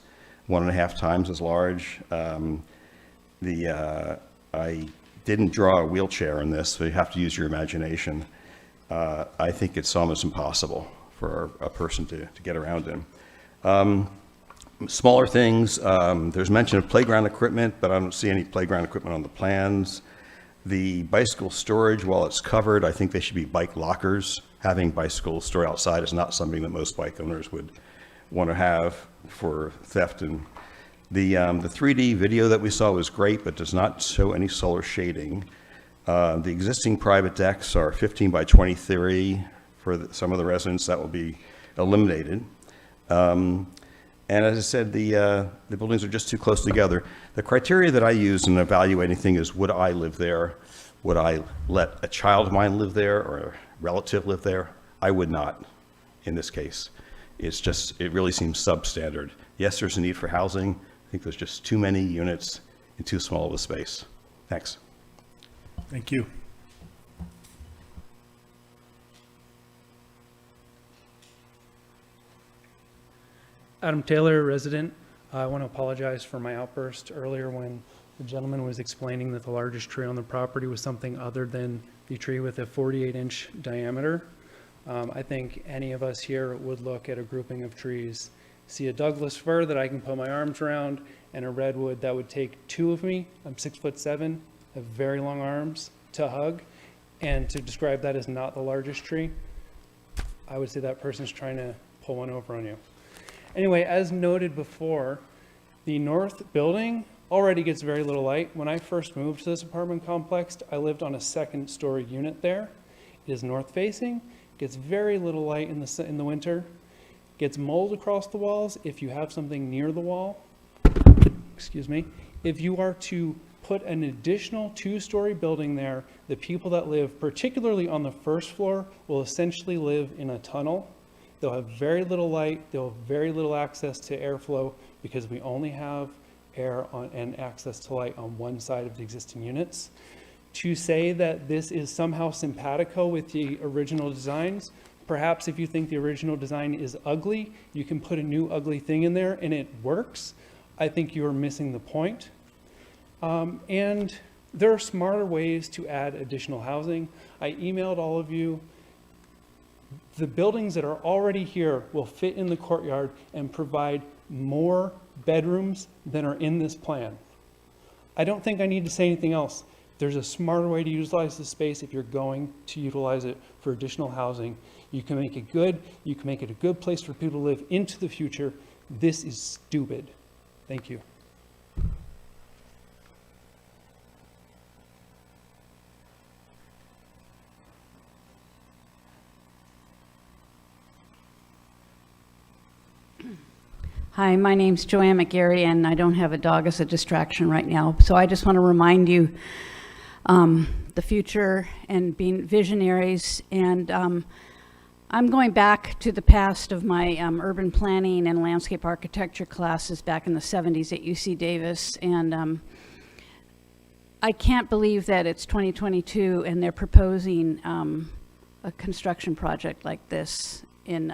1.5 times as large. I didn't draw a wheelchair in this, so you have to use your imagination. I think it's almost impossible for a person to get around in. Smaller things, there's mention of playground equipment, but I don't see any playground equipment on the plans. The bicycle storage, while it's covered, I think they should be bike lockers. Having bicycles stored outside is not something that most bike owners would want to have for theft. And the 3D video that we saw was great, but does not show any solar shading. The existing private decks are 15 by 23 for some of the residents. That will be eliminated. And as I said, the buildings are just too close together. The criteria that I use in evaluating things is, would I live there? Would I let a child of mine live there or a relative live there? I would not in this case. It really seems substandard. Yes, there's a need for housing. I think there's just too many units in too small of a space. Thanks. Thank you. Adam Taylor, resident. I want to apologize for my outburst earlier when the gentleman was explaining that the largest tree on the property was something other than the tree with a 48-inch diameter. I think any of us here would look at a grouping of trees, see a Douglas fir that I can put my arms around, and a redwood that would take 2 of me. I'm 6'7", have very long arms to hug, and to describe that as not the largest tree, I would say that person's trying to pull one over on you. Anyway, as noted before, the north building already gets very little light. When I first moved to this apartment complex, I lived on a 2nd-story unit there. It is north-facing, gets very little light in the winter, gets mold across the walls if you have something near the wall. Excuse me. If you are to put an additional 2-story building there, the people that live, particularly on the 1st floor, will essentially live in a tunnel. They'll have very little light, they'll have very little access to airflow because we only have air and access to light on one side of the existing units. To say that this is somehow simpatico with the original designs, perhaps if you think the original design is ugly, you can put a new ugly thing in there and it works. I think you're missing the point. And there are smarter ways to add additional housing. I emailed all of you. The buildings that are already here will fit in the courtyard and provide more bedrooms than are in this plan. I don't think I need to say anything else. There's a smarter way to utilize the space if you're going to utilize it for additional housing. You can make it good. You can make it a good place for people to live into the future. This is stupid. Thank you. Hi, my name's Joanne McGarry, and I don't have a dog as a distraction right now. So I just want to remind you the future and being visionaries. And I'm going back to the past of my urban planning and landscape architecture classes back in the 70s at UC Davis. And I can't believe that it's 2022 and they're proposing a construction project like this in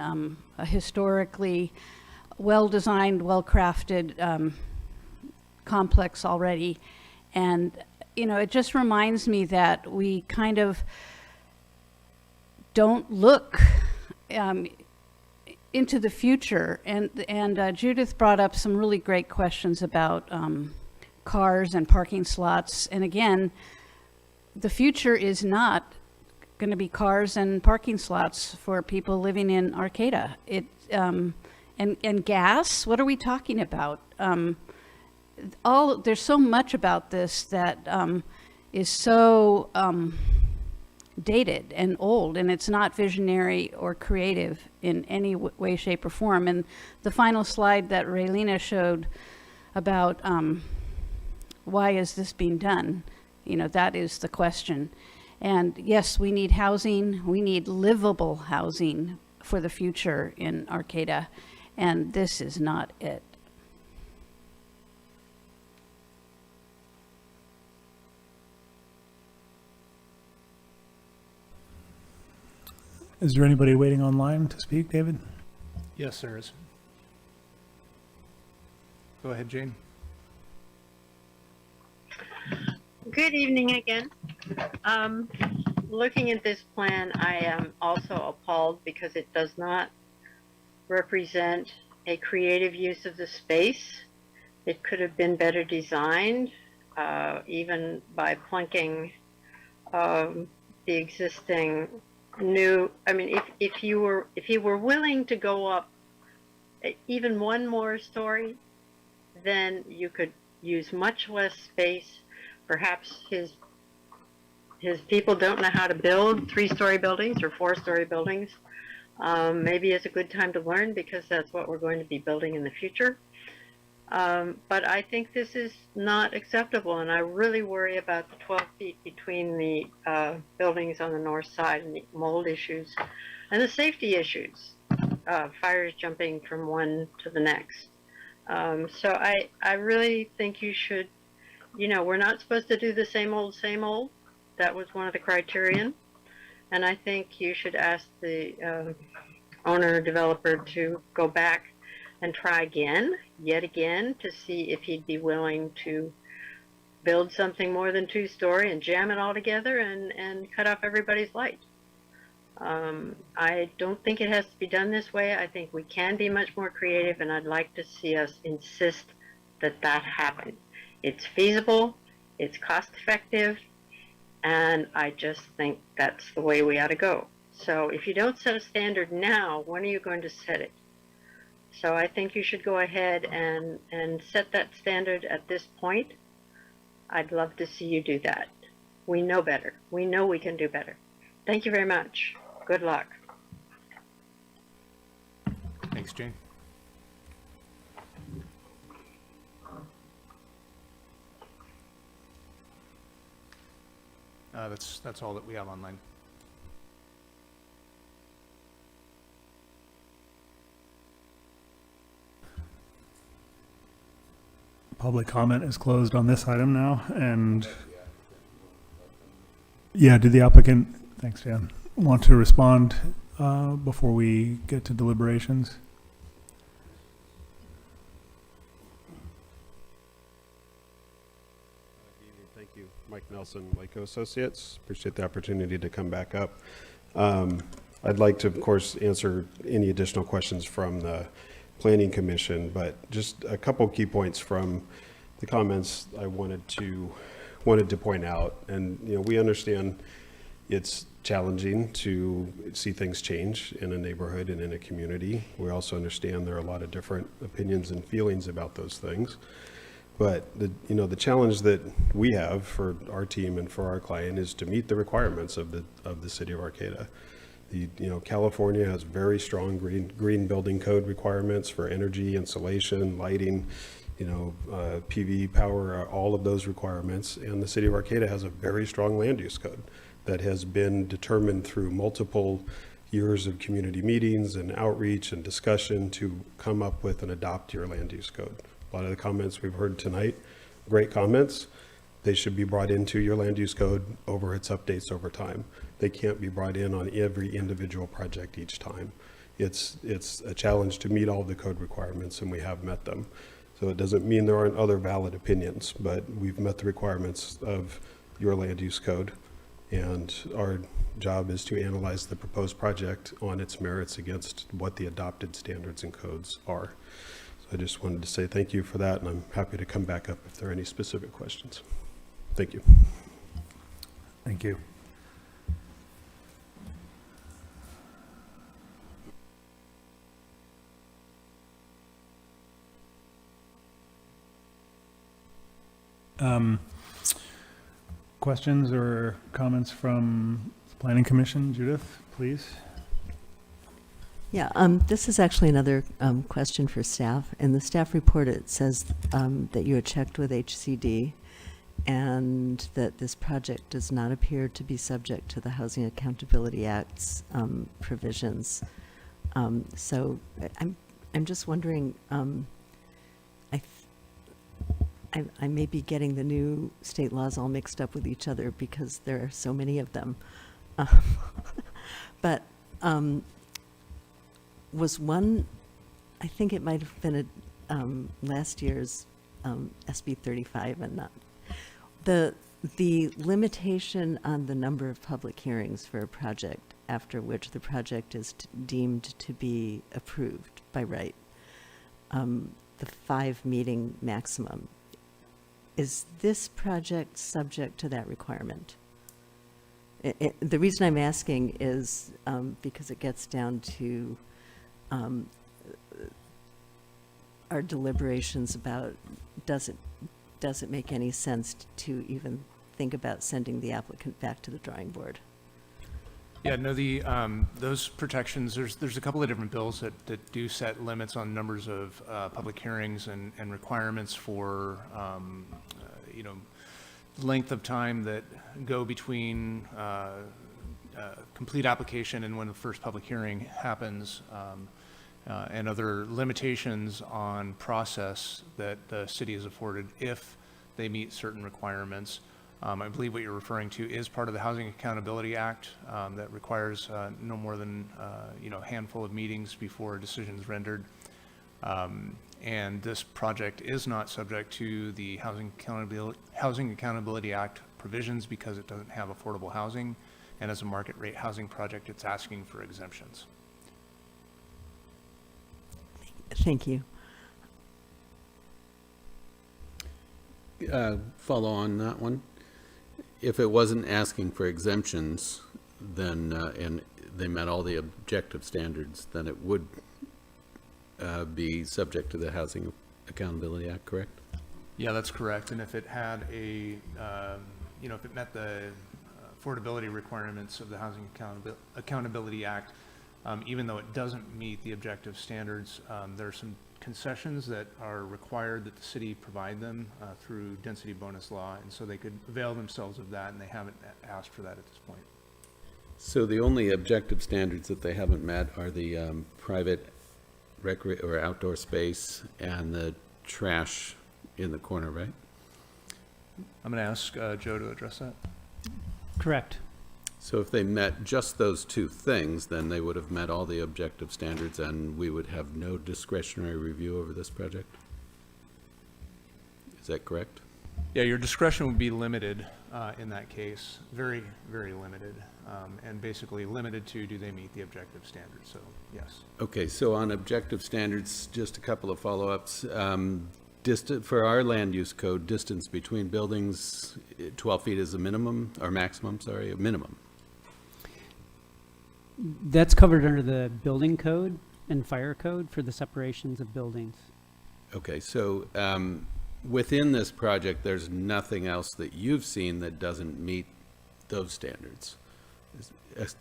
a historically well-designed, well-crafted complex already. And, you know, it just reminds me that we kind of don't look into the future. And Judith brought up some really great questions about cars and parking slots. And again, the future is not going to be cars and parking slots for people living in Arcata. And gas, what are we talking about? there's so much about this that is so dated and old, and it's not visionary or creative in any way, shape, or form. And the final slide that Raylina showed about why is this being done, that is the question. And yes, we need housing. We need livable housing for the future in Arcata, and this is not it. Is there anybody waiting online to speak, David? Yes, there is. Go ahead, Jane. Good evening again. Looking at this plan, I am also appalled because it does not represent a creative use of the space. It could have been better designed, even by plunking the existing new. I mean, if you were willing to go up even one more story, then you could use much less space. Perhaps his people don't know how to build 3-story buildings or 4-story buildings. Maybe it's a good time to learn, because that's what we're going to be building in the future. But I think this is not acceptable, and I really worry about the 12 feet between the buildings on the north side, and the mold issues and the safety issues, fires jumping from one to the next. So I really think you should, we're not supposed to do the same old, same old. That was one of the criterion. And I think you should ask the owner developer to go back and try again, yet again, to see if he'd be willing to build something more than 2-story and jam it all together and cut off everybody's light. I don't think it has to be done this way. I think we can be much more creative, and I'd like to see us insist that that happen. It's feasible, it's cost effective, and I just think that's the way we ought to go. So if you don't set a standard now, when are you going to set it? So I think you should go ahead and set that standard at this point. I'd love to see you do that. We know better. We know we can do better. Thank you very much. Good luck. Thanks, Jane. That's all that we have online. Public comment is closed on this item now, and yeah, did the applicant, thanks Dan, want to respond before we get to deliberations? Thank you, Mike Nelson, Lyco Associates. Appreciate the opportunity to come back up. I'd like to, of course, answer any additional questions from the Planning Commission, but just a couple key points from the comments I wanted to point out. And we understand it's challenging to see things change in a neighborhood and in a community. We also understand there are a lot of different opinions and feelings about those things. But the challenge that we have for our team and for our client is to meet the requirements of the city of Arcata. California has very strong green building code requirements for energy, insulation, lighting, PV power, all of those requirements. And the city of Arcata has a very strong land use code that has been determined through multiple years of community meetings and outreach and discussion to come up with and adopt your land use code. A lot of the comments we've heard tonight, great comments. They should be brought into your land use code over its updates over time. They can't be brought in on every individual project each time. It's a challenge to meet all the code requirements, and we have met them. So it doesn't mean there aren't other valid opinions, but we've met the requirements of your land use code. And our job is to analyze the proposed project on its merits against what the adopted standards and codes are. So I just wanted to say thank you for that, and I'm happy to come back up if there are any specific questions. Thank you. Thank you. Questions or comments from the Planning Commission? Judith, please. Yeah, this is actually another question for staff. In the staff report, it says that you had checked with HCD and that this project does not appear to be subject to the Housing Accountability Act's provisions. So I'm just wondering, I may be getting the new state laws all mixed up with each other because there are so many of them. But was one, I think it might have been last year's SB 35 and not, the limitation on the number of public hearings for a project after which the project is deemed to be approved by right, the 5 meeting maximum. Is this project subject to that requirement? The reason I'm asking is because it gets down to our deliberations about does it make any sense to even think about sending the applicant back to the drawing board? Yeah, no, those protections, there's a couple of different bills that do set limits on numbers of public hearings and requirements for, length of time that go between complete application and when the first public hearing happens, and other limitations on process that the city is afforded if they meet certain requirements. I believe what you're referring to is part of the Housing Accountability Act that requires no more than a handful of meetings before a decision is rendered. And this project is not subject to the Housing Accountability Act provisions because it doesn't have affordable housing. And as a market rate housing project, it's asking for exemptions. Thank you. Follow on that one. If it wasn't asking for exemptions, then, and they met all the objective standards, then it would be subject to the Housing Accountability Act, correct? Yeah, that's correct. And if it had a, if it met the affordability requirements of the Housing Accountability Act, even though it doesn't meet the objective standards, there are some concessions that are required that the city provide them through density bonus law, and so they could avail themselves of that, and they haven't asked for that at this point. So the only objective standards that they haven't met are the private or outdoor space and the trash in the corner, right? I'm going to ask Joe to address that. Correct. So if they met just those 2 things, then they would have met all the objective standards and we would have no discretionary review over this project? Is that correct? Yeah, your discretion would be limited in that case, very, very limited, and basically limited to do they meet the objective standards, so yes. Okay, so on objective standards, just a couple of follow-ups. For our land use code, distance between buildings, 12 feet is a minimum, or maximum, sorry, a minimum. That's covered under the building code and fire code for the separations of buildings. Okay, so within this project, there's nothing else that you've seen that doesn't meet those standards,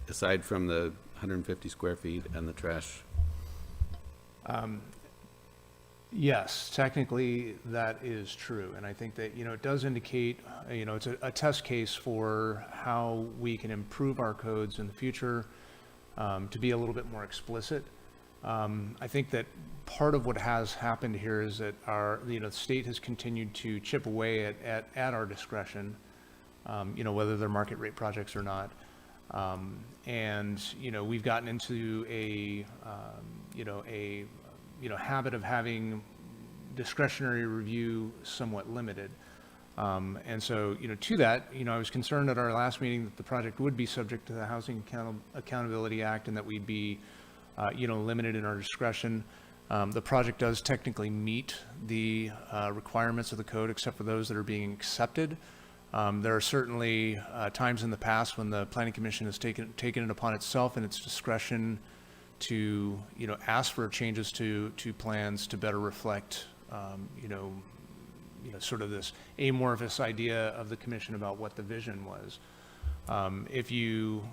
aside from the 150 square feet and the trash? Yes, technically that is true. And I think that, it does indicate, it's a test case for how we can improve our codes in the future to be a little bit more explicit. I think that part of what has happened here is that the state has continued to chip away at our discretion, whether they're market rate projects or not. And we've gotten into a habit of having discretionary review somewhat limited. And so, to that, I was concerned at our last meeting that the project would be subject to the Housing Accountability Act and that we'd be, limited in our discretion. The project does technically meet the requirements of the code, except for those that are being accepted. There are certainly times in the past when the Planning Commission has taken it upon itself in its discretion to, ask for changes to plans to better reflect, sort of this amorphous idea of the commission about what the vision was. If you,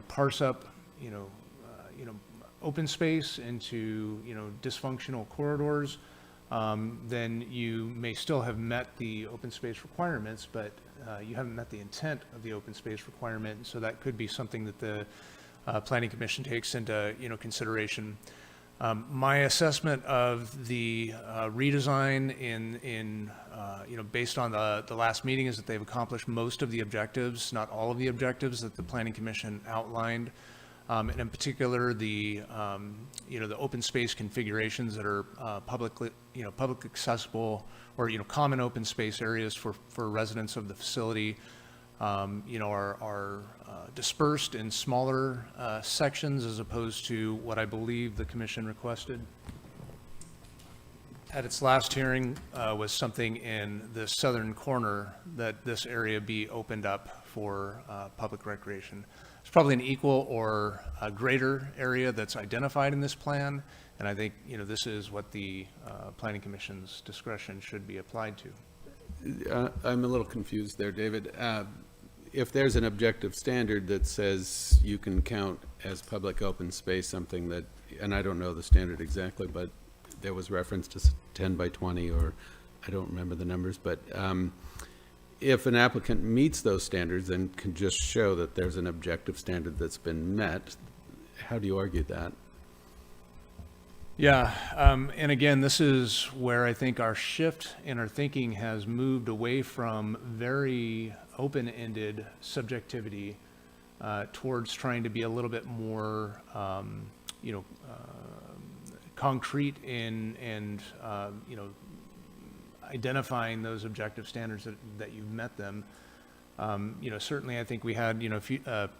parse up, open space into, dysfunctional corridors, then you may still have met the open space requirements, but you haven't met the intent of the open space requirement. So that could be something that the Planning Commission takes into, consideration. My assessment of the redesign based on the last meeting is that they've accomplished most of the objectives, not all of the objectives that the Planning Commission outlined. And in particular, the open space configurations that are public accessible, or, common open space areas for residents of the facility, are dispersed in smaller sections as opposed to what I believe the commission requested at its last hearing was something in the southern corner, that this area be opened up for public recreation. It's probably an equal or a greater area that's identified in this plan, and I think this is what the Planning Commission's discretion should be applied to. I'm a little confused there, David. If there's an objective standard that says you can count as public open space something that, and I don't know the standard exactly, but there was reference to 10 by 20, or I don't remember the numbers, but if an applicant meets those standards and can just show that there's an objective standard that's been met, how do you argue that? Yeah, and again, this is where I think our shift in our thinking has moved away from very open-ended subjectivity towards trying to be a little bit more, concrete and identifying those objective standards that you've met them. Certainly I think we had,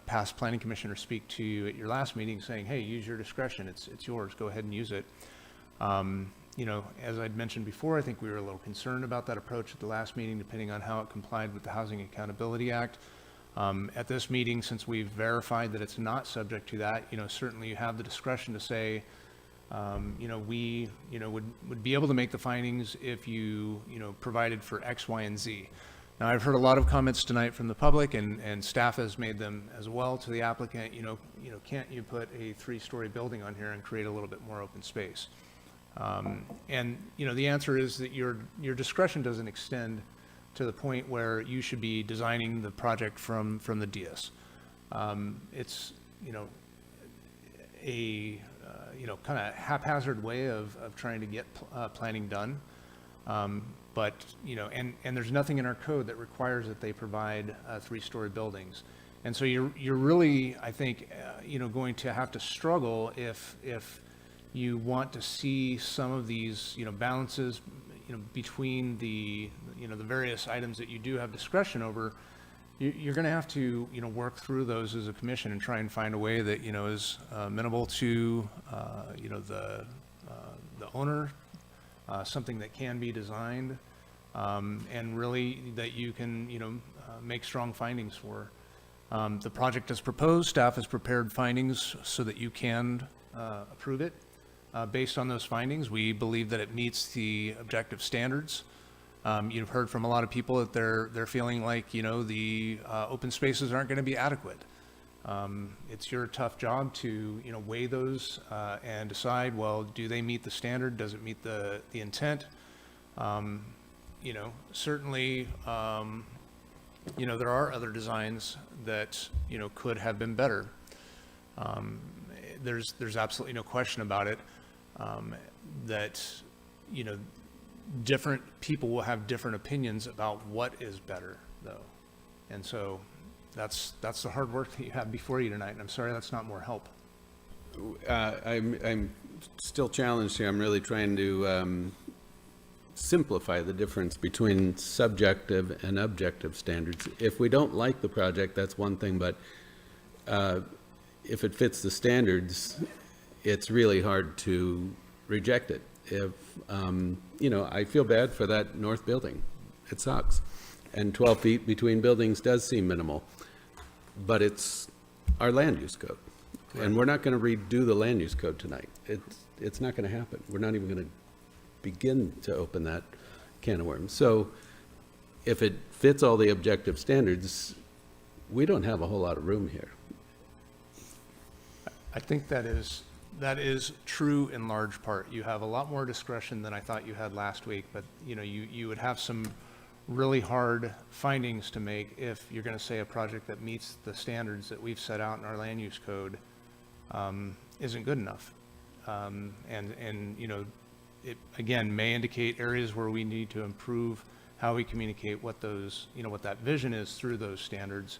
past planning commissioner speak to you at your last meeting saying, hey, use your discretion. It's yours. Go ahead and use it. As I'd mentioned before, I think we were a little concerned about that approach at the last meeting, depending on how it complied with the Housing Accountability Act. At this meeting, since we've verified that it's not subject to that, certainly you have the discretion to say, we, would be able to make the findings if you, provided for X, Y, and Z. Now, I've heard a lot of comments tonight from the public, and staff has made them as well to the applicant. Can't you put a 3-story building on here and create a little bit more open space? And the answer is that your discretion doesn't extend to the point where you should be designing the project from the DS. It's a kind of haphazard way of trying to get planning done. But, and there's nothing in our code that requires that they provide 3-story buildings. And so you're really, I think, going to have to struggle if you want to see some of these, balances, between the various items that you do have discretion over. You're going to have to, work through those as a commission and try and find a way that, is amenable to, the owner, something that can be designed, and really that you can, make strong findings for. The project is proposed, staff has prepared findings so that you can approve it. Based on those findings, we believe that it meets the objective standards. You've heard from a lot of people that they're feeling like, the open spaces aren't going to be adequate. It's your tough job to, weigh those and decide, well, do they meet the standard? Does it meet the intent? Certainly, there are other designs that, could have been better. There's absolutely no question about it, that, different people will have different opinions about what is better, though. And so that's the hard work that you have before you tonight, and I'm sorry that's not more help. I'm still challenged here. I'm really trying to simplify the difference between subjective and objective standards. If we don't like the project, that's one thing, but if it fits the standards, it's really hard to reject it. If, I feel bad for that north building. It sucks. And 12 feet between buildings does seem minimal, but it's our land use code. Right. And we're not going to redo the land use code tonight. It's not going to happen. We're not even going to begin to open that can of worms. So if it fits all the objective standards, we don't have a whole lot of room here. I think that is true in large part. You have a lot more discretion than I thought you had last week, but you would have some really hard findings to make if you're going to say a project that meets the standards that we've set out in our land use code isn't good enough. It again may indicate areas where we need to improve how we communicate what those, what that vision is through those standards.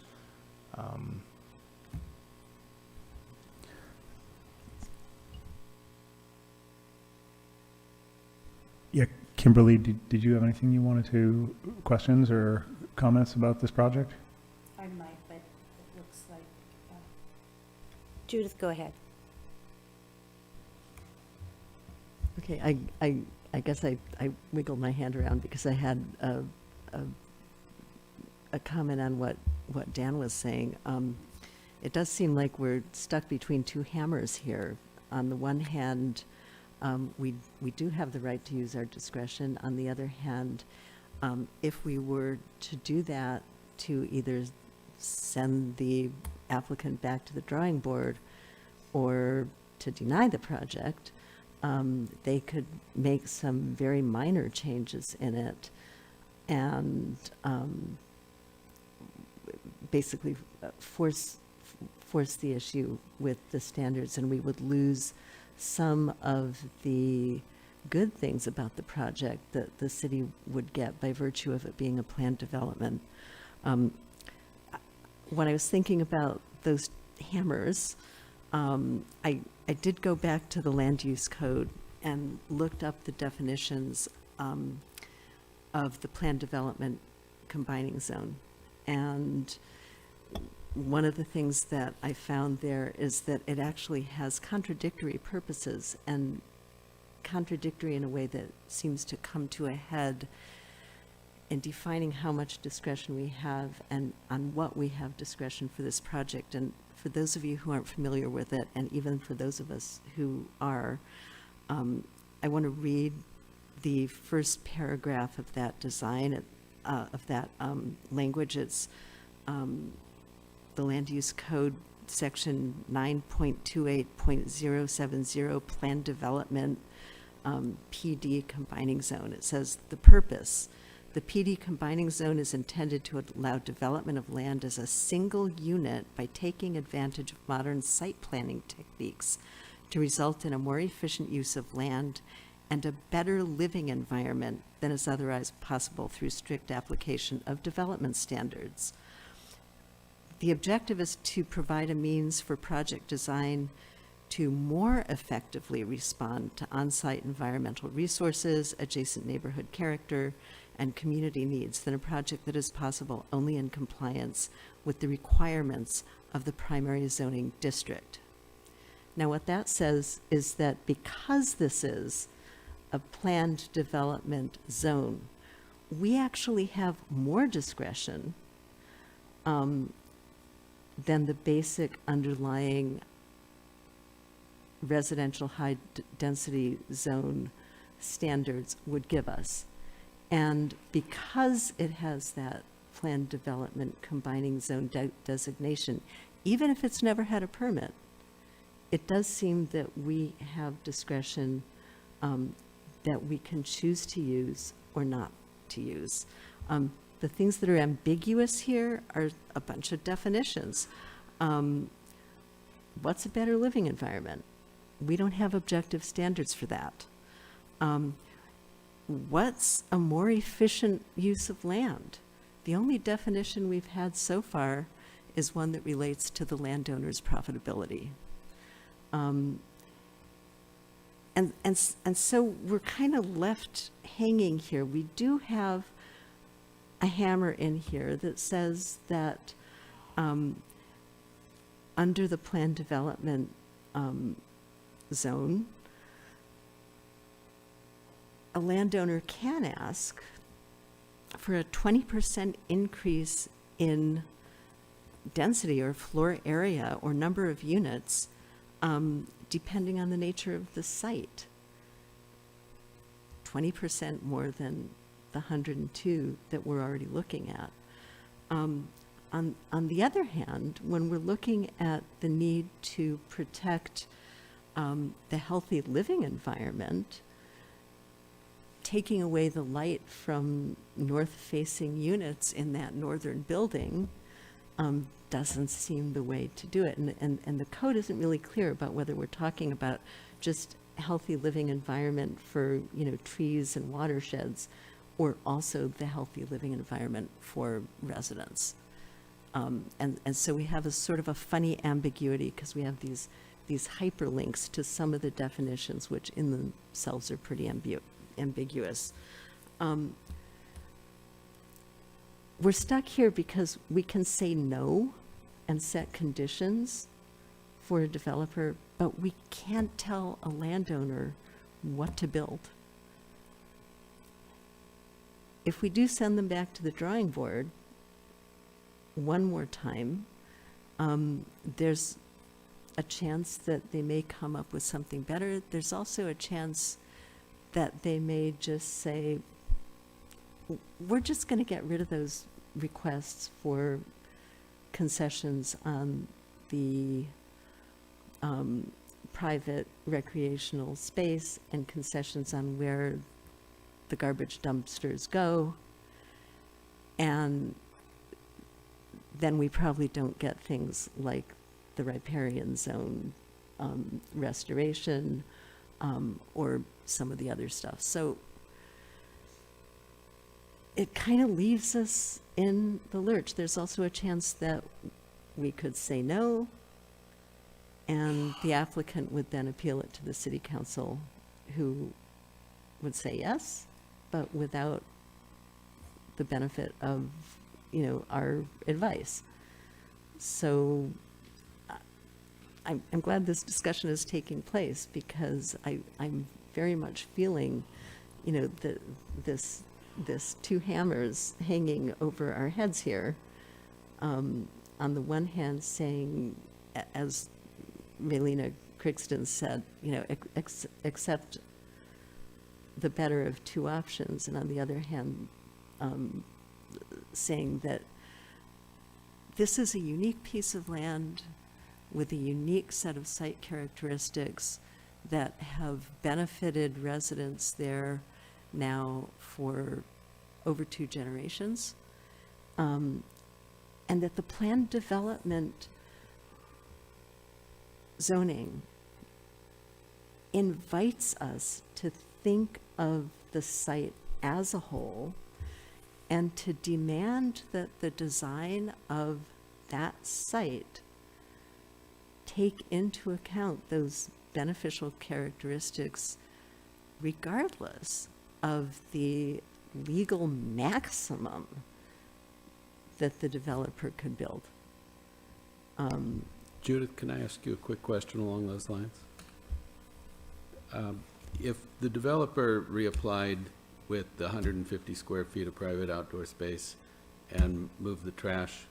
Yeah, Kimberly, did you have anything you wanted to, questions or comments about this project? I might, but it looks like, Judith, go ahead. Okay, I guess I wiggled my hand around because I had a comment on what Dan was saying. It does seem like we're stuck between two hammers here. On the one hand, we do have the right to use our discretion. On the other hand, if we were to do that, to either send the applicant back to the drawing board or to deny the project, they could make some very minor changes in it and basically force the issue with the standards, and we would lose some of the good things about the project that the city would get by virtue of it being a planned development. When I was thinking about those hammers, I did go back to the land use code and looked up the definitions of the planned development combining zone. And one of the things that I found there is that it actually has contradictory purposes, and contradictory in a way that seems to come to a head in defining how much discretion we have and on what we have discretion for this project. And for those of you who aren't familiar with it, and even for those of us who are, I want to read the first paragraph of that design, of that language. It's the Land Use Code, Section 9.28.070, Planned Development, PD Combining Zone. It says, the purpose: the PD Combining Zone is intended to allow development of land as a single unit by taking advantage of modern site planning techniques to result in a more efficient use of land and a better living environment than is otherwise possible through strict application of development standards. The objective is to provide a means for project design to more effectively respond to on-site environmental resources, adjacent neighborhood character, and community needs than a project that is possible only in compliance with the requirements of the primary zoning district. Now, what that says is that because this is a planned development zone, we actually have more discretion than the basic underlying residential high density zone standards would give us. And because it has that planned development combining zone designation, even if it's never had a permit, it does seem that we have discretion that we can choose to use or not to use. The things that are ambiguous here are a bunch of definitions. What's a better living environment? We don't have objective standards for that. What's a more efficient use of land? The only definition we've had so far is one that relates to the landowner's profitability. And so we're kind of left hanging here. We do have a hammer in here that says that under the planned development zone, a landowner can ask for a 20% increase in density or floor area or number of units, depending on the nature of the site. 20% more than the 102 that we're already looking at. On the other hand, when we're looking at the need to protect the healthy living environment, taking away the light from north-facing units in that northern building doesn't seem the way to do it. And the code isn't really clear about whether we're talking about just healthy living environment for, trees and watersheds, or also the healthy living environment for residents. And so we have a sort of a funny ambiguity because we have these hyperlinks to some of the definitions, which in themselves are pretty ambiguous. We're stuck here because we can say no and set conditions for a developer, but we can't tell a landowner what to build. If we do send them back to the drawing board one more time, there's a chance that they may come up with something better. There's also a chance that they may just say, we're just going to get rid of those requests for concessions on the private recreational space and concessions on where the garbage dumpsters go. And then we probably don't get things like the riparian zone restoration or some of the other stuff. So it kind of leaves us in the lurch. There's also a chance that we could say no, and the applicant would then appeal it to the city council, who would say yes, but without the benefit of, our advice. So I'm glad this discussion is taking place, because I'm very much feeling, that this two hammers hanging over our heads here. On the one hand, saying, as Raylina Crixton said, accept the better of two options, and on the other hand, saying that this is a unique piece of land with a unique set of site characteristics that have benefited residents there now for over 2 generations, and that the planned development zoning invites us to think of the site as a whole and to demand that the design of that site take into account those beneficial characteristics regardless of the legal maximum that the developer could build. Judith, can I ask you a quick question along those lines? If the developer reapplied with the 150 square feet of private outdoor space and moved the trash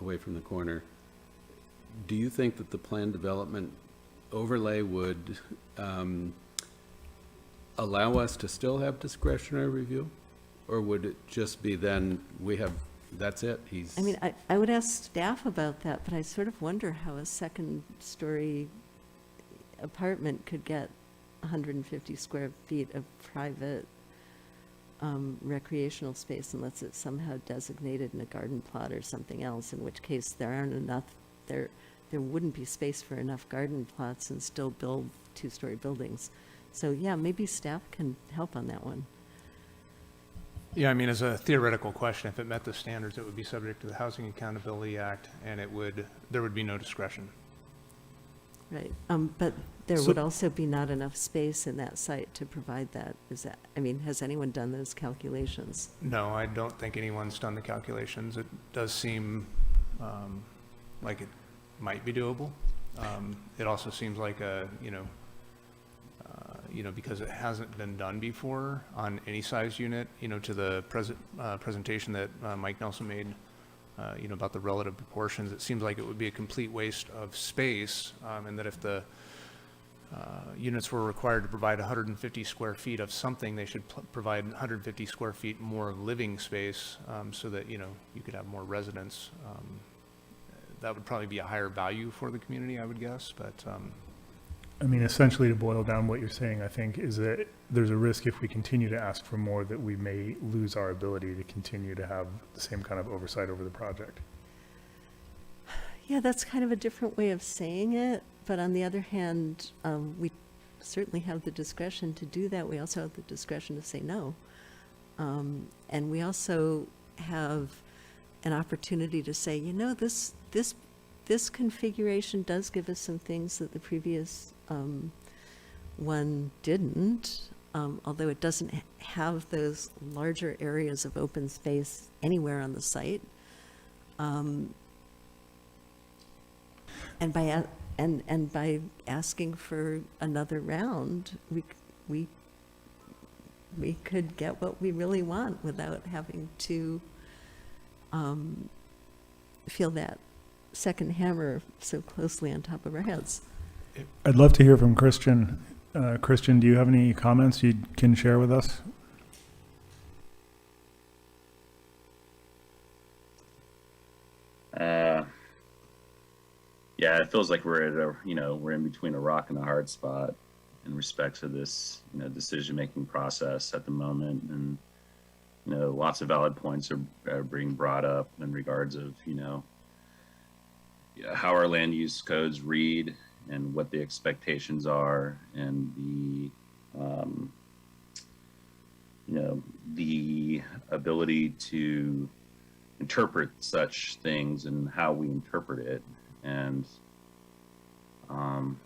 away from the corner, do you think that the planned development overlay would allow us to still have discretionary review? Or would it just be then that's it? I mean, I would ask staff about that, but I sort of wonder how a second-story apartment could get 150 square feet of private recreational space unless it's somehow designated in a garden plot or something else, in which case there wouldn't be space for enough garden plots and still build 2-story buildings. So yeah, maybe staff can help on that one. Yeah, I mean, as a theoretical question, if it met the standards, it would be subject to the Housing Accountability Act, and there would be no discretion. Right, but there would also be not enough space in that site to provide that. Has anyone done those calculations? No, I don't think anyone's done the calculations. It does seem like it might be doable. It also seems like because it hasn't been done before on any size unit, to the presentation that Mike Nelson made, about the relative proportions, it seems like it would be a complete waste of space, and that if the units were required to provide 150 square feet of something, they should provide 150 square feet more living space, so that, you could have more residents. That would probably be a higher value for the community, I would guess, but, I mean, essentially to boil down what you're saying, I think, is that there's a risk if we continue to ask for more that we may lose our ability to continue to have the same kind of oversight over the project. Yeah, that's kind of a different way of saying it, but on the other hand, we certainly have the discretion to do that. We also have the discretion to say no. And we also have an opportunity to say, this configuration does give us some things that the previous one didn't, although it doesn't have those larger areas of open space anywhere on the site. And by asking for another round, we could get what we really want without having to feel that second hammer so closely on top of our heads. I'd love to hear from Christian. Christian, do you have any comments you can share with us? Yeah, it feels like we're at we're in between a rock and a hard spot in respect to this, decision-making process at the moment. And, lots of valid points are being brought up in regards of, how our land use codes read and what the expectations are, and the ability to interpret such things and how we interpret it. And I'm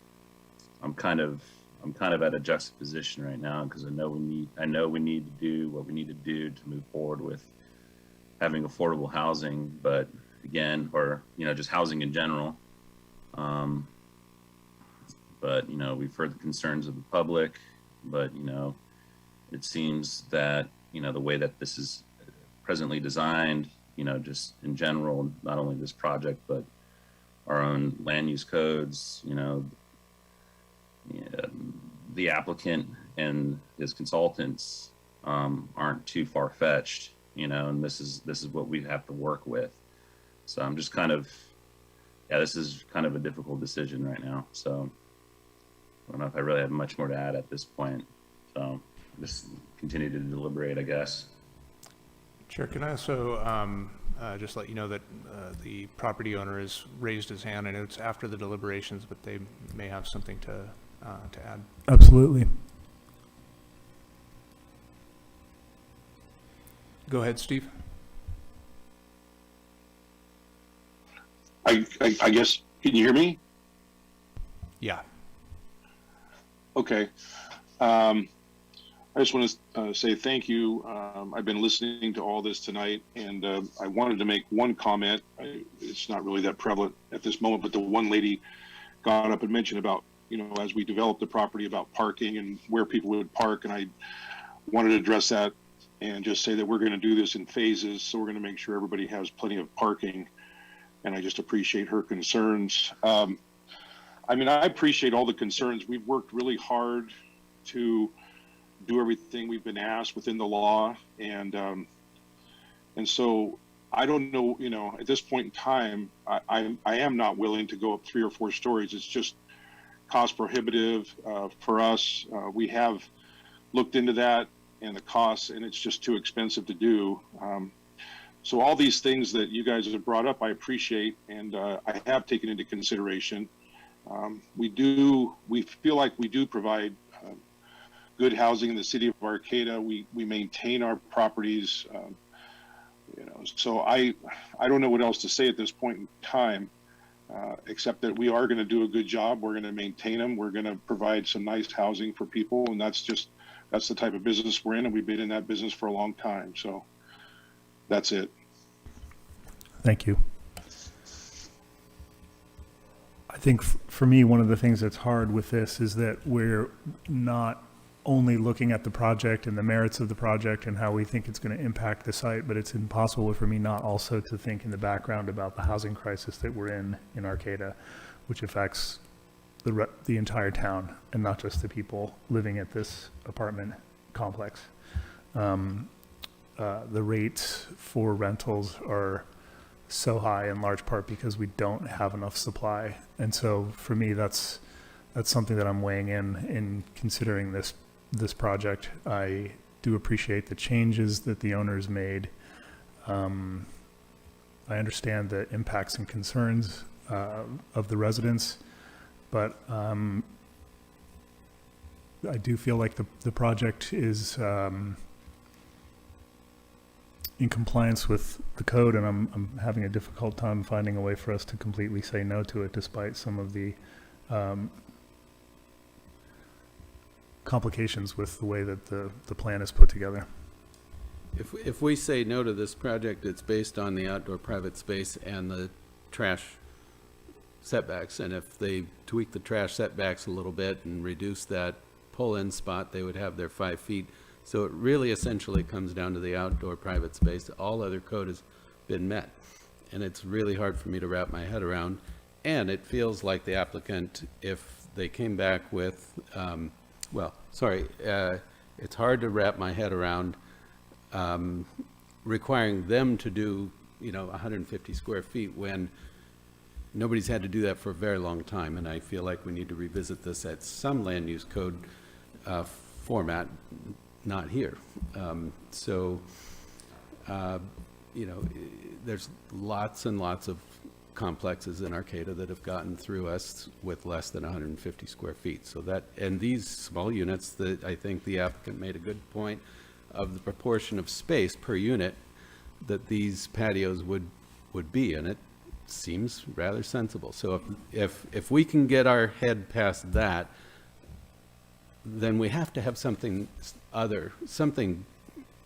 kind of at a juxtaposition right now, because I know we need to do what we need to do to move forward with having affordable housing, but again, or just housing in general. But we've heard the concerns of the public, but it seems that the way that this is presently designed, just in general, not only this project but our own land use codes, the applicant and his consultants aren't too far-fetched, and this is what we have to work with. So I'm just this is kind of a difficult decision right now. So I don't know if I really have much more to add at this point. So just continue to deliberate, I guess. Chair, can I also just let you know that the property owner has raised his hand. I know it's after the deliberations, but they may have something to add. Absolutely. Go ahead, Steve. I guess, can you hear me? Yeah. Okay. I just want to say thank you. I've been listening to all this tonight, and I wanted to make one comment. It's not really that prevalent at this moment, but the one lady got up and mentioned about, as we develop the property, about parking and where people would park, and I wanted to address that and just say that we're going to do this in phases, so we're going to make sure everybody has plenty of parking, and I just appreciate her concerns. I appreciate all the concerns. We've worked really hard to do everything we've been asked within the law, and so I don't know, at this point in time, I am not willing to go up 3 or 4 stories. It's just cost prohibitive for us. We have looked into that and the costs, and it's just too expensive to do. So all these things that you guys have brought up, I appreciate, and I have taken into consideration. We feel like we do provide good housing in the city of Arcata. We maintain our properties, so I don't know what else to say at this point in time, except that we are going to do a good job. We're going to maintain them. We're going to provide some nice housing for people, and that's the type of business we're in, and we've been in that business for a long time. So that's it. Thank you. I think for me, one of the things that's hard with this is that we're not only looking at the project and the merits of the project and how we think it's going to impact the site, but it's impossible for me not also to think in the background about the housing crisis that we're in Arcata, which affects the entire town and not just the people living at this apartment complex. The rates for rentals are so high in large part because we don't have enough supply. And so for me, that's something that I'm weighing in considering this project. I do appreciate the changes that the owners made. I understand the impacts and concerns of the residents, but I do feel like the project is in compliance with the code, and I'm having a difficult time finding a way for us to completely say no to it, despite some of the complications with the way that the plan is put together. If we say no to this project, it's based on the outdoor private space and the trash setbacks. And if they tweak the trash setbacks a little bit and reduce that pull-in spot, they would have their 5 feet. So it really essentially comes down to the outdoor private space. All other code has been met. And it's really hard for me to wrap my head around. And it feels like the applicant, if they came back with, it's hard to wrap my head around requiring them to do, 150 square feet when nobody's had to do that for a very long time. And I feel like we need to revisit this at some land use code format, not here. There's lots and lots of complexes in Arcata that have gotten through us with less than 150 square feet. So that, and these small units, that I think the applicant made a good point of the proportion of space per unit that these patios would be, and it seems rather sensible. So if we can get our head past that, then we have to have something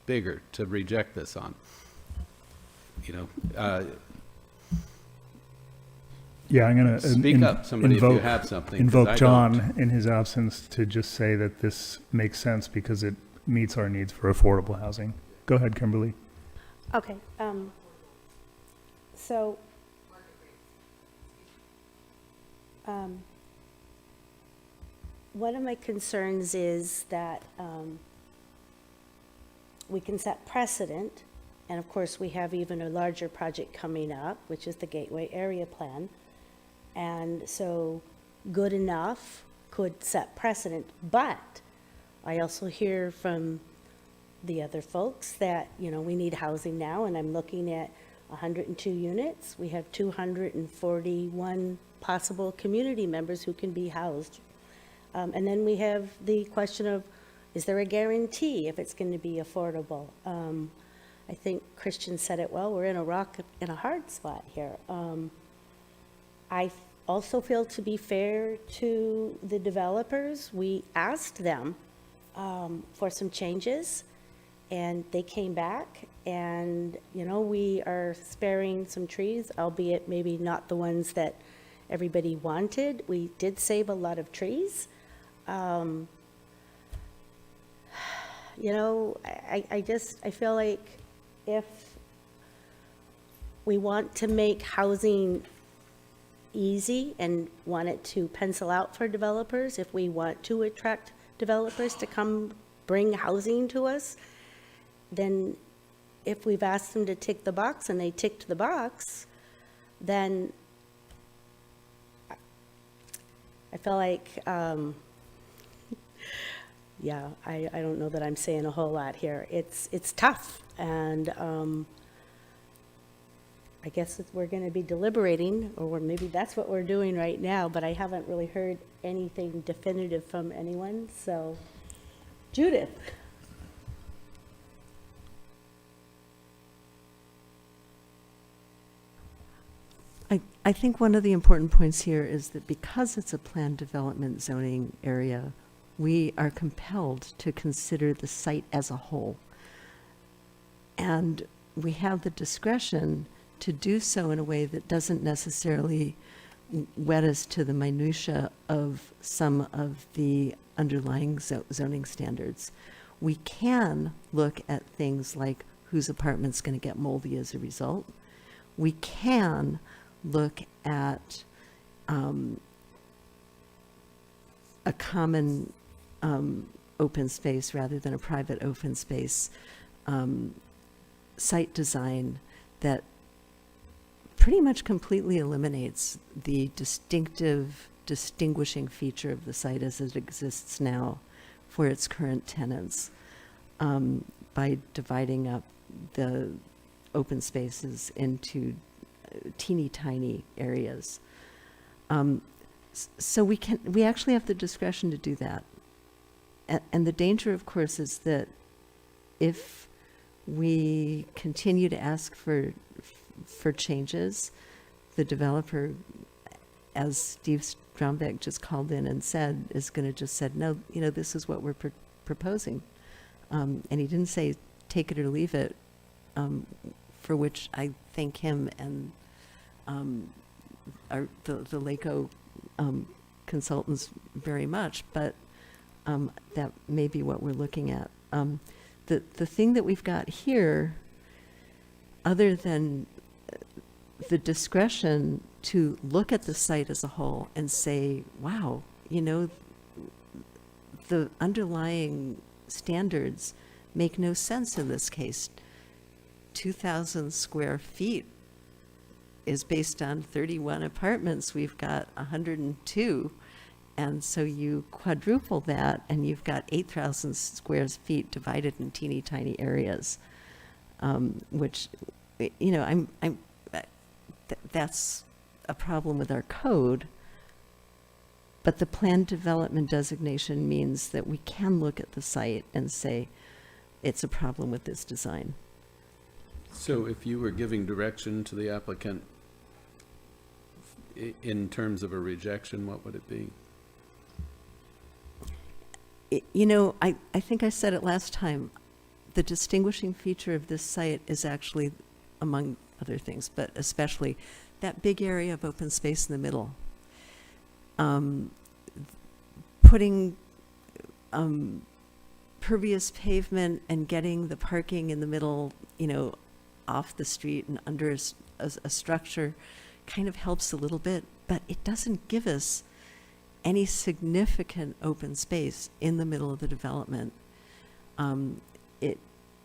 bigger to reject this on. Yeah, I'm going to speak up, somebody, if you have something. Invoke John in his absence to just say that this makes sense because it meets our needs for affordable housing. Go ahead, Kimberly. Okay. One of my concerns is that we can set precedent, and of course we have even a larger project coming up, which is the Gateway Area Plan. And so good enough could set precedent, but I also hear from the other folks that, we need housing now, and I'm looking at 102 units. We have 241 possible community members who can be housed. And then we have the question of, is there a guarantee if it's going to be affordable? I think Christian said it well, we're in a rock in a hard spot here. I also feel, to be fair to the developers, we asked them for some changes, and they came back, and we are sparing some trees, albeit maybe not the ones that everybody wanted. We did save a lot of trees. I feel like if we want to make housing easy and want it to pencil out for developers, if we want to attract developers to come bring housing to us, then if we've asked them to tick the box and they ticked the box, then I feel like, I don't know that I'm saying a whole lot here. It's tough, and I guess we're going to be deliberating, or maybe that's what we're doing right now, but I haven't really heard anything definitive from anyone. So, Judith. I think one of the important points here is that because it's a planned development zoning area, we are compelled to consider the site as a whole. And we have the discretion to do so in a way that doesn't necessarily wed us to the minutia of some of the underlying zoning standards. We can look at things like whose apartment's going to get moldy as a result. We can look at a common open space rather than a private open space site design that pretty much completely eliminates the distinguishing feature of the site as it exists now for its current tenants, by dividing up the open spaces into teeny tiny areas. So we actually have the discretion to do that. And the danger, of course, is that if we continue to ask for changes, the developer, as Steve Strombeck just called in and said, is going to just said, no, this is what we're proposing. And he didn't say take it or leave it, for which I thank him and the LACO consultants very much, but that may be what we're looking at. The thing that we've got here, other than the discretion to look at the site as a whole and say, wow, the underlying standards make no sense in this case. 2,000 square feet is based on 31 apartments. We've got 102. And so you quadruple that and you've got 8,000 square feet divided in teeny tiny areas, which, that's a problem with our code. But the planned development designation means that we can look at the site and say, it's a problem with this design. So if you were giving direction to the applicant in terms of a rejection, what would it be? I think I said it last time, the distinguishing feature of this site is actually, among other things, but especially that big area of open space in the middle. Putting pervious pavement and getting the parking in the middle, off the street and under a structure kind of helps a little bit, but it doesn't give us any significant open space in the middle of the development.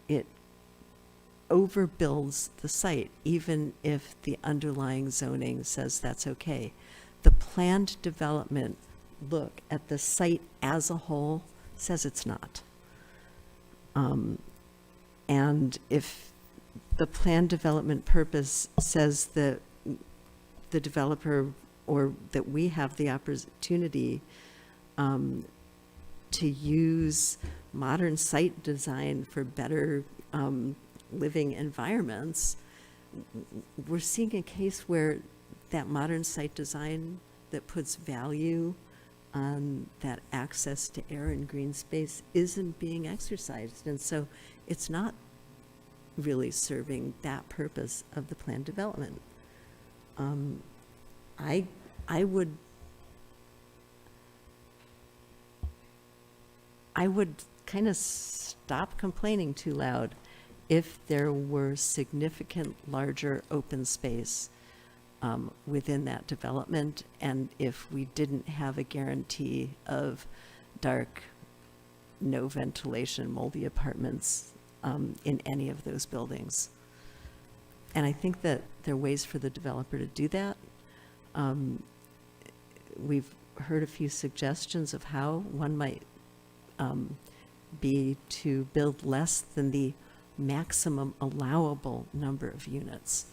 It overbuilds the site, even if the underlying zoning says that's okay. The planned development look at the site as a whole says it's not. And if the planned development purpose says that the developer or that we have the opportunity to use modern site design for better living environments, we're seeing a case where that modern site design that puts value on that access to air and green space isn't being exercised. And so it's not really serving that purpose of the planned development. I would kind of stop complaining too loud if there were significant larger open space within that development, and if we didn't have a guarantee of dark, no ventilation, moldy apartments in any of those buildings. And I think that there are ways for the developer to do that. We've heard a few suggestions of how one might be to build less than the maximum allowable number of units.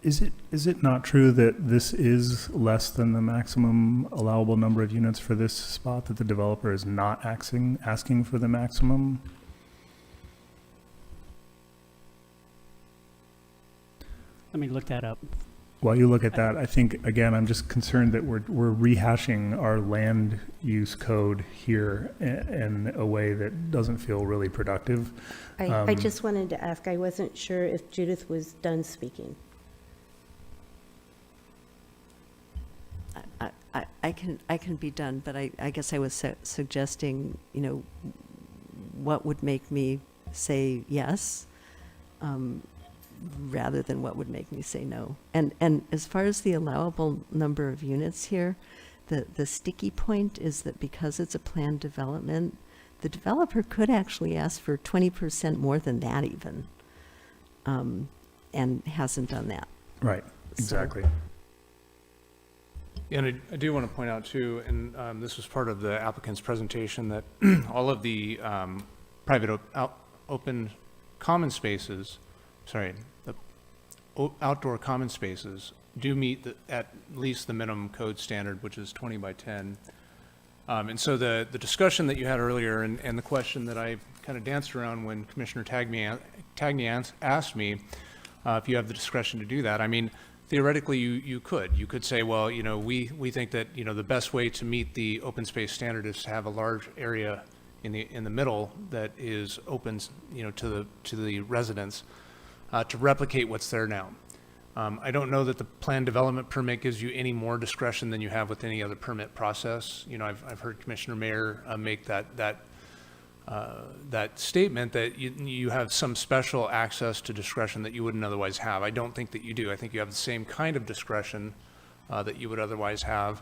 Is it not true that this is less than the maximum allowable number of units for this spot, that the developer is not asking for the maximum? Let me look that up. While you look at that, I think, again, I'm just concerned that we're rehashing our land use code here in a way that doesn't feel really productive. I just wanted to ask, I wasn't sure if Judith was done speaking. I can be done, but I guess I was suggesting, what would make me say yes, rather than what would make me say no. And as far as the allowable number of units here, the sticky point is that because it's a planned development, the developer could actually ask for 20% more than that even, and hasn't done that. Right, exactly. Yeah, and I do want to point out too, and this was part of the applicant's presentation, that all of the private open common spaces, the outdoor common spaces do meet at least the minimum code standard, which is 20 by 10. And so the discussion that you had earlier and the question that I kind of danced around when Commissioner Tagney asked me if you have the discretion to do that, I mean, theoretically, you could say, well, you know, we think that, you know, the best way to meet the open space standard is to have a large area in the middle that is open, you know, to the residents to replicate what's there now. I don't know that the planned development permit gives you any more discretion than you have with any other permit process. You know, I've heard Commissioner Mayer make that statement that you have some special access to discretion that you wouldn't otherwise have. I don't think that you do. I think you have the same kind of discretion that you would otherwise have.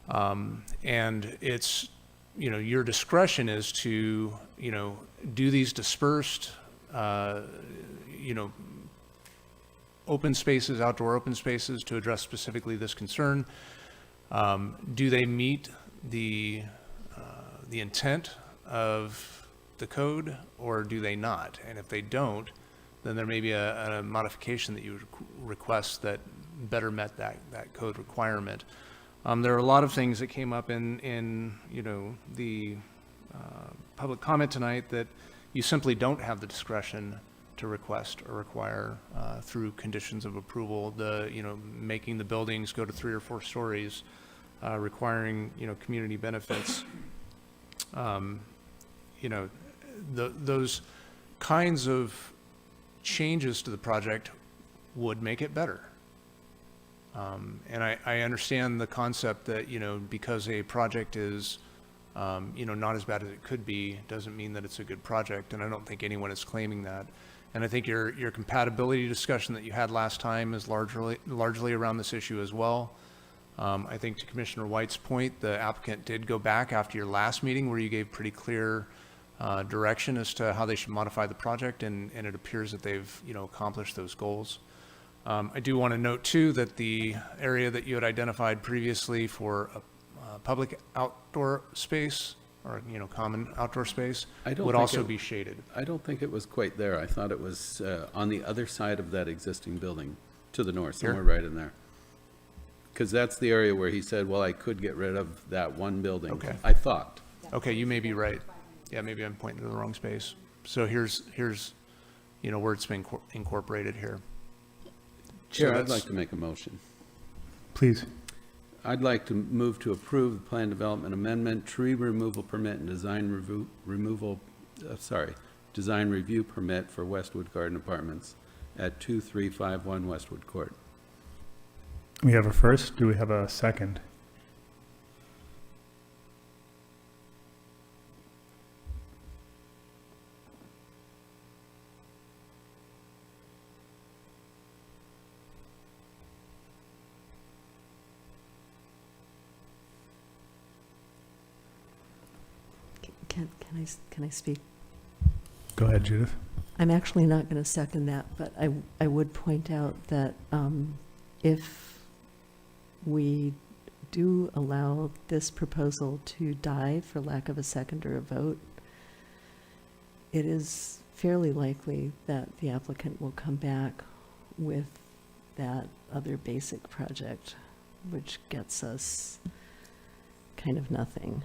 And it's, you know, your discretion is to, you know, do these dispersed, you know, open spaces, outdoor open spaces to address specifically this concern. Do they meet the intent of the code, or do they not? And if they don't, then there may be a modification that you would request that better met that code requirement. There are a lot of things that came up in you know, the public comment tonight that you simply don't have the discretion to request or require through conditions of approval. You know, making the buildings go to 3 or 4 stories, requiring, you know, community benefits. You know, those kinds of changes to the project would make it better. And I understand the concept that, you know, because a project is, you know, not as bad as it could be, doesn't mean that it's a good project. And I don't think anyone is claiming that. And I think your compatibility discussion that you had last time is largely around this issue as well. I think to Commissioner White's point, the applicant did go back after your last meeting where you gave pretty clear direction as to how they should modify the project, and it appears that they've, you know, accomplished those goals. I do want to note too that the area that you had identified previously for a public outdoor space, or, you know, common outdoor space, would also be shaded. I don't think it was quite there. I thought it was on the other side of that existing building, to the north, somewhere right in there. Because that's the area where he said, well, I could get rid of that one building. Okay. I thought. Okay, you may be right. Yeah, maybe I'm pointing to the wrong space. So here's, you know, where it's been incorporated here. Chair, So I'd like to make a motion. Please. I'd like to move to approve the plan development amendment, tree removal permit and design design review permit for Westwood Garden Apartments at 2351 Westwood Court. We have a first. Do we have a second? Can I speak? Go ahead, Judith. I'm actually not going to second that, but I would point out that if we do allow this proposal to die for lack of a second or a vote, it is fairly likely that the applicant will come back with that other basic project, which gets us kind of nothing.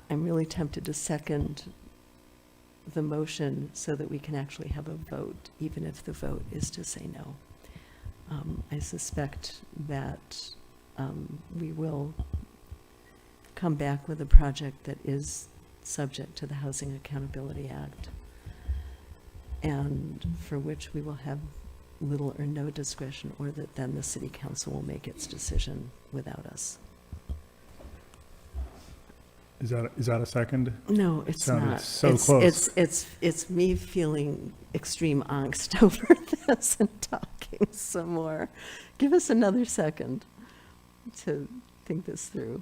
I'm really tempted to second the motion so that we can actually have a vote, even if the vote is to say no. I suspect that we will come back with a project that is subject to the Housing Accountability Act, and for which we will have little or no discretion, or that then the city council will make its decision without us. Is that a second? No, it's Sounded not. so It's- close. It's me feeling extreme angst over this and talking some more. Give us another second to think this through.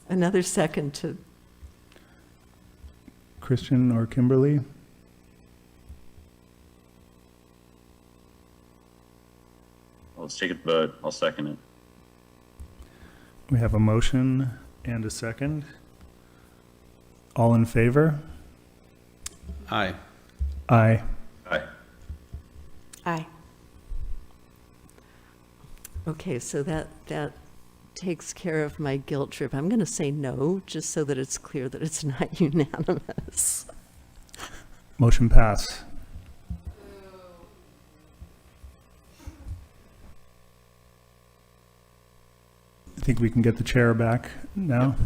Another second to, Christian or Kimberly? Let's take a vote. I'll second it. We have a motion and a second. All in favor? Aye. Aye. Aye. aye. Okay, so that takes care of my guilt trip. I'm going to say no, just so that it's clear that it's not unanimous. Motion pass. I think we can get the chair back now.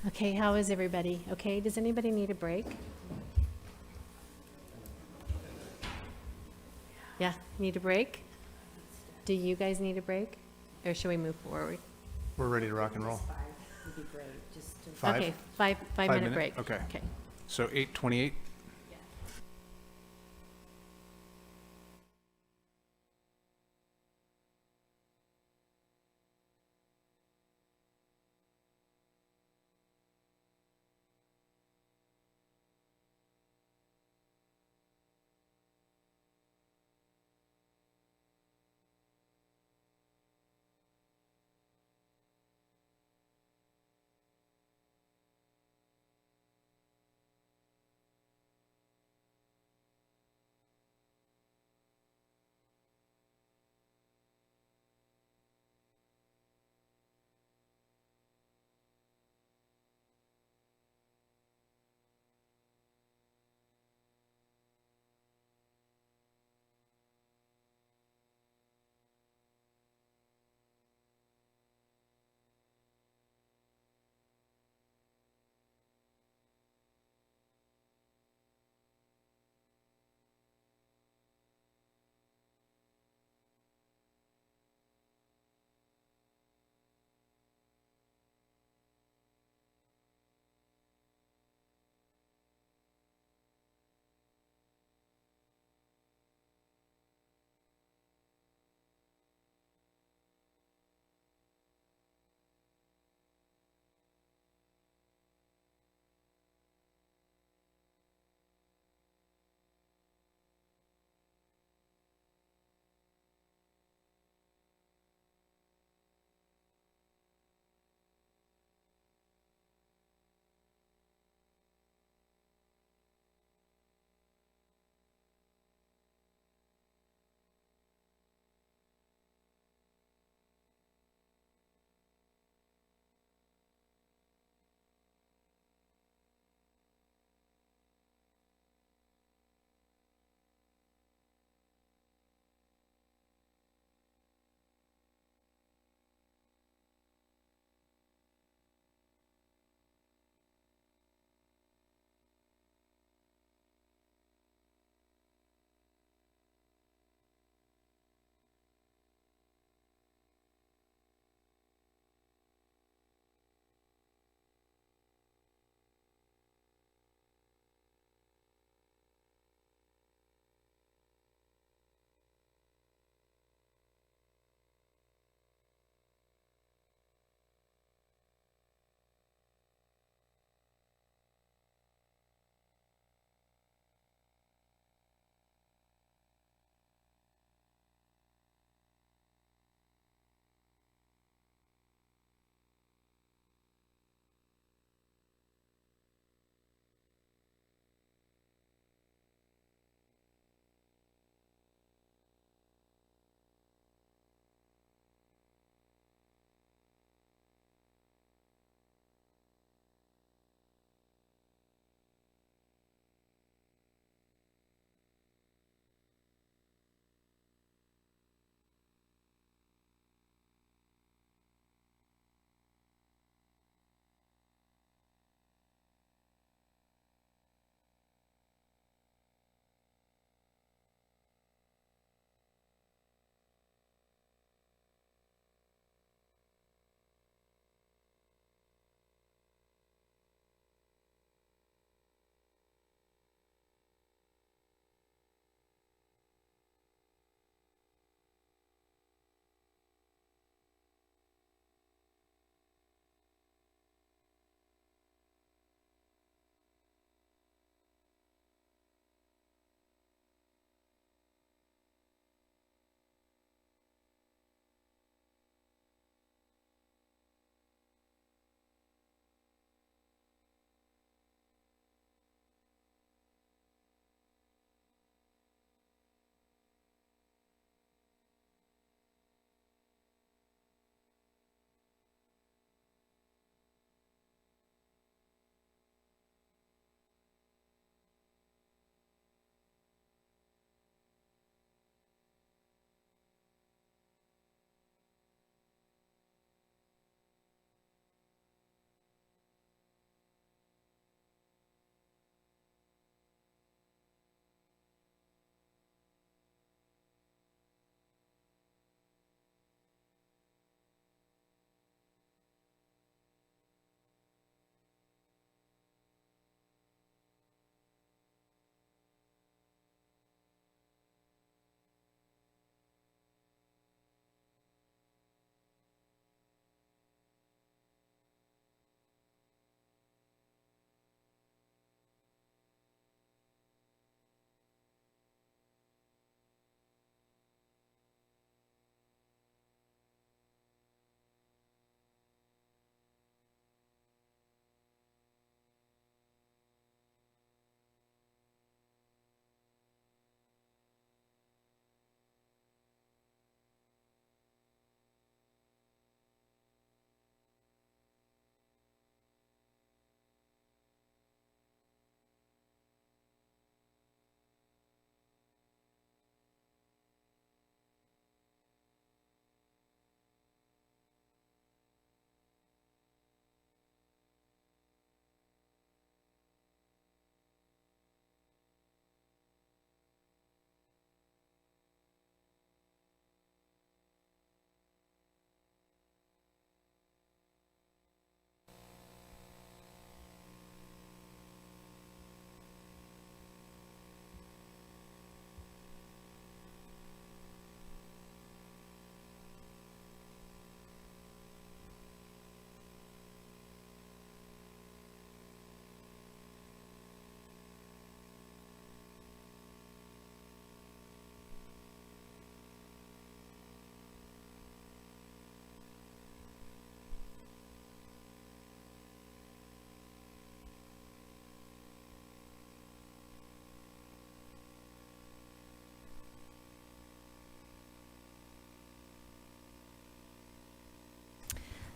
Okay, how is everybody? Okay, does anybody need a break? Yeah, need a break? Do you guys need a break? Or should we move forward? We're ready to rock and roll. Okay, five minute minute? break. Okay. Okay. So 8:28?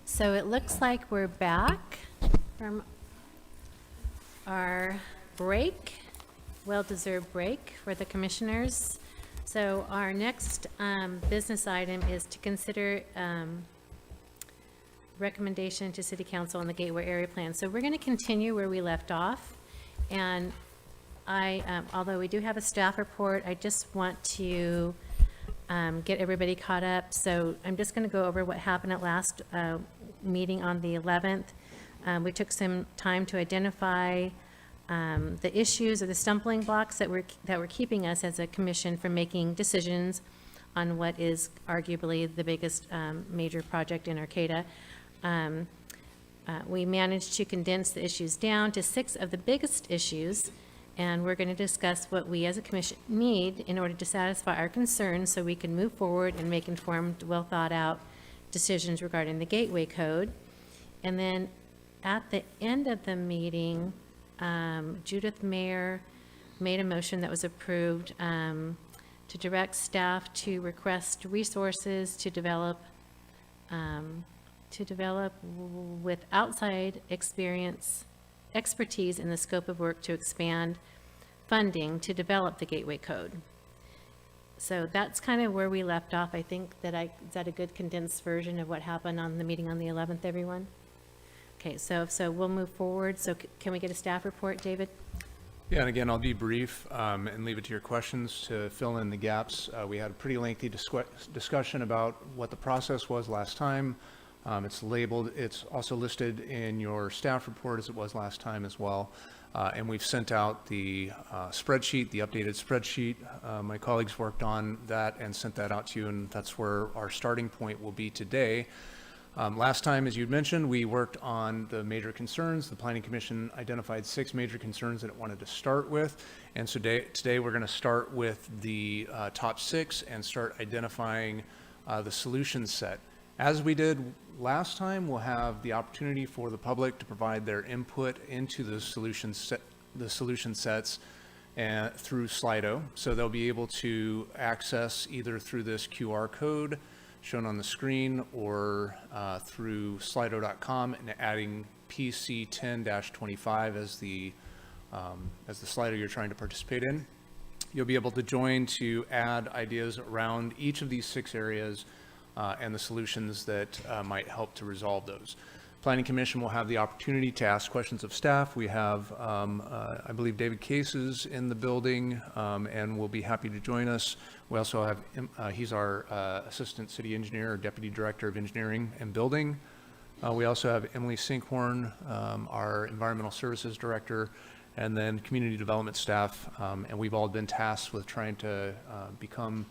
So it looks like we're back from our break, well-deserved break for the commissioners. So our next business item is to consider recommendation to City Council on the Gateway Area Plan. So we're going to continue where we left off. And although we do have a staff report, I just want to get everybody caught up. So I'm just going to go over what happened at last meeting on the 11th. We took some time to identify the issues or the stumbling blocks that were keeping us as a commission from making decisions on what is arguably the biggest major project in Arcata. We managed to condense the issues down to 6 of the biggest issues, and we're going to discuss what we as a commission need in order to satisfy our concerns so we can move forward and make informed, well thought out decisions regarding the Gateway Code. And then at the end of the meeting, Judith Mayer made a motion that was approved to direct staff to request resources to develop with outside expertise in the scope of work to expand funding to develop the Gateway Code. So that's kind of where we left off. I think that is that a good condensed version of what happened on the meeting on the 11th, everyone? Okay, so we'll move forward. So can we get a staff report, David? Yeah, and again, I'll be brief and leave it to your questions to fill in the gaps. We had a pretty lengthy discussion about what the process was last time. It's labeled, it's also listed in your staff report as it was last time as well. And we've sent out the spreadsheet, the updated spreadsheet. My colleagues worked on that and sent that out to you, and that's where our starting point will be today. Last time, as you'd mentioned, we worked on the major concerns. The Planning Commission identified 6 major concerns that it wanted to start with. And so today we're going to start with the top 6 and start identifying the solution set. As we did last time, we'll have the opportunity for the public to provide their input into the solution sets through Slido. So they'll be able to access either through this QR code shown on the screen or through slido.com and adding PC10-25 as the Slido you're trying to participate in. You'll be able to join to add ideas around each of these 6 areas and the solutions that might help to resolve those. Planning Commission will have the opportunity to ask questions of staff. We have, I believe, David Case is in the building and will be happy to join us. We also have, he's our Assistant City Engineer or Deputy Director of Engineering and Building. We also have Emily Sinkhorn, our Environmental Services Director, and then Community Development staff. And we've all been tasked with trying to become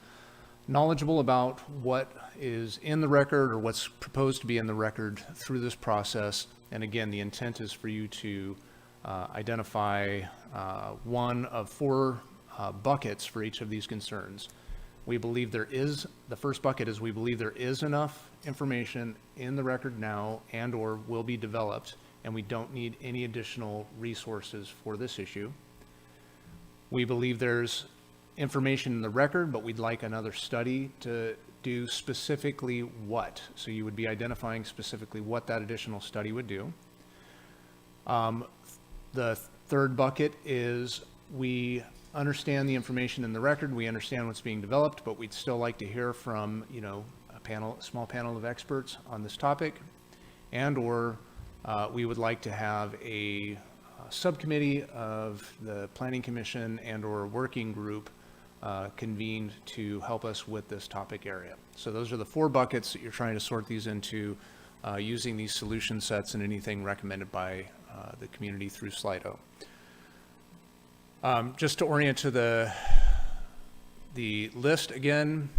knowledgeable about what is in the record or what's proposed to be in the record through this process. And again, the intent is for you to identify one of 4 buckets for each of these concerns. We believe there is, the first bucket is we believe there is enough information in the record now and or will be developed, and we don't need any additional resources for this issue. We believe there's information in the record, but we'd like another study to do specifically what. So you would be identifying specifically what that additional study would do. The third bucket is we understand the information in the record, we understand what's being developed, but we'd still like to hear from, a small panel of experts on this topic, and or we would like to have a subcommittee of the Planning Commission and or working group convened to help us with this topic area. So those are the 4 buckets that you're trying to sort these into using these solution sets and anything recommended by the community through Slido. Just to orient to the list again,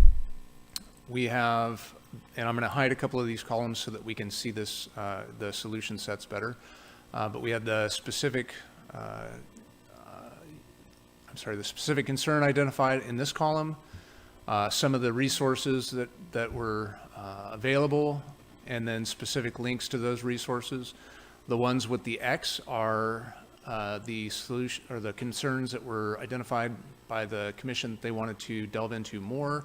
we have, and I'm going to hide a couple of these columns so that we can see this, the solution sets better. But we had the specific, the specific concern identified in this column, some of the resources that were available, and then specific links to those resources. The ones with the X are the solution or the concerns that were identified by the commission that they wanted to delve into more.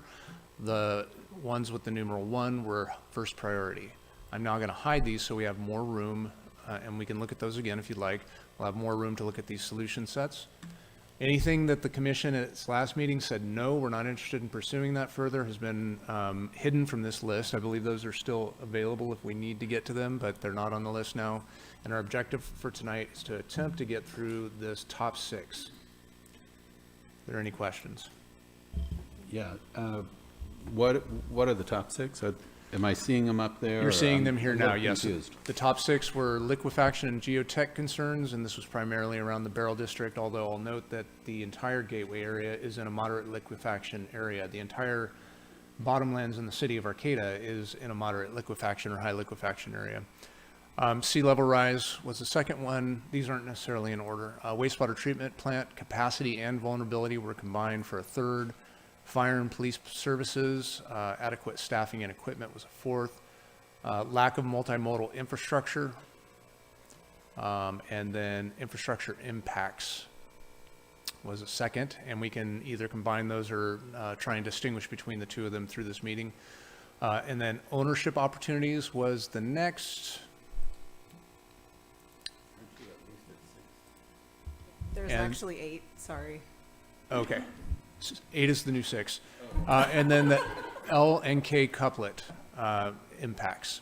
The ones with the numeral 1 were first priority. I'm now going to hide these so we have more room, and we can look at those again if you'd like. We'll have more room to look at these solution sets. Anything that the commission at its last meeting said, no, we're not interested in pursuing that further, has been hidden from this list. I believe those are still available if we need to get to them, but they're not on the list now. And our objective for tonight is to attempt to get through this top 6. Are there any questions? Yeah. What are the top 6? Am I seeing them up there? You're or seeing I'm them here a now, little yes. confused. The top 6 were liquefaction and geotech concerns, and this was primarily around the Barrel District, although I'll note that the entire Gateway area is in a moderate liquefaction area. The entire bottomlands in the city of Arcata is in a moderate liquefaction or high liquefaction area. Sea level rise was the second one. These aren't necessarily in order. Wastewater treatment plant capacity and vulnerability were combined for a third. Fire and police services, adequate staffing and equipment was a fourth. Lack of multimodal infrastructure, and then infrastructure impacts was a second, and we can either combine those or try and distinguish between the two of them through this meeting. And then ownership opportunities was the next. There's And- actually 8, sorry. Okay. 8 is the new 6. And then the L and K couplet impacts.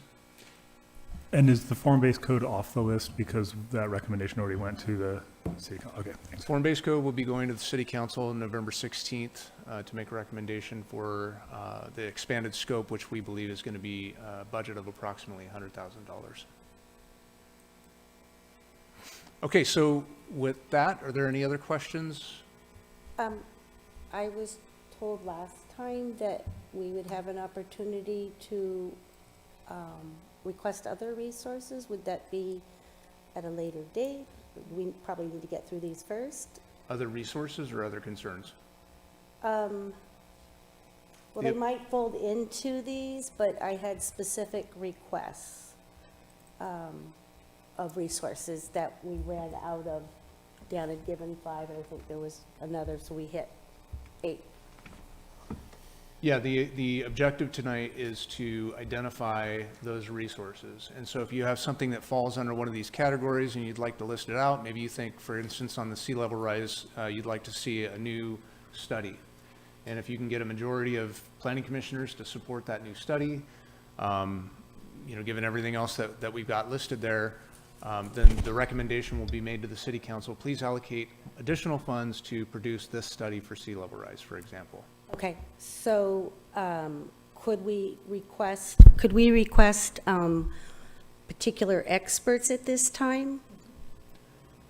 And is the form-based code off the list because that recommendation already went to the city council? Okay, thanks. Form-based code will be going to the city council on November 16th to make a recommendation for the expanded scope, which we believe is going to be a budget of approximately $100,000. Okay, so with that, are there any other questions? I was told last time that we would have an opportunity to request other resources. Would that be at a later date? We probably need to get through these first. Other resources or other concerns? Well, they Yep. might fold into these, but I had specific requests of resources that we ran out of. Dan had given 5, and I think there was another, so we hit 8. Yeah, the objective tonight is to identify those resources. And so if you have something that falls under one of these categories and you'd like to list it out, maybe you think, for instance, on the sea level rise, you'd like to see a new study. And if you can get a majority of planning commissioners to support that new study, given everything else that we've got listed there, then the recommendation will be made to the city council. Please allocate additional funds to produce this study for sea level rise, for example. Okay, so could we request particular experts at this time?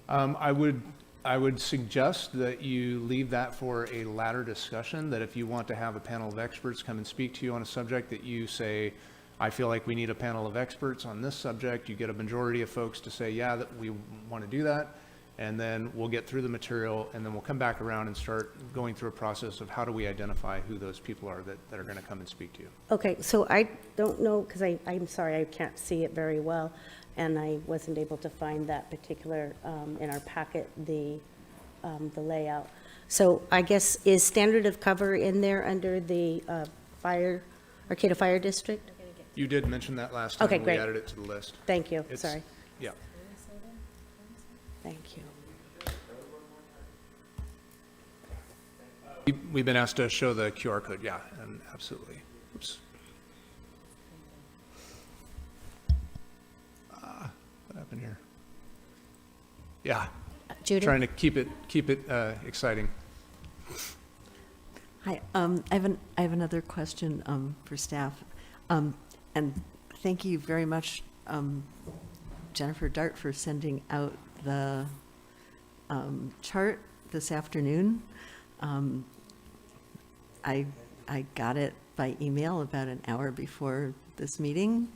I would suggest that you leave that for a latter discussion, that if you want to have a panel of experts come and speak to you on a subject that you say, I feel like we need a panel of experts on this subject, you get a majority of folks to say, yeah, that we want to do that, and then we'll get through the material, and then we'll come back around and start going through a process of how do we identify who those people are that are going to come and speak to you. Okay, so I don't know, because I'm sorry, I can't see it very well, and I wasn't able to find that particular, in our packet, the layout. So I guess, is standard of cover in there under the Arcata Fire District? You did mention that last time. Okay, when great. We added it to the list. Thank you, It's- sorry. Yeah. Thank you. We've been asked to show the QR code, yeah, and absolutely. Oops. What happened here? Yeah. Judy? Trying to keep it exciting. Hi, I have another question for staff. And thank you very much, Jennifer Dart, for sending out the chart this afternoon. I got it by email about an hour before this meeting,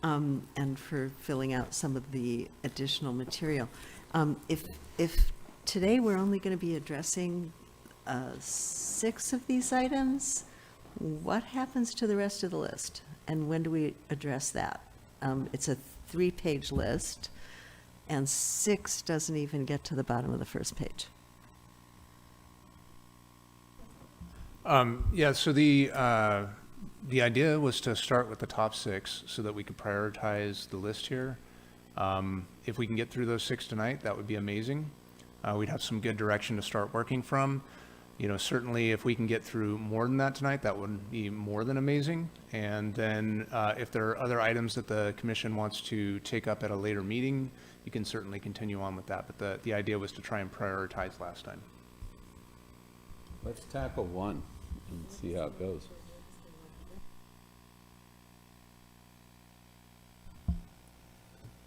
and for filling out some of the additional material. If today we're only going to be addressing 6 of these items, what happens to the rest of the list? And when do we address that? It's a 3-page list, and 6 doesn't even get to the bottom of the first page. Yeah, so the The idea was to start with the top 6 so that we could prioritize the list here. If we can get through those 6 tonight, that would be amazing. We'd have some good direction to start working from. You know, certainly if we can get through more than that tonight, that would be more than amazing. And then if there are other items that the commission wants to take up at a later meeting, you can certainly continue on with that. But the idea was to try and prioritize last time. Let's tackle one and see how it goes.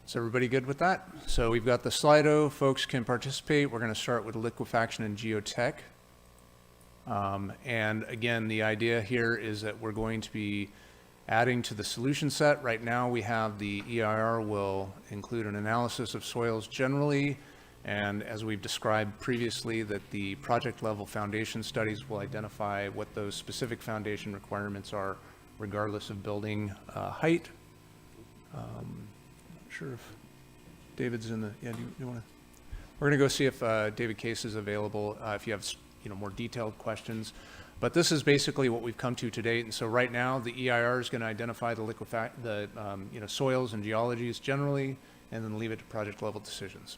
Is everybody good with that? So we've got the Slido. Folks can participate. We're going to start with liquefaction and geotech. And again, the idea here is that we're going to be adding to the solution set. Right now we have the EIR will include an analysis of soils generally, and as we've described previously, that the project level foundation studies will identify what those specific foundation requirements are regardless of building height. Not sure if David's in the, yeah, do you want to? We're going to go see if David Case is available, if you have more detailed questions. But this is basically what we've come to date. And so right now, the EIR is going to identify the soils and geologies generally, and then leave it to project level decisions.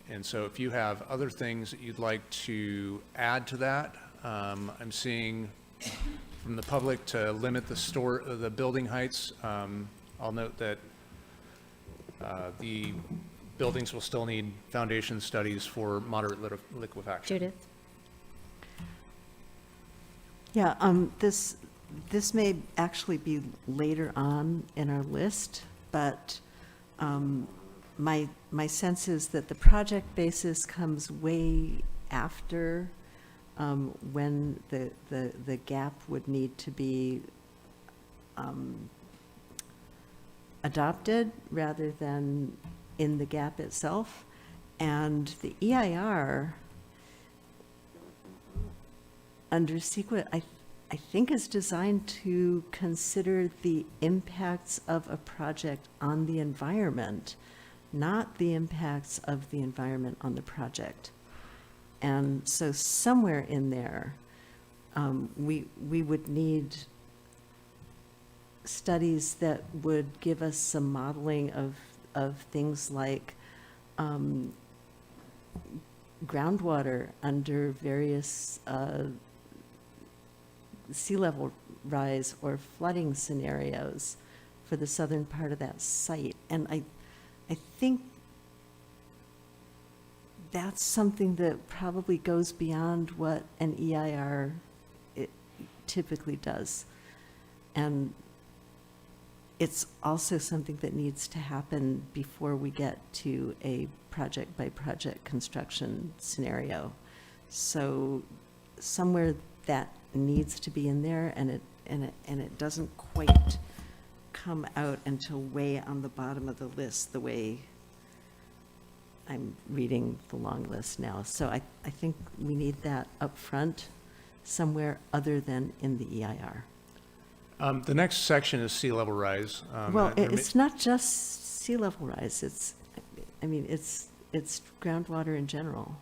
And so if you have other things that you'd like to add to that, I'm seeing from the public to limit the building heights. I'll note that the buildings will still need foundation studies for moderate liquefaction. Judith? Yeah, this may actually be later on in our list, but my sense is that the project basis comes way after when the gap would need to be adopted rather than in the gap itself. And the EIR under CEQA, I think is designed to consider the impacts of a project on the environment, not the impacts of the environment on the project. And so somewhere in there, we would need studies that would give us some modeling of things like groundwater under various sea level rise or flooding scenarios for the southern part of that site. And I think that's something that probably goes beyond what an EIR typically does. And it's also something that needs to happen before we get to a project by project construction scenario. So somewhere that needs to be in there, and it doesn't quite come out until way on the bottom of the list, the way I'm reading the long list now. So I think we need that up front somewhere other than in the EIR. The next section is sea level rise. Well, it's not just sea level rise. It's groundwater in general,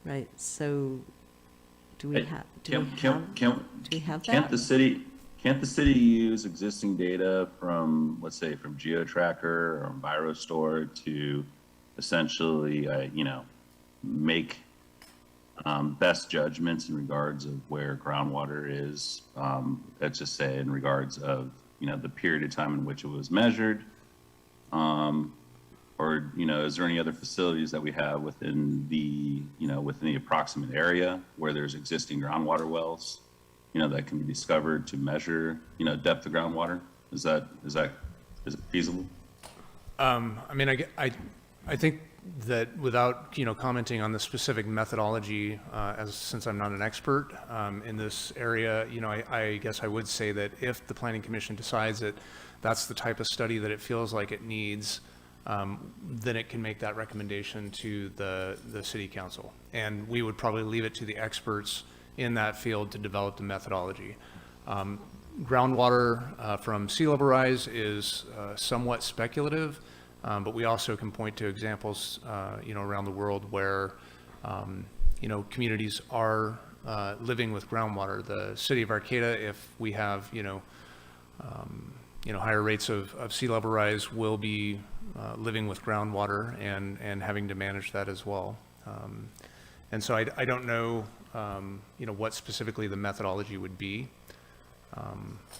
right? So do we have that? Can't the city use existing data from, let's say, from GeoTracker or EnviroStore to essentially, make best judgments in regards of where groundwater is? Let's just say in regards of the period of time in which it was measured, or is there any other facilities that we have within the within the approximate area where there's existing groundwater wells that can be discovered to measure depth of groundwater? Is it feasible? I think that without commenting on the specific methodology, since I'm not an expert in this area, I guess I would say that if the Planning Commission decides that that's the type of study that it feels like it needs, then it can make that recommendation to the City Council, and we would probably leave it to the experts in that field to develop the methodology. Groundwater from sea level rise is somewhat speculative. But we also can point to examples, around the world where, communities are living with groundwater. The city of Arcata, if we have, higher rates of sea level rise, will be living with groundwater and having to manage that as well. And so I don't know, what specifically the methodology would be.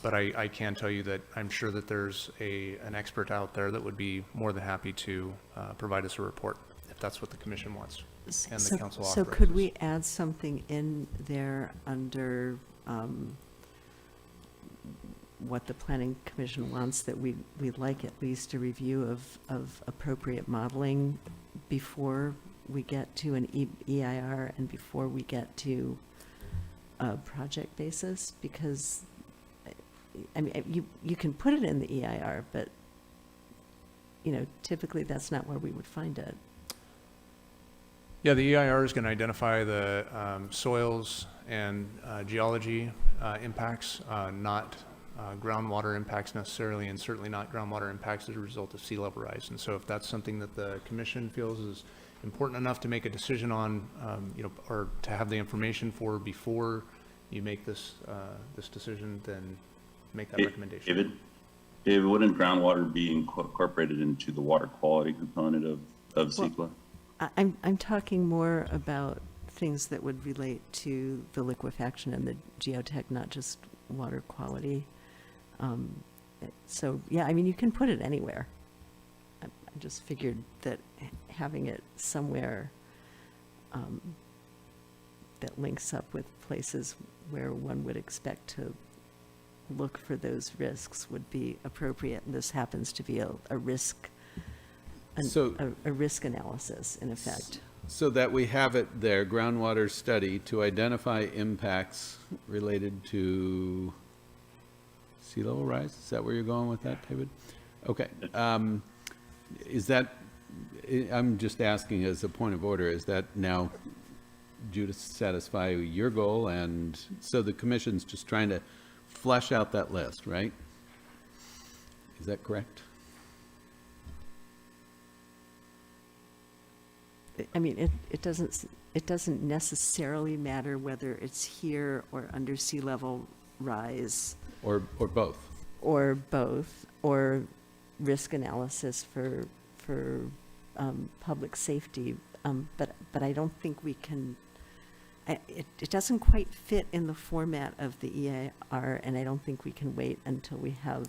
But I can tell you that I'm sure that there's an expert out there that would be more than happy to provide us a report if that's what the commission wants and the council So authorizes. could we add something in there under what the planning commission wants, that we'd like at least a review of appropriate modeling before we get to an EIR and before we get to a project basis? Because, I mean, you can put it in the EIR, but, typically that's not where we would find it. Yeah, the EIR is going to identify the soils and geology impacts, not groundwater impacts necessarily, and certainly not groundwater impacts as a result of sea level rise. And so if that's something that the commission feels is important enough to make a decision on, or to have the information for before you make this decision, then make that recommendation. David, wouldn't groundwater be incorporated into the water quality component of CEQA? I'm talking more about things that would relate to the liquefaction and the geotech, not just water quality. So, yeah, I mean, you can put it anywhere. I just figured that having it somewhere that links up with places where one would expect to look for those risks would be appropriate. And this happens to be a risk, a risk analysis, in effect. So that we have it there, groundwater study, to identify impacts related to sea level rise? Is that where you're going with that, David? Okay. Is that, I'm just asking as a point of order, is that now due to satisfy your goal? And so the commission's just trying to flesh out that list, right? Is that correct? I mean, it doesn't necessarily matter whether it's here or under sea level rise. Or both. Or both, or risk analysis for public safety. But I don't think we can, it doesn't quite fit in the format of the EIR, and I don't think we can wait until we have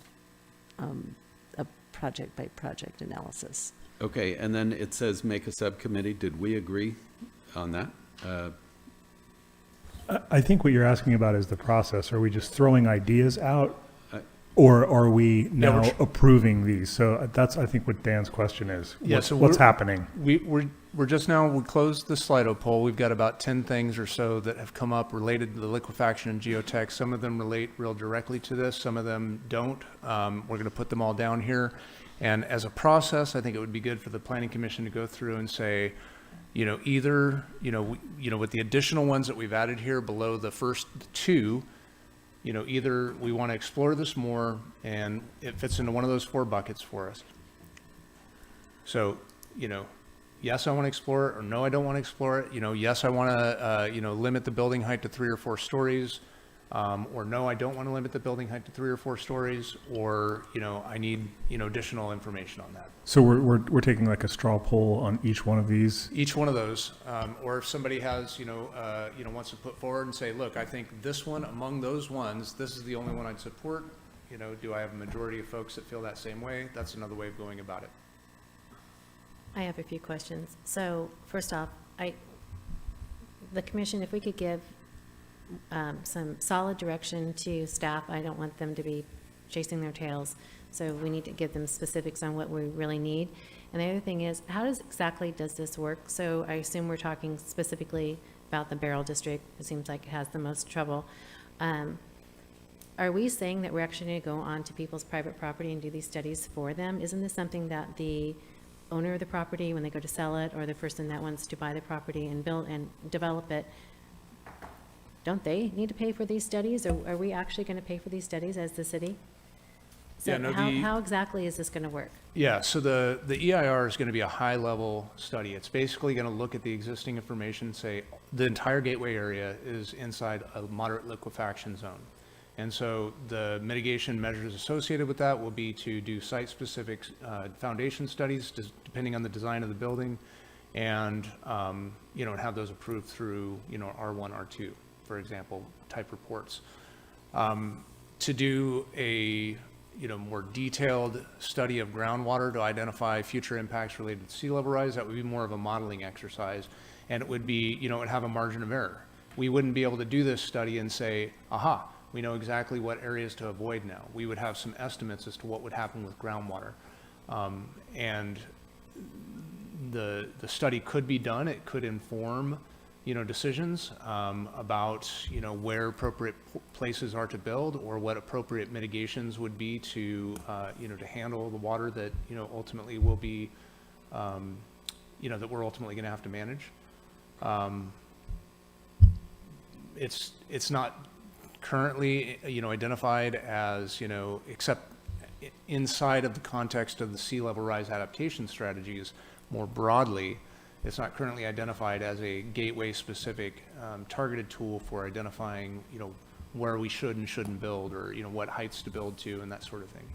a project by project analysis. Okay, and then it says make a subcommittee. Did we agree on that? I think what you're asking about is the process. Are we just throwing ideas out, or are we now approving these? So that's, I think, what Dan's question is. Yeah, What's happening? We're just now, we closed the Slido poll. We've got about 10 things or so that have come up related to the liquefaction and geotech. Some of them relate real directly to this. Some of them don't. We're going to put them all down here. And as a process, I think it would be good for the Planning Commission to go through and say, either, with the additional ones that we've added here below the first two, either we want to explore this more and it fits into one of those 4 buckets for us. So, yes, I want to explore it, or no, I don't want to explore it. Yes, I want to, limit the building height to 3 or 4 stories. Or no, I don't want to limit the building height to 3 or 4 stories, or, I need, additional information on that. So we're taking like a straw poll on each one of these? Each one of those, or if somebody has, wants to put forward and say, look, I think this one among those ones, this is the only one I'd support. Do I have a majority of folks that feel that same way? That's another way of going about it. I have a few questions. So first off, the commission, if we could give some solid direction to staff. I don't want them to be chasing their tails. So we need to give them specifics on what we really need. And the other thing is, how exactly does this work? So I assume we're talking specifically about the Barrel District. It seems like it has the most trouble. Are we saying that we're actually going to go on to people's private property and do these studies for them? Isn't this something that the owner of the property, when they go to sell it, or the person that wants to buy the property and build and develop it, don't they need to pay for these studies? Or are we actually going to pay for these studies as the city? So Yeah, no, how exactly is this going to work? Yeah, so the EIR is going to be a high-level study. It's basically going to look at the existing information and say the entire gateway area is inside a moderate liquefaction zone. And so the mitigation measures associated with that will be to do site-specific foundation studies, depending on the design of the building, and have those approved through R1, R2, for example, type reports. To do a more detailed study of groundwater to identify future impacts related to sea level rise, that would be more of a modeling exercise, and it would be it would have a margin of error. We wouldn't be able to do this study and say, aha, we know exactly what areas to avoid now. We would have some estimates as to what would happen with groundwater. And the study could be done. It could inform, decisions about, where appropriate places are to build or what appropriate mitigations would be to, to handle the water that, ultimately will be, that we're ultimately going to have to manage. It's not currently, identified as, except inside of the context of the sea level rise adaptation strategies more broadly, it's not currently identified as a gateway specific targeted tool for identifying, where we should and shouldn't build, or, what heights to build to and that sort of thing.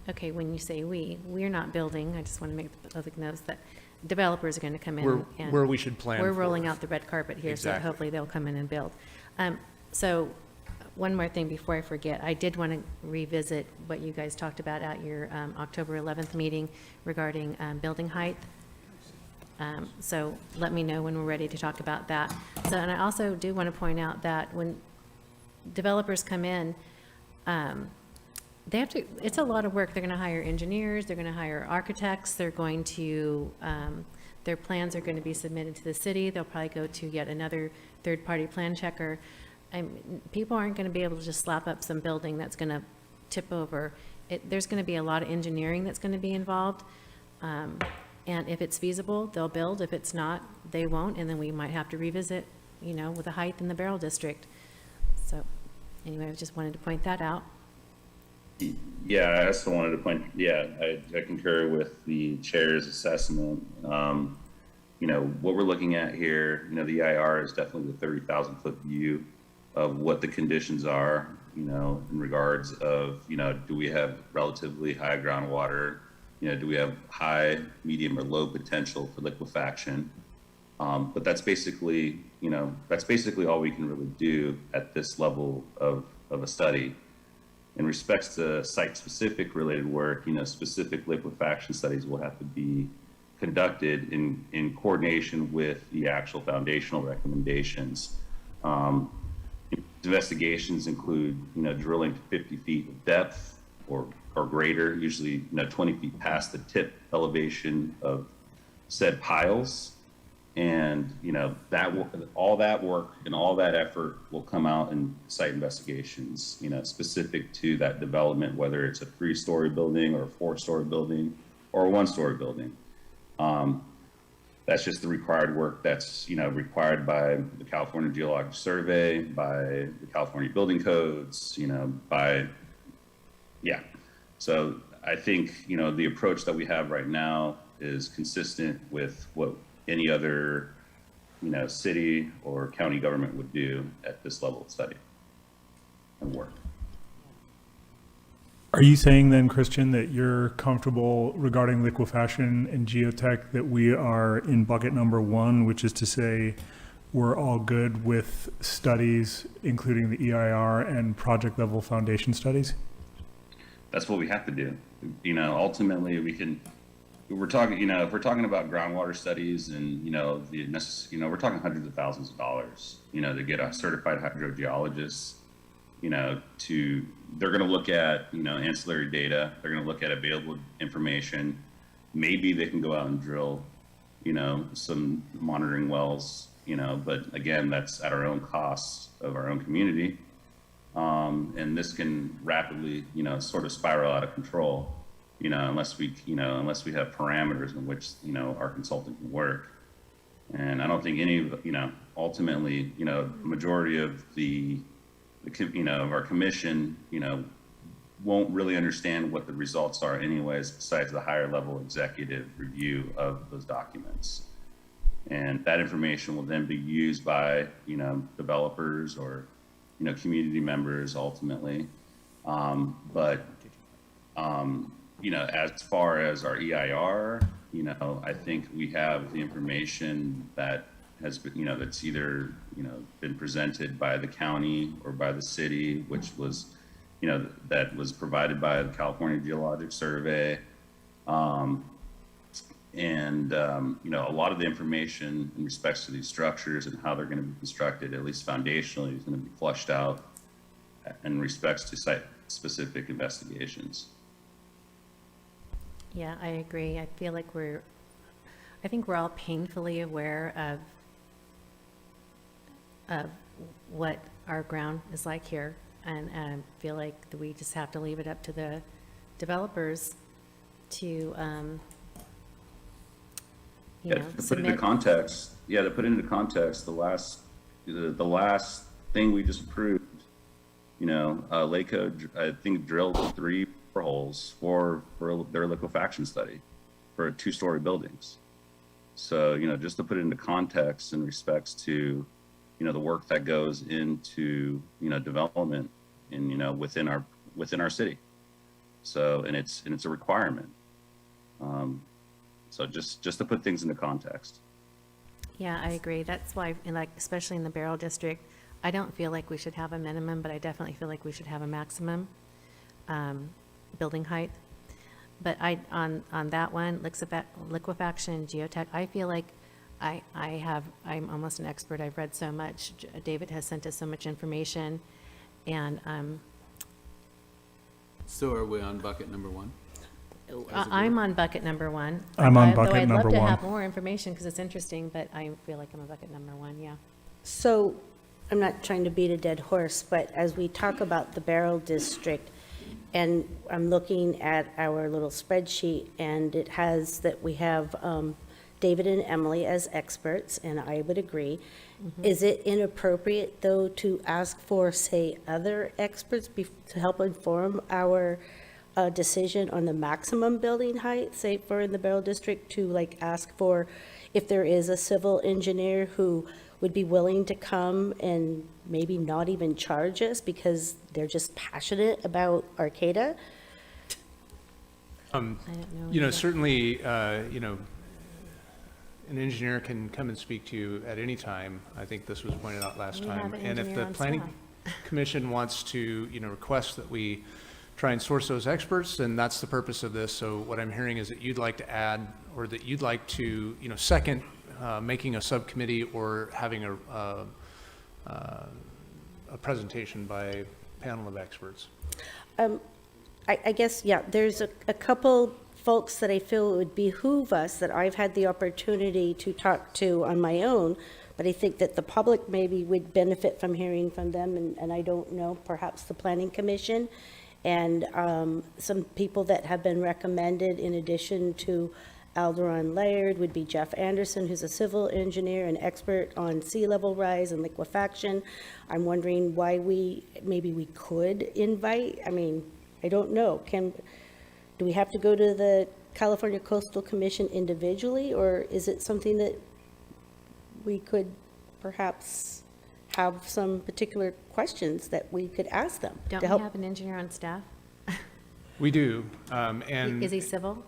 Okay, when you say we're not building, I just want to make the public knows that developers are going to come in and where we should plan we're for. rolling out the red carpet here, Exactly. so hopefully they'll come in and build. So one more thing before I forget, I did want to revisit what you guys talked about at your October 11th meeting regarding building height. So let me know when we're ready to talk about that. So, and I also do want to point out that when developers come in, they have to, it's a lot of work. They're going to hire engineers, they're going to hire architects, they're going to, their plans are going to be submitted to the city. They'll probably go to yet another third-party plan checker. People aren't going to be able to just slap up some building that's going to tip over. There's going to be a lot of engineering that's going to be involved. And if it's feasible, they'll build. If it's not, they won't. And then we might have to revisit, with the height in the Barrel District. So anyway, I just wanted to point that out. Yeah, I also wanted to point, I concur with the chair's assessment. What we're looking at here, the EIR is definitely the 30,000 foot view of what the conditions are, in regards of, do we have relatively high groundwater? Do we have high, medium, or low potential for liquefaction? But that's basically, all we can really do at this level of a study. In respects to site-specific related work, specific liquefaction studies will have to be conducted in coordination with the actual foundational recommendations. Investigations include, drilling to 50 feet of depth or greater, usually 20 feet past the tip elevation of said piles. And all that work and all that effort will come out in site investigations, specific to that development, whether it's a 3-story building or a 4-story building or a 1-story building. That's just the required work that's required by the California Geological Survey, by the California Building Codes, So I think the approach that we have right now is consistent with what any other city or county government would do at this level of study and work. Are you saying then, Christian, that you're comfortable regarding liquefaction and geotech that we are in bucket number 1, which is to say we're all good with studies, including the EIR and project level foundation studies? That's what we have to do. Ultimately we're talking, if we're talking about groundwater studies and, we're talking hundreds of thousands of dollars, to get a certified hydrogeologist, they're going to look at, ancillary data. They're going to look at available information. Maybe they can go out and drill, some monitoring wells, but again, that's at our own costs of our own community. And this can rapidly, sort of spiral out of control, unless we have parameters in which, our consultant can work. And I don't think any of, ultimately, majority of of our commission, won't really understand what the results are anyways, besides the higher level executive review of those documents. And that information will then be used by, developers or, community members ultimately. As far as our EIR, I think we have the information that has been, that's either, been presented by the county or by the city, which was, that was provided by the California Geologic Survey. A lot of the information in respects to these structures and how they're going to be constructed, at least foundationally, is going to be flushed out in respects to site-specific investigations. Yeah, I agree. I feel like I think we're all painfully aware of what our ground is like here. And I feel like we just have to leave it up to the developers to, To put it into context, the last thing we just approved, LACO, I think, drilled 3 holes for their liquefaction study for 2-story buildings. So, just to put it into context in respects to, the work that goes into, development in, within our city. So, and it's a requirement. So just to put things into context. Yeah, I agree. That's why, especially in the Barrel District, I don't feel like we should have a minimum, but I definitely feel like we should have a maximum building height. But on that one, liquefaction, geotech, I feel like I'm almost an expert. I've read so much. David has sent us so much information, and So are we on bucket number 1? I'm on bucket number 1. I'm on bucket number 1. Though I'd love to have more information because it's interesting, but I feel like I'm a bucket number 1, yeah. So, I'm not trying to beat a dead horse, but as we talk about the Barrel District, and I'm looking at our little spreadsheet, and it has that we have David and Emily as experts, and I would agree. Mm-hmm. Is it inappropriate, though, to ask for, say, other experts to help inform our decision on the maximum building height, say for in the Barrel District, to ask for if there is a civil engineer who would be willing to come and maybe not even charge us because they're just passionate about Arcata? I don't know. Certainly, an engineer can come and speak to you at any time. I think this was pointed out last We time. have an And if engineer the on planning staff. commission wants to, request that we try and source those experts, then that's the purpose of this. So what I'm hearing is that you'd like to add, or that you'd like to, second, making a subcommittee or having a presentation by a panel of experts. I guess, yeah, there's a couple folks that I feel it would behoove us that I've had the opportunity to talk to on my own, but I think that the public maybe would benefit from hearing from them, and I don't know, perhaps the Planning Commission, and some people that have been recommended in addition to Alderon Laird would be Jeff Anderson, who's a civil engineer and expert on sea level rise and liquefaction. I'm wondering why maybe we could invite, I don't know, do we have to go to the California Coastal Commission individually, or is it something that we could perhaps have some particular questions that we could ask them Don't to we help? have an engineer on staff? We do, and. Is he civil?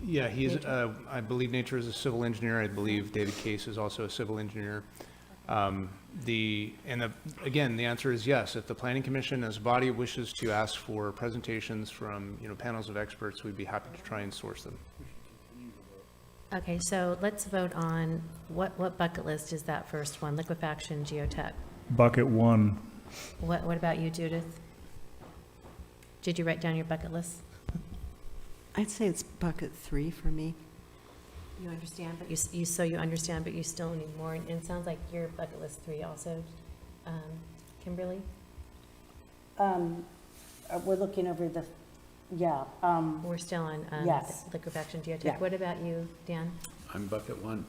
Yeah, he's, I believe Nature is a civil engineer. I believe David Case is also a civil engineer. Again, the answer is yes. If the Planning Commission as a body wishes to ask for presentations from, panels of experts, we'd be happy to try and source them. Okay, so let's vote on, what bucket list is that first one? Liquefaction, geotech. Bucket 1. What about you, Judith? Did you write down your bucket list? I'd say it's bucket 3 for me. You understand, but you understand, but you still need more, and it sounds like your bucket list 3 also. Kimberly? We're looking over the, yeah. We're still on Yes. liquefaction, geotech. Yeah. What about you, Dan? I'm bucket 1.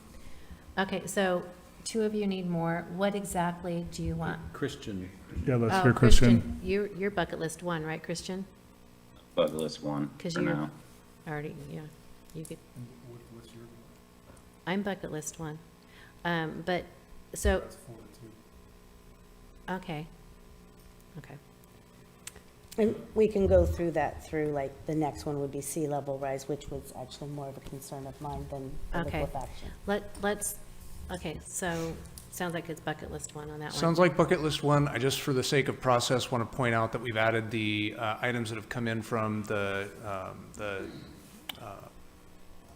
Okay, so two of you need more. What exactly do you want? Christian, Yeah, let's Oh, hear Christian. You're bucket list one, right, Christian? Bucket list one Because for you're now. already, yeah, you could. I'm bucket list one. But, so. Okay. Okay. And we can go through that through, like, the next one would be sea level rise, which was actually more of a concern of mine than the Okay. liquefaction. Let's, okay, so, sounds like it's bucket list one on that one. Sounds like bucket list one. I just, for the sake of process, want to point out that we've added the items that have come in from the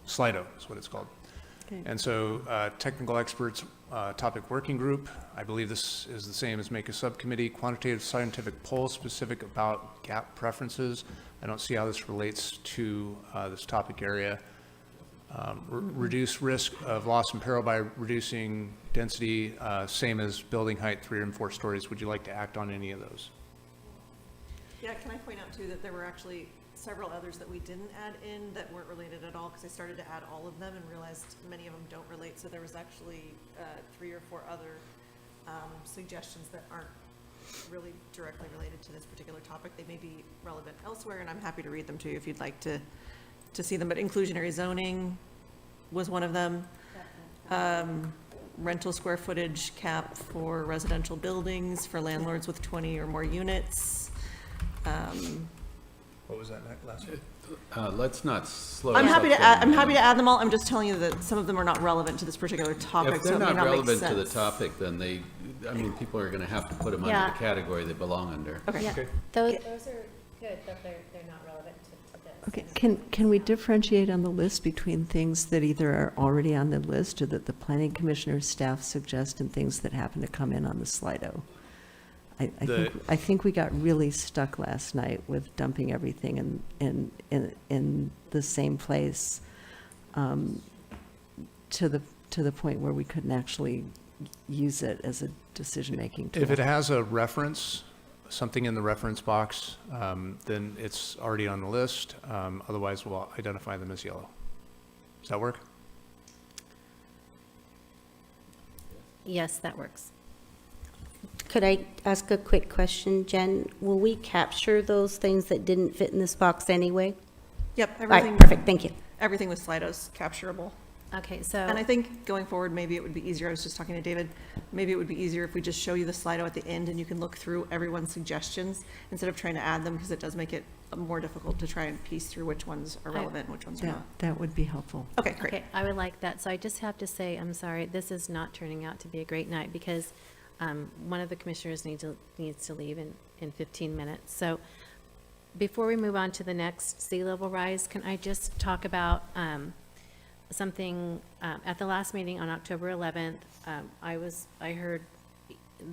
Slido, is what it's called. Okay. And so technical experts topic working group, I believe this is the same as make a subcommittee, quantitative scientific poll specific about gap preferences. I don't see how this relates to this topic area. Reduce risk of loss and peril by reducing density, same as building height 3 and 4 stories. Would you like to act on any of those? Yeah, can I point out too that there were actually several others that we didn't add in that weren't related at all, because I started to add all of them and realized many of them don't relate. So there was actually 3 or 4 other suggestions that aren't really directly related to this particular topic. They may be relevant elsewhere, and I'm happy to read them to you if you'd like to see them. But inclusionary zoning was one of them. Rental square footage cap for residential buildings for landlords with 20 or more units. What was that last one? let's not slow. I'm happy to ourselves add, I'm down. happy to add them all. I'm just telling you that some of them are not relevant to this particular topic, If so they're it may not not make relevant to the sense. topic, then people are gonna have to put them under Yeah. the category they belong under. Okay. Yeah, those are good, but they're not relevant to this. Okay, can we differentiate on the list between things that either are already on the list or that the planning commissioner's staff suggest and things that happen to come in on the Slido? I think we got really stuck last night with dumping everything in the same place, to the point where we couldn't actually use it as a decision-making tool. If it has a reference, something in the reference box, then it's already on the list. Otherwise, we'll identify them as yellow. Does that work? Yes, that works. Could I ask a quick question, Jen? Will we capture those things that didn't fit in this box anyway? Yep, All right, everything. perfect, thank you. Everything with Slido's capturable. Okay, so. And I think going forward, maybe it would be easier, I was just talking to David, maybe it would be easier if we just show you the Slido at the end and you can look through everyone's suggestions instead of trying to add them, because it does make it more difficult to try and piece through which ones are relevant and which ones are not. That would be helpful. Okay, great. Okay, I would like that. So I just have to say, I'm sorry, this is not turning out to be a great night because one of the commissioners needs to leave in 15 minutes. So before we move on to the next sea level rise, can I just talk about something at the last meeting on October 11th? I heard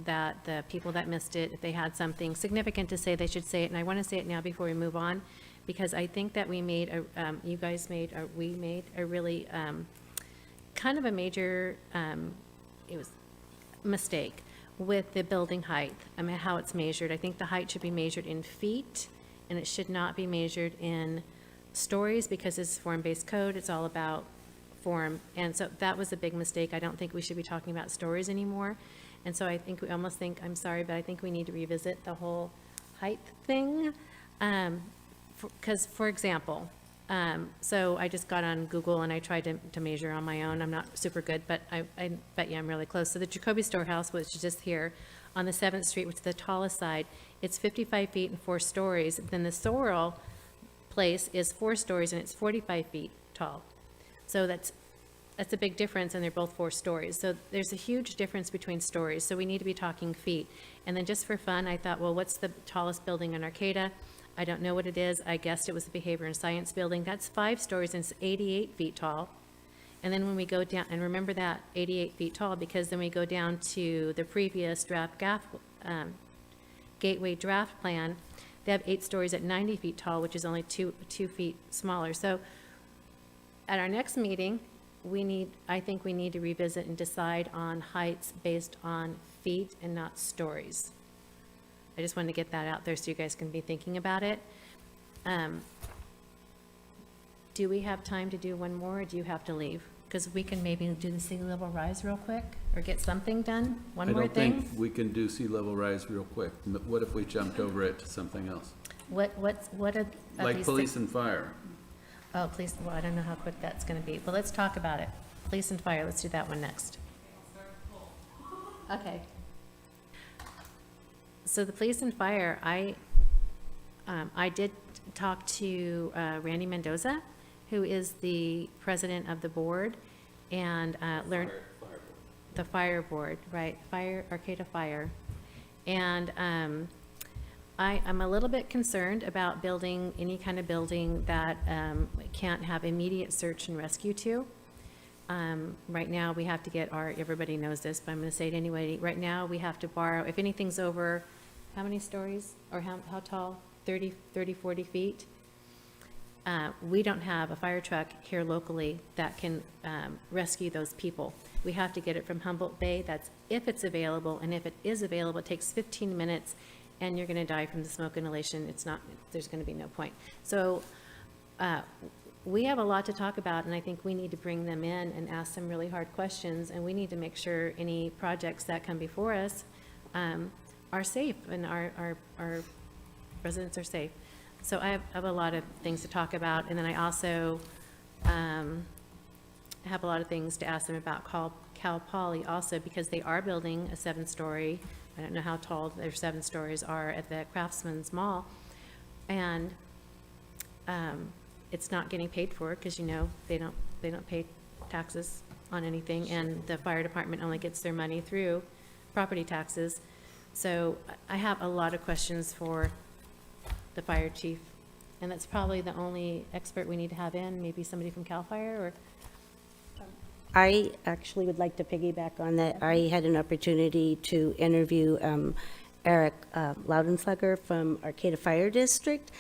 that the people that missed it, if they had something significant to say, they should say it. And I want to say it now before we move on, because I think that we made we made a really kind of a major, it was mistake with the building height. I mean, how it's measured. I think the height should be measured in feet, and it should not be measured in stories, because it's form-based code. It's all about form. And so that was a big mistake. I don't think we should be talking about stories anymore. And so I think I'm sorry, but I think we need to revisit the whole height thing. Because, for example, so I just got on Google and I tried to measure on my own. I'm not super good, but I bet you I'm really close. So the Jacoby Storehouse, which is just here on the 7th Street, which is the tallest side, it's 55 feet and 4 stories. Then the Sorrel place is 4 stories and it's 45 feet tall. So that's a big difference, and they're both 4 stories. So there's a huge difference between stories. So we need to be talking feet. And then just for fun, I thought, well, what's the tallest building in Arcata? I don't know what it is. I guessed it was the Behavior and Science Building. That's 5 stories and it's 88 feet tall. And then when we go down, and remember that 88 feet tall, because then we go down to the previous Gateway draft plan, they have 8 stories at 90 feet tall, which is only 2 feet smaller. So at our next meeting, I think we need to revisit and decide on heights based on feet and not stories. I just wanted to get that out there so you guys can be thinking about it. Do we have time to do one more, or do you have to leave? because we can maybe do the sea level rise real quick, or get something done, one I more don't thing. think we can do sea level rise real quick. What if we jumped over it to something else? What are Like these police things? and fire. Oh, police, well, I don't know how quick that's gonna be, but let's talk about it. Police and fire, let's do that one next. Okay. So the police and fire, I did talk to Randy Mendoza, who is the president of the board, and learned the fire board, right? Arcata Fire, and I'm a little bit concerned about building any kind of building that can't have immediate search and rescue to. Right now, we have to get everybody knows this, but I'm going to say it anyway. Right now, we have to borrow, if anything's over, how many stories, or how tall? 30, 40 feet? We don't have a fire truck here locally that can rescue those people. We have to get it from Humboldt Bay. That's if it's available, and if it is available, it takes 15 minutes, and you're going to die from the smoke inhalation. It's not, there's going to be no point. So we have a lot to talk about, and I think we need to bring them in and ask some really hard questions, and we need to make sure any projects that come before us are safe, and our residents are safe. So I have a lot of things to talk about, and then I also have a lot of things to ask them about Cal Poly also, because they are building a 7-story, I don't know how tall their 7 stories are at the Craftsman's Mall, and it's not getting paid for, because they don't pay taxes on anything, and the fire department only gets their money through property taxes. So I have a lot of questions for the fire chief, and that's probably the only expert we need to have in, maybe somebody from CAL FIRE, or I actually would like to piggyback on that. I had an opportunity to interview Eric Loudenslager from Arcata Fire District,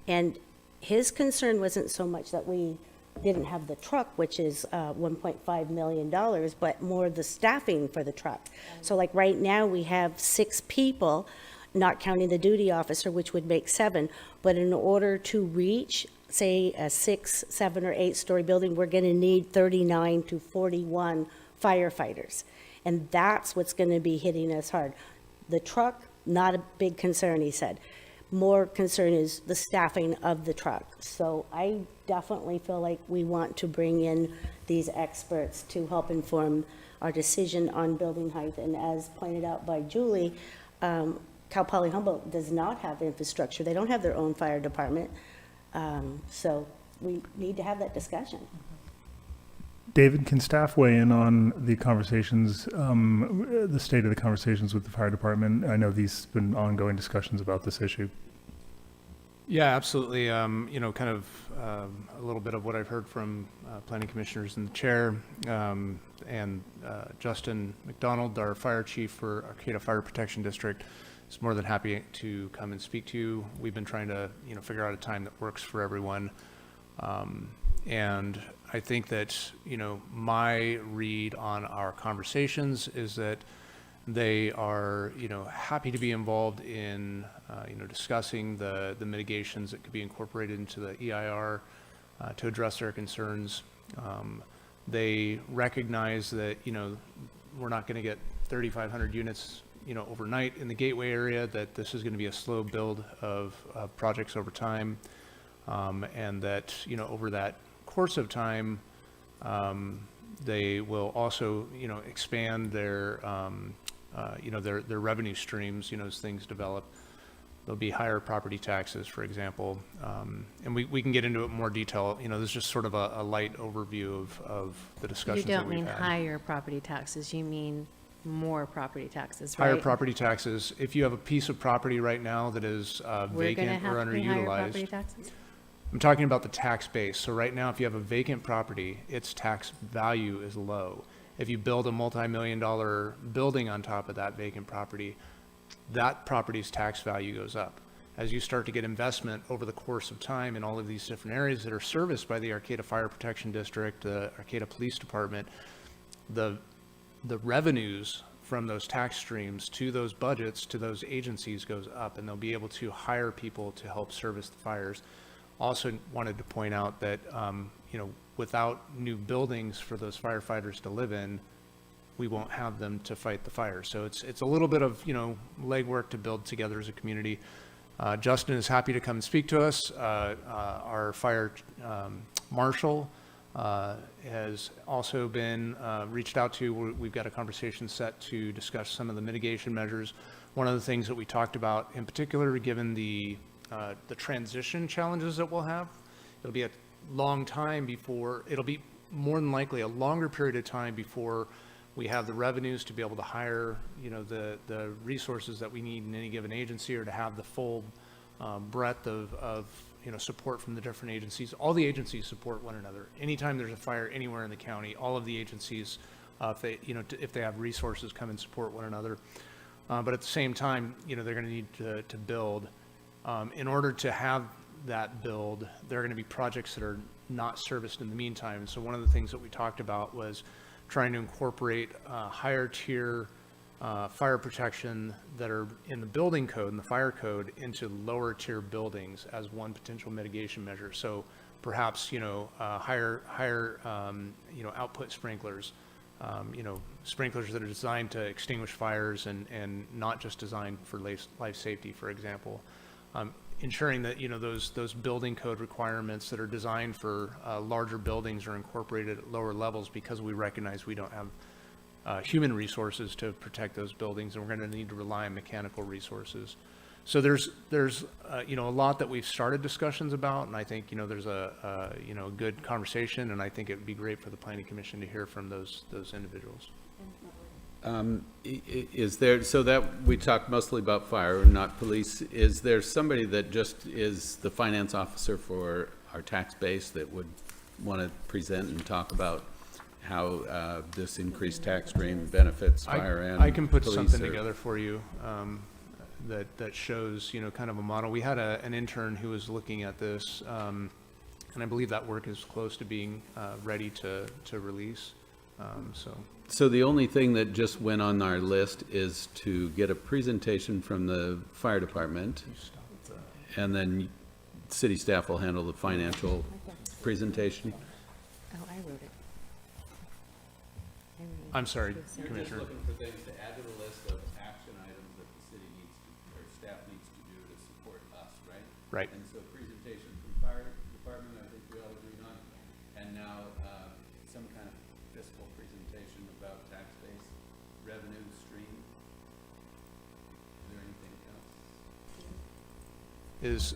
and his concern wasn't so much that we didn't have the truck, which is $1.5 million, but more the staffing for the truck. So like right now, we have 6 people, not counting the duty officer, which would make 7. But in order to reach, say, a 6, 7, or 8-story building, we're going to need 39 to 41 firefighters. And that's what's going to be hitting us hard. The truck, not a big concern, he said. More concern is the staffing of the truck. So I definitely feel like we want to bring in these experts to help inform our decision on building height. And as pointed out by Julie, Cal Poly Humboldt does not have infrastructure. They don't have their own fire department. So we need to have that discussion. David, can staff weigh in on the conversations, the state of the conversations with the fire department? I know these have been ongoing discussions about this issue. Yeah, absolutely. Kind of a little bit of what I've heard from planning commissioners and the chair, and Justin McDonald, our fire chief for Arcata Fire Protection District, is more than happy to come and speak to you. We've been trying to, figure out a time that works for everyone. And I think that, my read on our conversations is that they are, happy to be involved in, discussing the mitigations that could be incorporated into the EIR to address their concerns. They recognize that, we're not going to get 3,500 units, overnight in the Gateway area, that this is going to be a slow build of projects over time, and that, over that course of time, they will also, expand their, their revenue streams, as things develop. There'll be higher property taxes, for example, and we can get into it in more detail. This is just sort of a light overview of the discussions you that don't we've mean had. higher property taxes, you mean more property taxes, right? Higher property taxes. If you have a piece of property right now that is We're gonna vacant or have to pay higher property underutilized, taxes? I'm talking about the tax base. So right now, if you have a vacant property, its tax value is low. If you build a multi-million-dollar building on top of that vacant property, that property's tax value goes up. As you start to get investment over the course of time in all of these different areas that are serviced by the Arcata Fire Protection District, the Arcata Police Department, the revenues from those tax streams to those budgets, to those agencies goes up, and they'll be able to hire people to help service the fires. Also wanted to point out that, without new buildings for those firefighters to live in, we won't have them to fight the fire. So it's a little bit of, legwork to build together as a community. Justin is happy to come and speak to us. Our fire marshal has also been reached out to. We've got a conversation set to discuss some of the mitigation measures. One of the things that we talked about in particular, given the transition challenges that we'll have, it'll be a long time before, it'll be more than likely a longer period of time before we have the revenues to be able to hire, the resources that we need in any given agency, or to have the full breadth of support from the different agencies. All the agencies support one another. Anytime there's a fire anywhere in the county, all of the agencies, if they have resources, come and support one another. But at the same time, they're going to need to build. In order to have that build, there are going to be projects that are not serviced in the meantime. So one of the things that we talked about was trying to incorporate higher tier fire protection that are in the building code and the fire code into lower tier buildings as one potential mitigation measure. So perhaps, higher output sprinklers, sprinklers that are designed to extinguish fires and not just designed for life safety, for example. Ensuring that, those building code requirements that are designed for larger buildings are incorporated at lower levels, because we recognize we don't have human resources to protect those buildings, and we're going to need to rely on mechanical resources. So there's a lot that we've started discussions about, and I think, there's a good conversation, and I think it would be great for the Planning Commission to hear from those individuals. Is there, so that we talked mostly about fire, not police, is there somebody that just is the finance officer for our tax base that would want to present and talk about how this increased tax stream benefits fire and I can put police, something or together for you that shows, kind of a model. We had an intern who was looking at this, and I believe that work is close to being ready to release. So the only thing that just went on our list is to get a presentation from the fire department, and then city staff will handle the financial presentation. Oh, I wrote it. I'm sorry, You're Commissioner. just looking for things to add to the list of action items that the city needs to, or staff needs to do to support us, right? Right. And so presentation from fire department, I think we all agreed on, and now some kind of fiscal presentation about tax base, revenue stream. Is there anything else?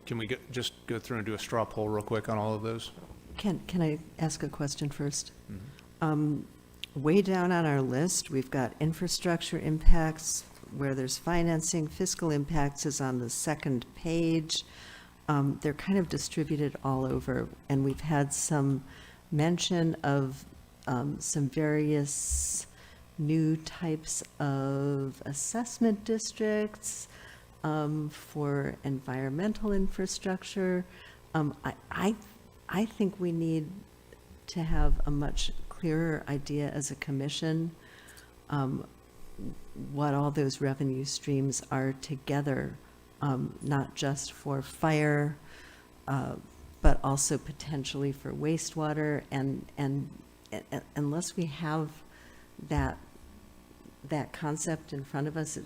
Can we just go through and do a straw poll real quick on all of those? Can I ask a question first? Way down on our list, we've got infrastructure impacts, where there's financing. Fiscal impacts is on the second page. They're kind of distributed all over, and we've had some mention of some various new types of assessment districts for environmental infrastructure. I think we need to have a much clearer idea as a commission what all those revenue streams are together, not just for fire, but also potentially for wastewater. And unless we have that concept in front of us,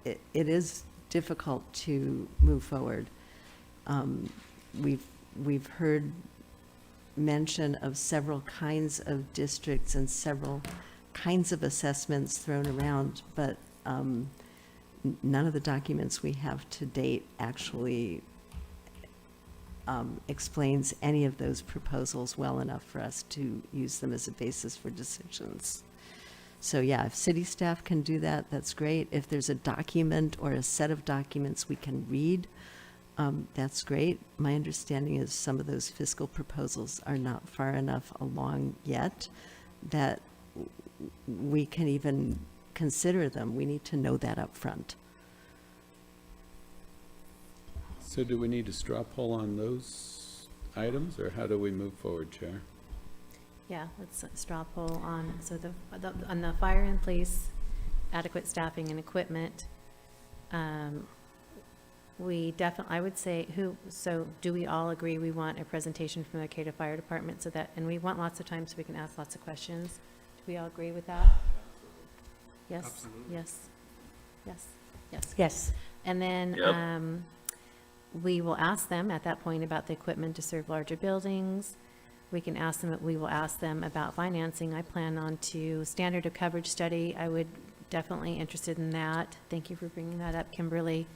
it is difficult to move forward. We've heard mention of several kinds of districts and several kinds of assessments thrown around, but none of the documents we have to date actually explains any of those proposals well enough for us to use them as a basis for decisions. So yeah, if city staff can do that, that's great. If there's a document or a set of documents we can read, that's great. My understanding is some of those fiscal proposals are not far enough along yet that we can even consider them. We need to know that up front. So do we need a straw poll on those items, or how do we move forward, Chair? Yeah, let's straw poll on, so on the fire and police, adequate staffing and equipment. we definitely, I would say, so do we all agree we want a presentation from the Arcata Fire Department so that, and we want lots of time so we can ask lots of questions? Do we all agree with that? Yes? Absolutely. Yes? Yes? Yes? Yes. And then, Yep. we will ask them at that point about the equipment to serve larger buildings. We will ask them about financing. I plan on standard of coverage study. I would definitely interested in that. Thank you for bringing that up, Kimberly.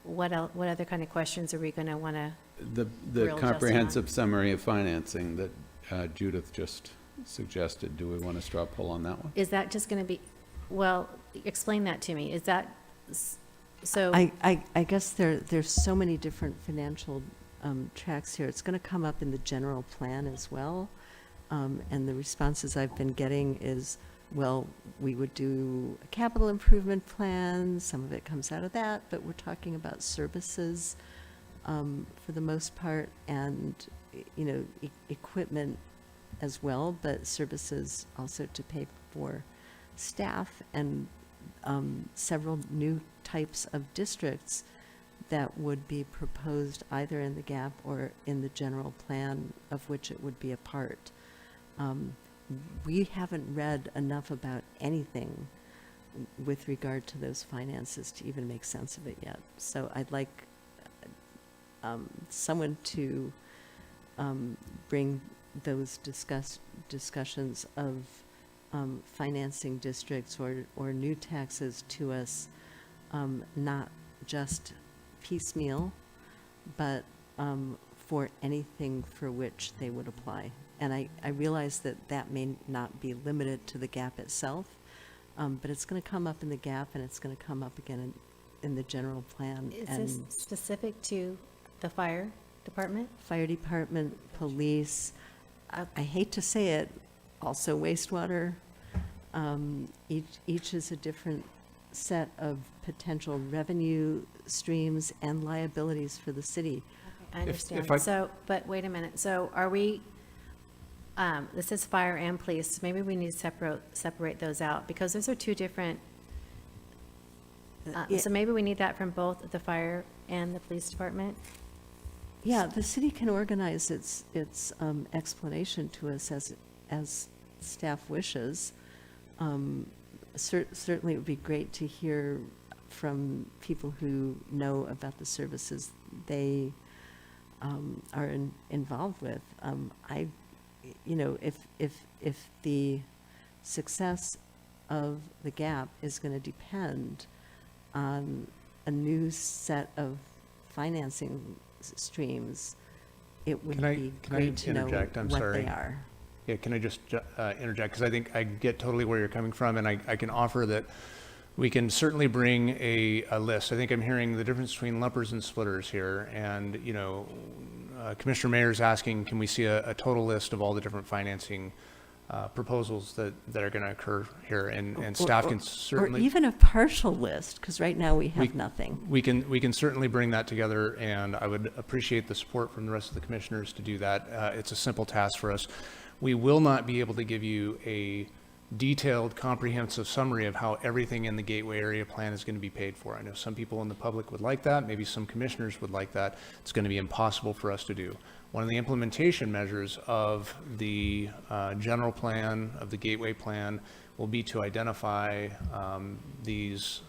What other kind of questions are we going to want to? The Grill Justin on. comprehensive summary of financing that Judith just suggested, do we want to straw poll on that one? Is that just going to be, well, explain that to me. Is that, so? I guess there's so many different financial tracks here. It's going to come up in the general plan as well. And the responses I've been getting is, well, we would do a capital improvement plan. Some of it comes out of that, but we're talking about services for the most part, and equipment as well, but services also to pay for staff and several new types of districts that would be proposed either in the GAP or in the general plan of which it would be a part. We haven't read enough about anything with regard to those finances to even make sense of it yet. So I'd like someone to bring those discussions of financing districts or new taxes to us, not just piecemeal, but for anything for which they would apply. And I realize that may not be limited to the GAP itself, but it's going to come up in the GAP, and it's going to come up again in the general plan. Is and this specific to the fire department? Fire department, police, I hate to say it, also wastewater. Each is a different set of potential revenue streams and liabilities for the city. I understand. So, but wait a minute. So are we, this is fire and police. Maybe we need to separate those out because those are two different. So maybe we need that from both the fire and the police department. Yeah, the city can organize its explanation to us as staff wishes. Certainly, it would be great to hear from people who know about the services they are involved with. If the success of the GAP is going to depend on a new set of financing streams, it would be great to know what they are. Yeah, can I just interject? Because I think I get totally where you're coming from, and I can offer that we can certainly bring a list. I think I'm hearing the difference between lumpers and splitters here, and Commissioner Mayer's asking, can we see a total list of all the different financing proposals that are going to occur here, and staff can certainly, or even a partial list, because right now we have nothing. We can certainly bring that together, and I would appreciate the support from the rest of the commissioners to do that. It's a simple task for us. We will not be able to give you a detailed, comprehensive summary of how everything in the Gateway Area Plan is going to be paid for. I know some people in the public would like that. Maybe some commissioners would like that. It's going to be impossible for us to do. One of the implementation measures of the general plan, of the Gateway Plan, will be to identify these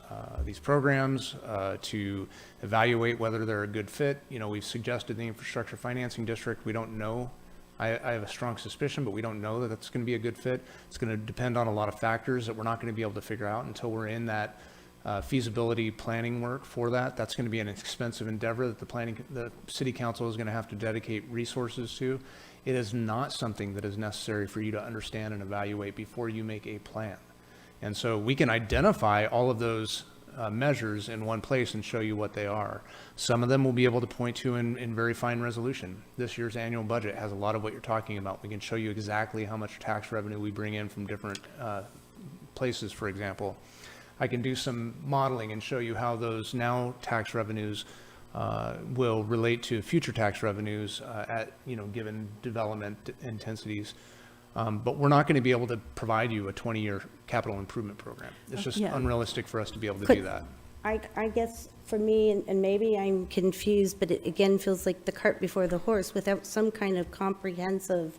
programs, to evaluate whether they're a good fit. We've suggested the Infrastructure Financing District. We don't know. I have a strong suspicion, but we don't know that that's going to be a good fit. It's going to depend on a lot of factors that we're not going to be able to figure out until we're in that feasibility planning work for that. That's going to be an expensive endeavor that the city council is going to have to dedicate resources to. It is not something that is necessary for you to understand and evaluate before you make a plan. And so we can identify all of those measures in one place and show you what they are. Some of them we'll be able to point to in very fine resolution. This year's annual budget has a lot of what you're talking about. We can show you exactly how much tax revenue we bring in from different places, for example. I can do some modeling and show you how those now tax revenues will relate to future tax revenues at given development intensities. But we're not going to be able to provide you a 20-year capital improvement program. It's just Yeah. unrealistic for us to be able to Could- do that. I guess for me, and maybe I'm confused, but it again feels like the cart before the horse without some kind of comprehensive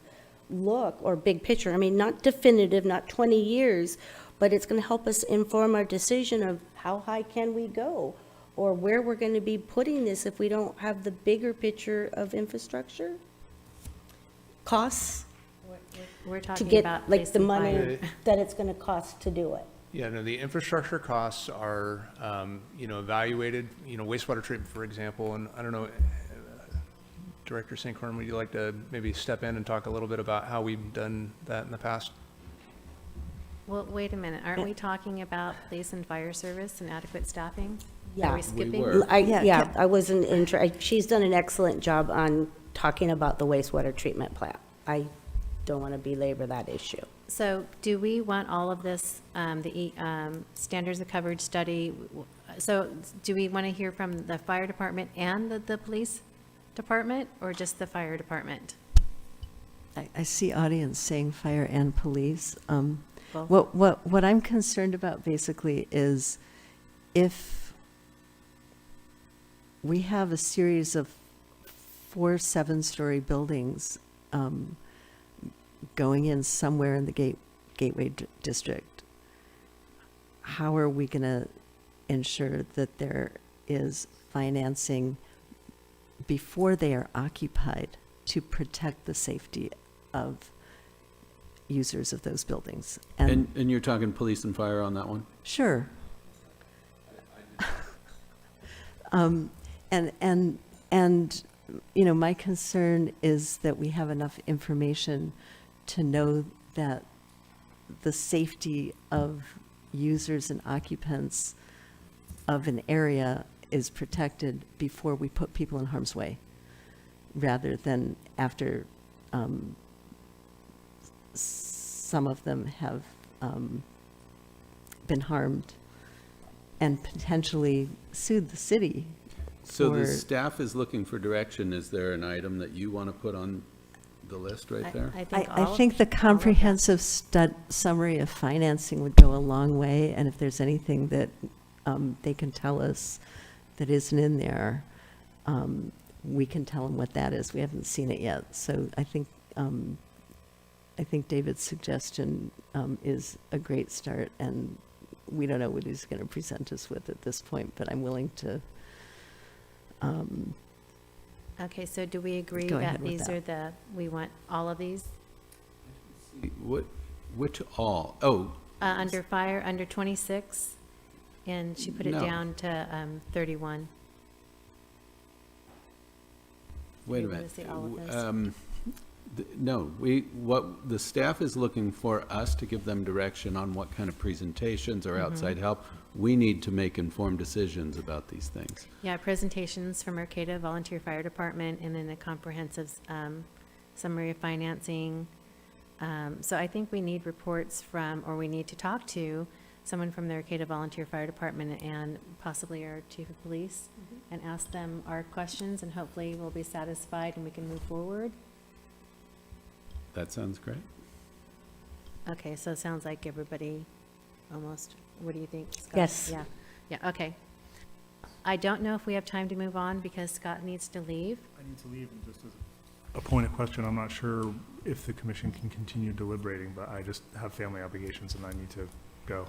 look or big picture. I mean, not definitive, not 20 years, but it's going to help us inform our decision of how high can we go or where we're going to be putting this if we don't have the bigger picture of infrastructure? Costs? We're To talking get, about like, police the and money fire. that it's going to cost to do it. Yeah, no, the infrastructure costs are, evaluated, wastewater treatment, for example, and I don't know, Director St. Corn, would you like to maybe step in and talk a little bit about how we've done that in the past? Well, wait a minute. Aren't we talking about police and fire service and adequate staffing? Yeah. Are we skipping? were. I wasn't she's done an excellent job on talking about the wastewater treatment plant. I don't want to belabor that issue. So do we want all of this, standards of coverage study? So do we want to hear from the fire department and the police department, or just the fire department? I see audience saying fire and police. Both. What I'm concerned about basically is if we have a series of 4 7-story buildings going in somewhere in the Gateway District, how are we going to ensure that there is financing before they are occupied to protect the safety of users of those buildings? And you're talking police and fire on that one? Sure. My concern is that we have enough information to know that the safety of users and occupants of an area is protected before we put people in harm's way, rather than after some of them have been harmed and potentially sued the city. So the for- staff is looking for direction. Is there an item that you want to put on the list right there? I think the comprehensive summary of financing would go a long way, and if there's anything that they can tell us that isn't in there, we can tell them what that is. We haven't seen it yet, so I think David's suggestion is a great start, and we don't know what he's going to present us with at this point, but I'm willing to Okay, so do we agree Go that ahead with these that. are we want all of these? Which all? Oh, Under fire, under 26, and she put it No. down to 31. wait You a wanna minute. see all of this? No, what the staff is looking for us to give them direction on what kind of presentations or outside help. We need to make informed decisions about these things. Yeah, presentations from Arcata Volunteer Fire Department, and then a comprehensive summary of financing. So I think we need reports from, or we need to talk to someone from the Arcata Volunteer Fire Department and possibly our chief of police and ask them our questions, and hopefully we'll be satisfied and we can move forward. That sounds great. Okay, so it sounds like everybody almost, what do you think, Scott? Yes. Yeah, yeah, okay. I don't know if we have time to move on because Scott needs to leave. I need to leave, and just as a point of question, I'm not sure if the commission can continue deliberating, but I just have family obligations and I need to go.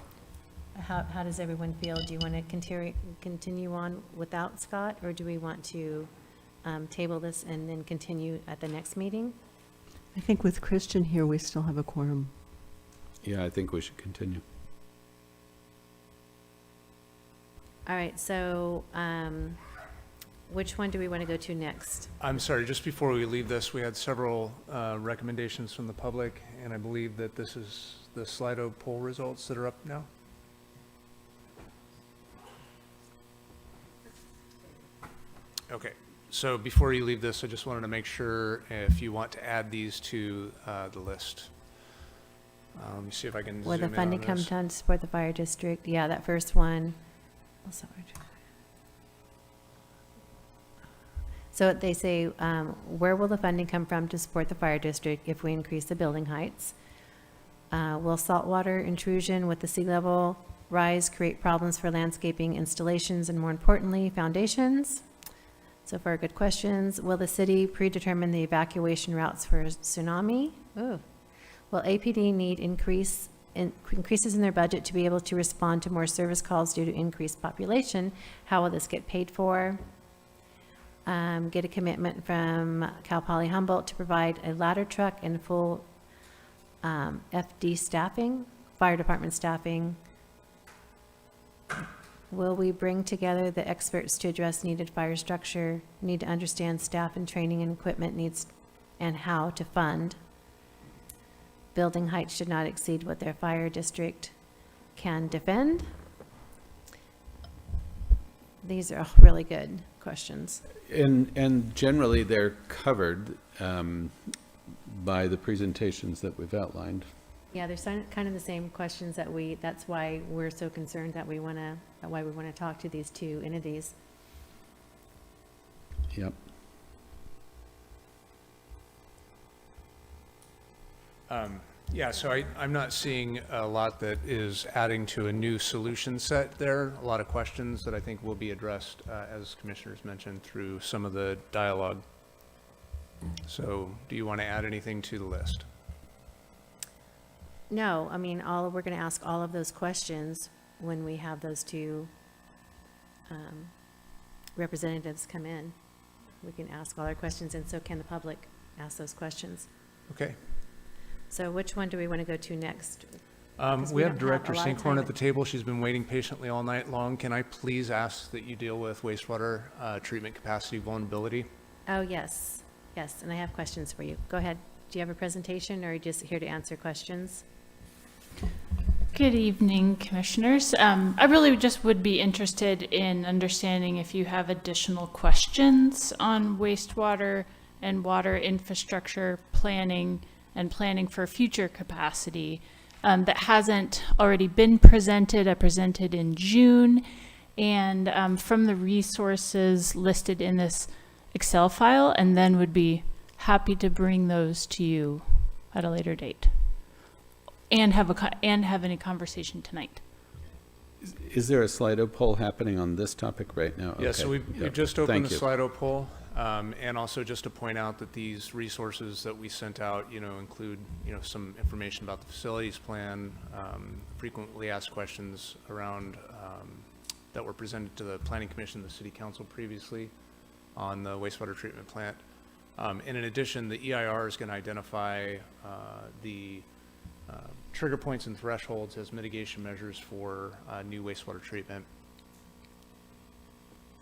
How does everyone feel? Do you want to continue on without Scott, or do we want to table this and then continue at the next meeting? I think with Christian here, we still have a quorum. Yeah, I think we should continue. All right, so which one do we want to go to next? I'm sorry, just before we leave this, we had several recommendations from the public, and I believe that this is the Slido poll results that are up now. Okay, so before you leave this, I just wanted to make sure if you want to add these to the list. Let me see if I can Where zoom the in on funding this. comes down to support the fire district, yeah, that first one. Oh, sorry. So they say, where will the funding come from to support the fire district if we increase the building heights? Will saltwater intrusion with the sea level rise create problems for landscaping installations and, more importantly, foundations? So far, good questions. Will the city predetermine the evacuation routes for a tsunami? Ooh. Will APD need increases in their budget to be able to respond to more service calls due to increased population? How will this get paid for? Get a commitment from Cal Poly Humboldt to provide a ladder truck and full FD staffing, fire department staffing. Will we bring together the experts to address needed fire structure, need to understand staff and training and equipment needs, and how to fund? Building heights should not exceed what their fire district can defend. These are all really good questions. And generally, they're covered by the presentations that we've outlined. Yeah, they're kind of the same questions that's why we're so concerned that we want to talk to these two entities. Yep. Yeah, so I'm not seeing a lot that is adding to a new solution set there. A lot of questions that I think will be addressed, as commissioners mentioned, through some of the dialogue. So do you want to add anything to the list? No, I mean, we're going to ask all of those questions when we have those two representatives come in. We can ask all our questions, and so can the public ask those questions. Okay. So which one do we want to go to next? We have Director Sinkhorn at the table. She's been waiting patiently all night long. Can I please ask that you deal with wastewater treatment capacity vulnerability? Oh, yes. Yes, and I have questions for you. Go ahead. Do you have a presentation, or are you just here to answer questions? Good evening, Commissioners. I really just would be interested in understanding if you have additional questions on wastewater and water infrastructure planning and planning for future capacity that hasn't already been presented. I presented in June, and from the resources listed in this Excel file, and then would be happy to bring those to you at a later date and have any conversation tonight. Is there a Slido poll happening on this topic right now? Yeah, Okay. so we've Yep. just opened Thank the you. Slido poll, and also just to point out that these resources that we sent out, include, some information about the facilities plan, frequently asked questions around, that were presented to the Planning Commission, the City Council previously on the wastewater treatment plant. And in addition, the EIR is going to identify the trigger points and thresholds as mitigation measures for new wastewater treatment.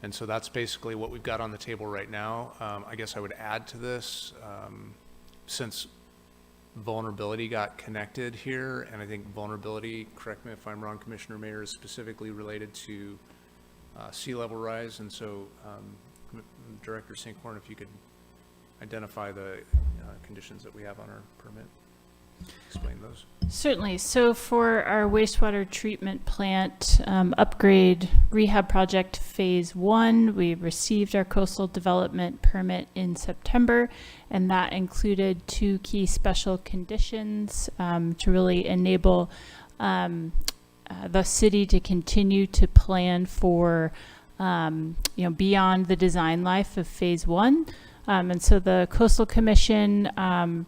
And so that's basically what we've got on the table right now. I guess I would add to this, since vulnerability got connected here, and I think vulnerability, correct me if I'm wrong, Commissioner Mayer, is specifically related to sea level rise. And so Director Sinkhorn, if you could identify the conditions that we have on our permit, explain those. Certainly. So for our wastewater treatment plant upgrade rehab project phase 1, we received our coastal development permit in September, and that included 2 key special conditions to really enable the city to continue to plan for beyond the design life of phase 1. And so the Coastal Commission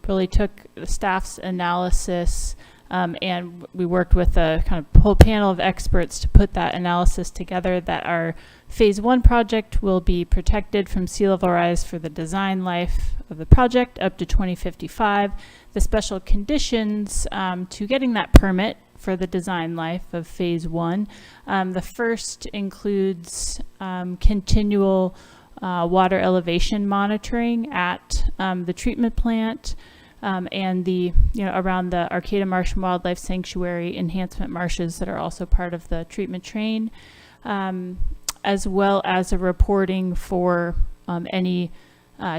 really took the staff's analysis, and we worked with a kind of whole panel of experts to put that analysis together, that our phase 1 project will be protected from sea level rise for the design life of the project up to 2055. The special conditions to getting that permit for the design life of phase 1, the first includes continual water elevation monitoring at the treatment plant and the around the Arcata Marsh and Wildlife Sanctuary enhancement marshes that are also part of the treatment train, as well as a reporting for any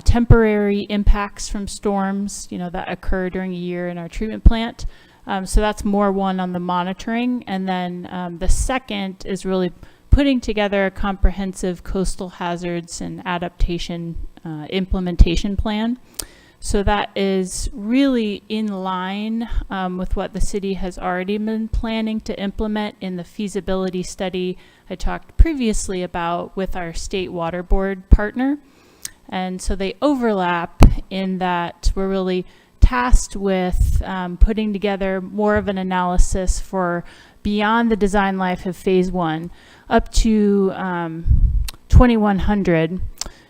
temporary impacts from storms that occur during a year in our treatment plant. So that's more one on the monitoring, and then the second is really putting together a comprehensive coastal hazards and adaptation implementation plan. So that is really in line with what the city has already been planning to implement in the feasibility study I talked previously about with our state water board partner. And so they overlap in that we're really tasked with putting together more of an analysis for beyond the design life of phase 1 up to 2100.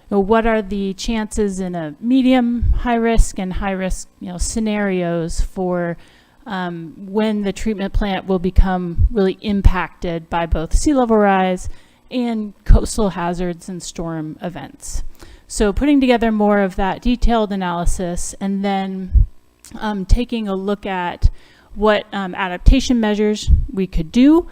What are the chances in a medium, high risk, and high risk scenarios for when the treatment plant will become really impacted by both sea level rise and coastal hazards and storm events. So putting together more of that detailed analysis, and then taking a look at what adaptation measures we could do.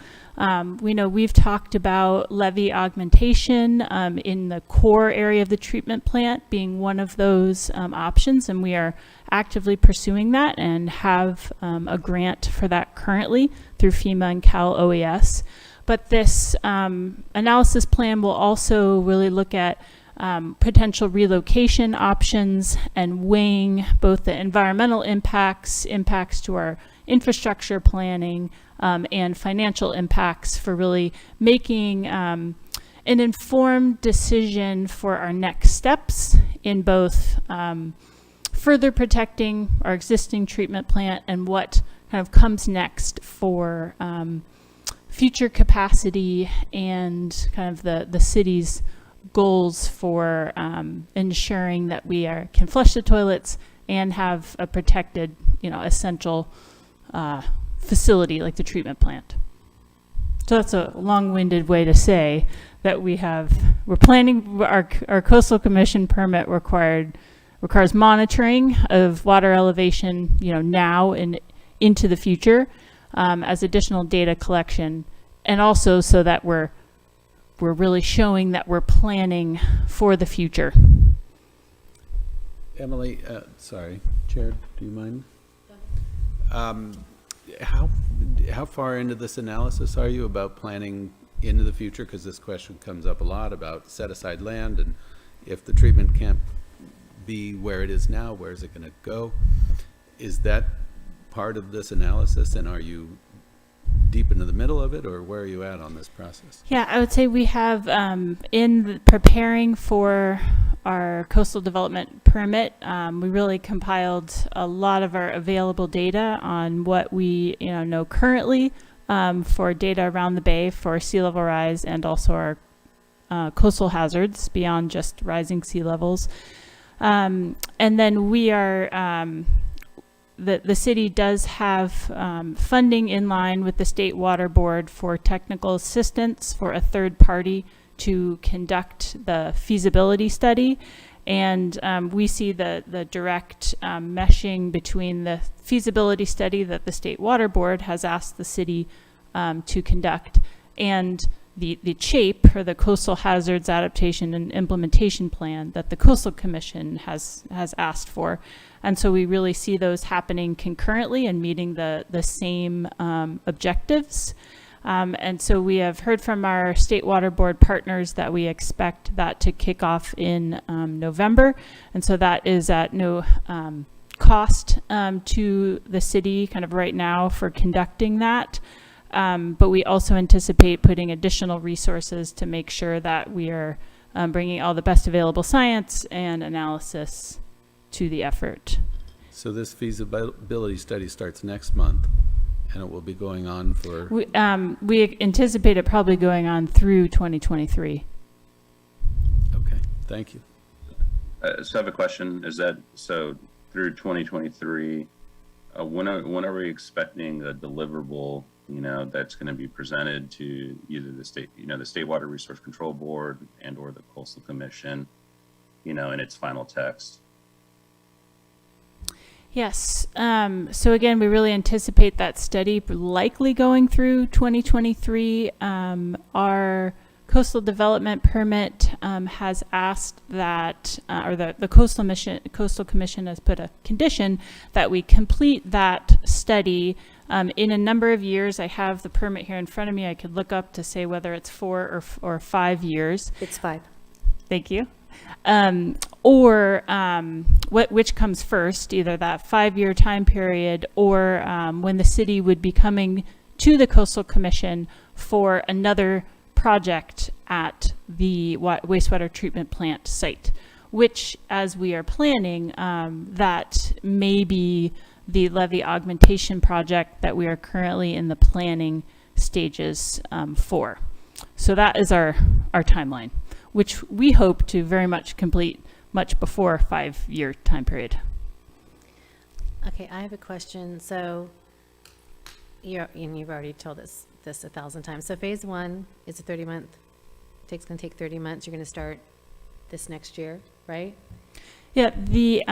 We know we've talked about levee augmentation in the core area of the treatment plant being one of those options, and we are actively pursuing that and have a grant for that currently through FEMA and Cal OES. But this analysis plan will also really look at potential relocation options and weighing both the environmental impacts to our infrastructure planning, and financial impacts for really making an informed decision for our next steps in both further protecting our existing treatment plant and what kind of comes next for future capacity and kind of the city's goals for ensuring that we can flush the toilets and have a protected, essential facility like the treatment plant. So that's a long-winded way to say that we're planning, our coastal commission permit requires monitoring of water elevation, now and into the future, as additional data collection, and also so that we're really showing that we're planning for the future. Emily, sorry, Chair, do you mind? How far into this analysis are you about planning into the future? Because this question comes up a lot about set-aside land, and if the treatment can't be where it is now, where is it going to go? Is that part of this analysis, and are you deep into the middle of it, or where are you at on this process? Yeah, I would say we have, preparing for our coastal development permit, we really compiled a lot of our available data on what we know currently for data around the bay for sea level rise and also our coastal hazards beyond just rising sea levels. And then we are, the city does have funding in line with the State Water Board for technical assistance for a third party to conduct the feasibility study. And we see the direct meshing between the feasibility study that the State Water Board has asked the city to conduct and the CHAPE, or the Coastal Hazards Adaptation and Implementation Plan, that the Coastal Commission has asked for. And so we really see those happening concurrently and meeting the same objectives. And so we have heard from our State Water Board partners that we expect that to kick off in November. And so that is at no cost to the city kind of right now for conducting that. But we also anticipate putting additional resources to make sure that we are bringing all the best available science and analysis to the effort. So this feasibility study starts next month, and it will be going on for... We anticipate it probably going on through 2023. Okay, thank you. So I have a question. Is that, so through 2023, when are we expecting a deliverable, that's going to be presented to either the state, the State Water Resource Control Board and or the Coastal Commission, in its final text? Yes. So again, we really anticipate that study likely going through 2023. Our coastal development permit has asked that, or the Coastal Commission has put a condition that we complete that study In a number of years, I have the permit here in front of me. I could look up to say whether it's 4 or 5 years. It's 5. Thank you. Which comes first, either that 5-year time period or when the city would be coming to the Coastal Commission for another project at the wastewater treatment plant site, which, as we are planning, that may be the levee augmentation project that we are currently in the planning stages for. So that is our timeline, which we hope to very much complete much before a 5-year time period. Okay, I have a question. So, you've already told us this 1,000 times. So phase 1 is a 30-month, it's going to take 30 months. You're going to start this next year, right? Yeah, the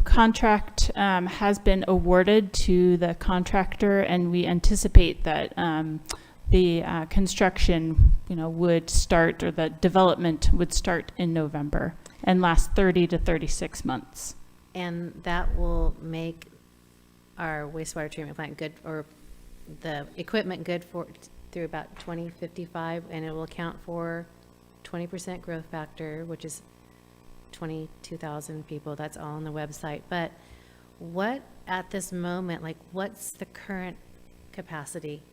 contract has been awarded to the contractor, and we anticipate that the construction, would start, or the development would start in November and last 30 to 36 months. And that will make our wastewater treatment plant good, or the equipment good for through about 2055, and it will account for 20% growth factor, which is 22,000 people. That's all on the website. But what at this moment, like, what's the current capacity?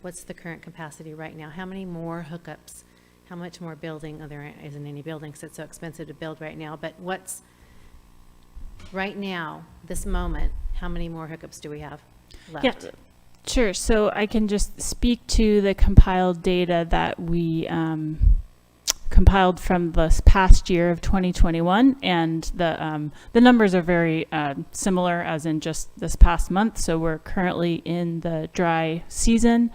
What's the current capacity right now? How many more hookups? How much more building? Oh, there isn't any building because it's so expensive to build right now. But what's right now, this moment, how many more hookups do we have left? Yeah, sure. So I can just speak to the compiled data that we compiled from this past year of 2021, and the numbers are very similar as in just this past month. So we're currently in the dry season.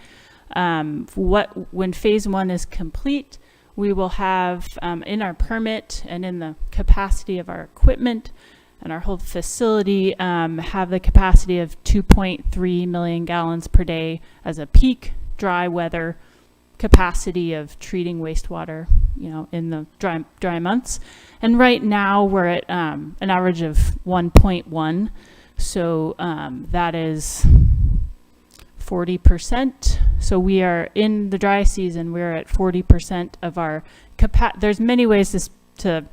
When phase 1 is complete, we will have in our permit and in the capacity of our equipment and our whole facility have the capacity of 2.3 million gallons per day as a peak dry weather capacity of treating wastewater, in the dry months. And right now we're at an average of 1.1. So that is 40%. So we are in the dry season, we're at 40% of our there's many ways to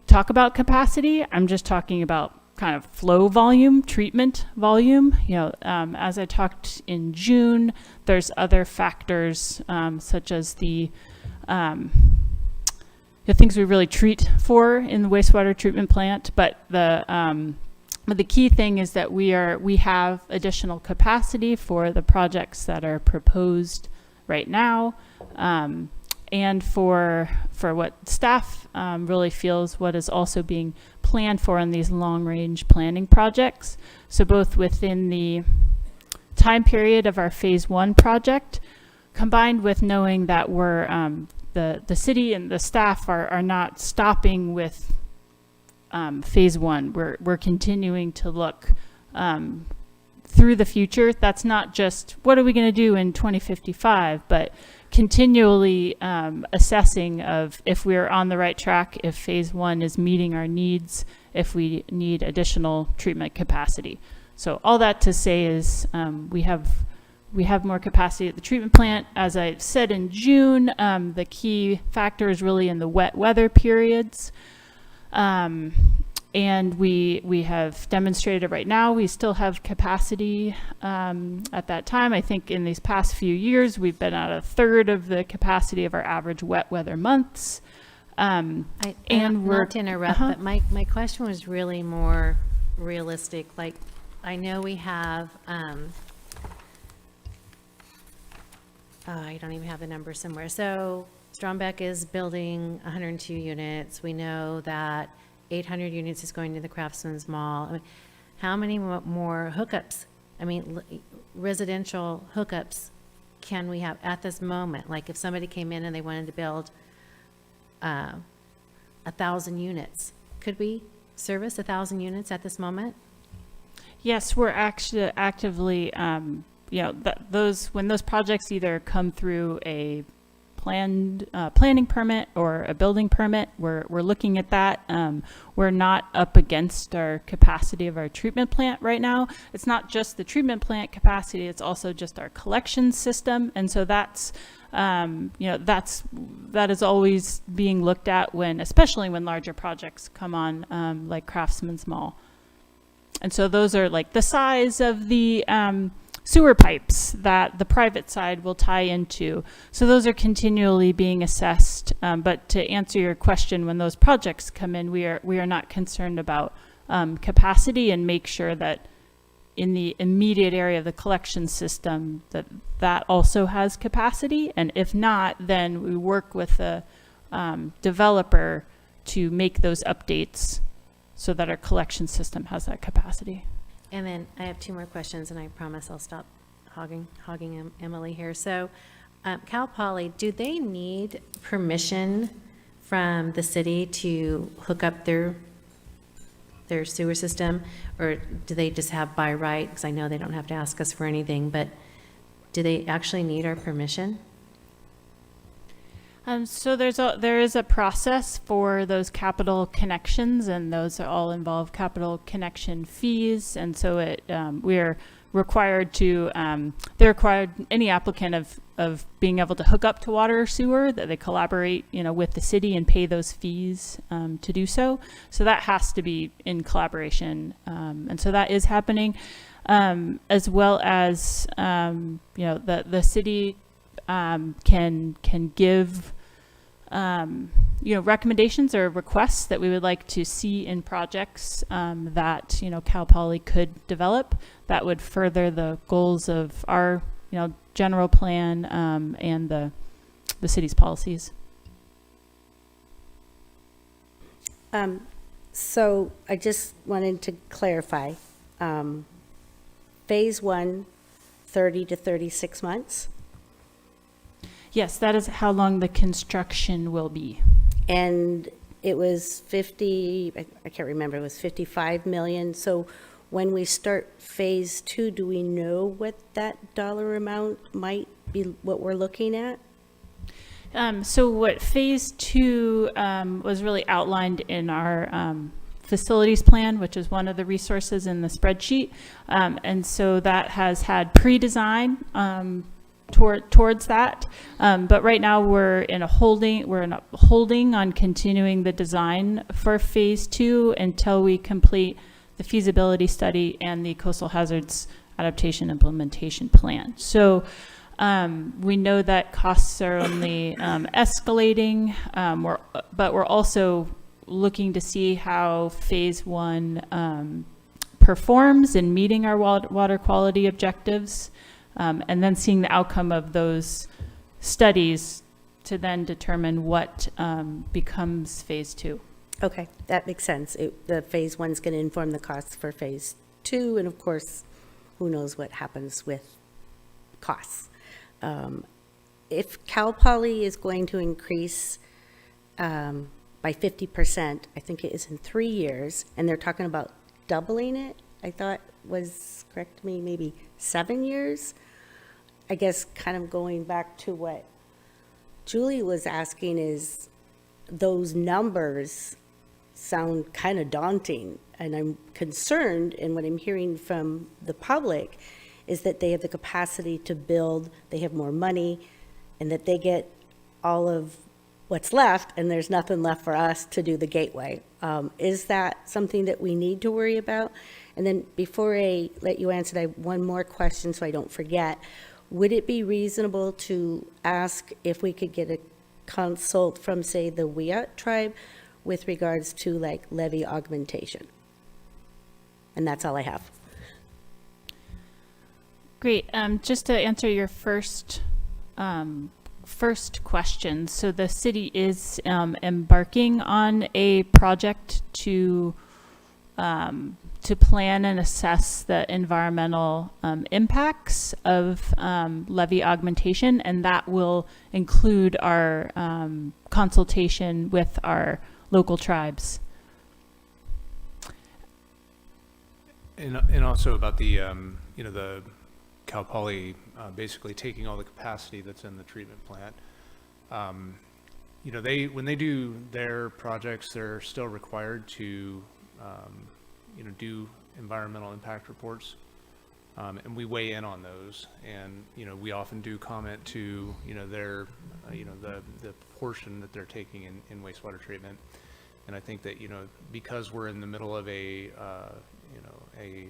talk about capacity. I'm just talking about kind of flow volume, treatment volume. As I talked in June, there's other factors such as the things we really treat for in the wastewater treatment plant. But the key thing is that we have additional capacity for the projects that are proposed right now, and for what staff really feels what is also being planned for in these long-range planning projects. So both within the time period of our phase 1 project, combined with knowing that we're the city and the staff are not stopping with phase 1. We're continuing to look through the future. That's not just what are we going to do in 2055, but continually assessing of if we're on the right track, if phase 1 is meeting our needs, if we need additional treatment capacity. So all that to say is we have more capacity at the treatment plant. As I said in June, the key factor is really in the wet weather periods. And we have demonstrated right now we still have capacity at that time. I think in these past few years we've been at a third of the capacity of our average wet weather months. And not to interrupt, but my question was really more realistic. Like, I know we have I don't even have the number somewhere. So Strombeck is building 102 units. We know that 800 units is going to the Craftsman's Mall. I mean, how many more hookups? I mean, residential hookups can we have at this moment? Like, if somebody came in and they wanted to build 1,000 units, could we service 1,000 units at this moment? Yes, we're actually actively, when those projects either come through a planning permit or a building permit. We're looking at that. We're not up against our capacity of our treatment plant right now. It's not just the treatment plant capacity, it's also just our collection system. And so that's, that is always being looked at especially when larger projects come on, like Craftsman's Mall. And so those are like the size of the sewer pipes that the private side will tie into. So those are continually being assessed. But to answer your question, when those projects come in, we are not concerned about capacity, and make sure that in the immediate area of the collection system that also has capacity. And if not, then we work with the developer to make those updates so that our collection system has that capacity. And then I have two more questions, and I promise I'll stop hogging Emily here. So Cal Poly, do they need permission from the city to hook up their sewer system, or do they just have by right? Because I know they don't have to ask us for anything, but do they actually need our permission? So there is a process for those capital connections, and those all involve capital connection fees. And so we're required to, any applicant of being able to hook up to water or sewer, that they collaborate, with the city and pay those fees to do so. So that has to be in collaboration. And so that is happening, as well as, the city can give recommendations or requests that we would like to see in projects that Cal Poly could develop that would further the goals of our general plan and the city's policies. So I just wanted to clarify, phase 1, 30 to 36 months. Yes, that is how long the construction will be. And it was 50, I can't remember, it was 55 million. So when we start phase 2, do we know what that dollar amount might be, what we're looking at? So what phase 2 was really outlined in our facilities plan, which is one of the resources in the spreadsheet. And so that has had pre-design towards that, but right now we're in a holding on continuing the design for phase 2 until we complete the feasibility study and the coastal hazards adaptation implementation plan. So we know that costs are only escalating, but we're also looking to see how phase 1 performs in meeting our water quality objectives. And then seeing the outcome of those studies to then determine what becomes phase 2. Okay, that makes sense. The phase 1's going to inform the costs for phase 2, and of course, who knows what happens with costs. If Cal Poly is going to increase by 50%, I think it is in 3 years, and they're talking about doubling it, I thought was, correct me, maybe 7 years. I guess kind of going back to what Julie was asking, is those numbers sound kind of daunting, and I'm concerned, and what I'm hearing from the public is that they have the capacity to build, they have more money, and that they get all of what's left, and there's nothing left for us to do the gateway. Is that something that we need to worry about? And then before I let you answer, I have one more question so I don't forget. Would it be reasonable to ask if we could get a consult from, say, the Wiyot tribe with regards to like levee augmentation? And that's all I have. Great. Just to answer your first question, so the city is embarking on a project to plan and assess the environmental impacts of levee augmentation, and that will include our consultation with our local tribes. And also about the, the Cal Poly basically taking all the capacity that's in the treatment plant you know, when they do their projects, they're still required to, you know, do environmental impact reports. And we weigh in on those, and, you know, we often do comment to, you know, their, you know, the portion that they're taking in wastewater treatment. And I think that, you know, because we're in the middle of a, you know, a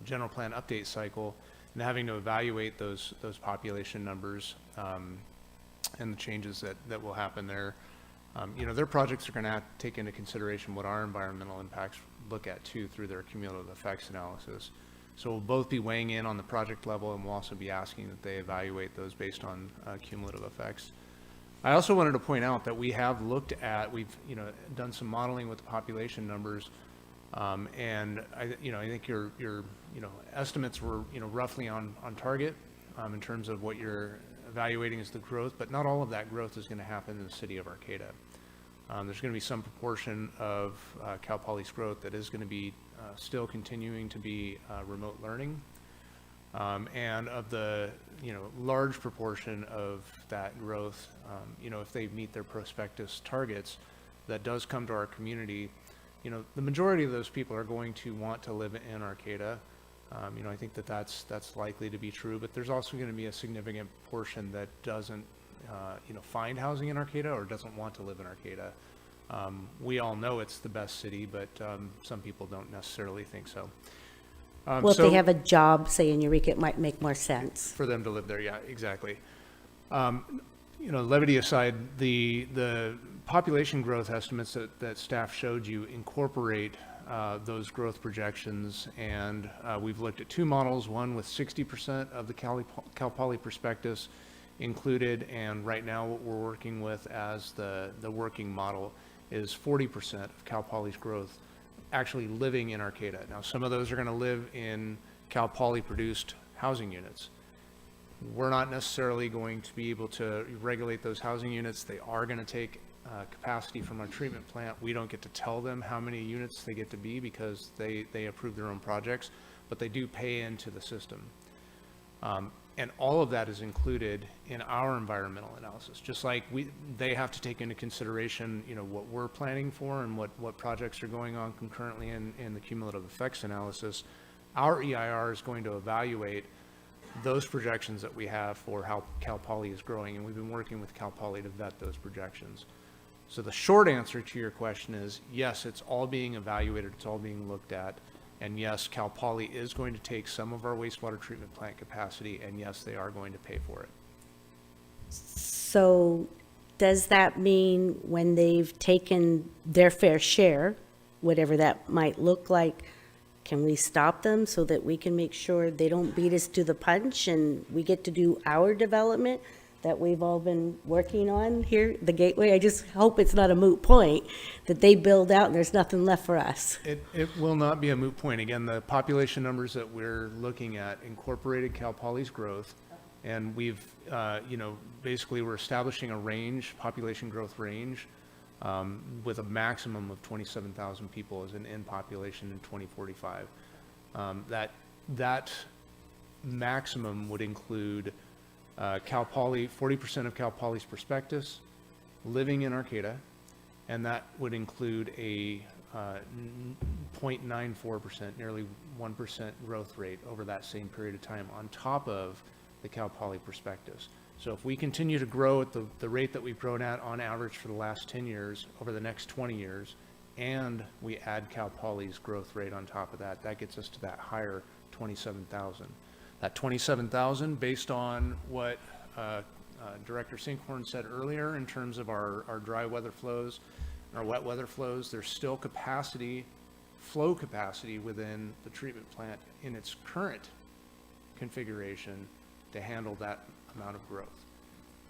general plan update cycle, and having to evaluate those population numbers, and the changes that will happen there, you know, their projects are going to have to take into consideration what our environmental impacts look at too through their cumulative effects analysis. So we'll both be weighing in on the project level, and we'll also be asking that they evaluate those based on cumulative effects. I also wanted to point out that we have looked at, we've, you know, done some modeling with the population numbers, and I think your you know, estimates were, you know, roughly on target in terms of what you're evaluating as the growth, but not all of that growth is going to happen in the city of Arcata. There's going to be some proportion of Cal Poly's growth that is going to be still continuing to be remote learning, and of the, you know, large proportion of that growth, you know, if they meet their prospectus targets, that does come to our community. You know, the majority of those people are going to want to live in Arcata. You know, I think that's likely to be true, but there's also going to be a significant portion that doesn't, you know, find housing in Arcata or doesn't want to live in Arcata. We all know it's the best city, but some people don't necessarily think so. Well, if they have a job, say in Eureka, it might make more sense for them to live there. Yeah, exactly. You know, levity aside, the population growth estimates that staff showed you incorporate those growth projections, and we've looked at two models, one with 60% of the Cal Poly prospectus included, and right now what we're working with as the working model is 40% of Cal Poly's growth actually living in Arcata. Now, some of those are going to live in Cal Poly produced housing units. We're not necessarily going to be able to regulate those housing units. They are going to take capacity from our treatment plant. We don't get to tell them how many units they get to be because they approve their own projects, but they do pay into the system. And all of that is included in our environmental analysis. Just like they have to take into consideration, you know, what we're planning for and what projects are going on concurrently in the cumulative effects analysis. Our EIR is going to evaluate those projections that we have for how Cal Poly is growing, and we've been working with Cal Poly to vet those projections. So the short answer to your question is yes, it's all being evaluated, it's all being looked at. And yes, Cal Poly is going to take some of our wastewater treatment plant capacity, and yes, they are going to pay for it. So does that mean when they've taken their fair share, whatever that might look like, can we stop them so that we can make sure they don't beat us to the punch and we get to do our development that we've all been working on here, the Gateway? I just hope it's not a moot point, that they build out and there's nothing left for us. It will not be a moot point. Again, the population numbers that we're looking at incorporated Cal Poly's growth, and we've, you know, basically we're establishing a range, population growth range, with a maximum of 27,000 people as an end population in 2045. That maximum would include Cal Poly, 40% of Cal Poly's prospectus living in Arcata, and that would include a 0.94%, nearly 1% growth rate over that same period of time on top of the Cal Poly prospectus. So if we continue to grow at the rate that we've grown at on average for the last 10 years, over the next 20 years, and we add Cal Poly's growth rate on top of that, that gets us to that higher 27,000. That 27,000, based on what Director Sinkhorn said earlier in terms of our dry weather flows, our wet weather flows, there's still capacity, flow capacity within the treatment plant in its current configuration to handle that amount of growth.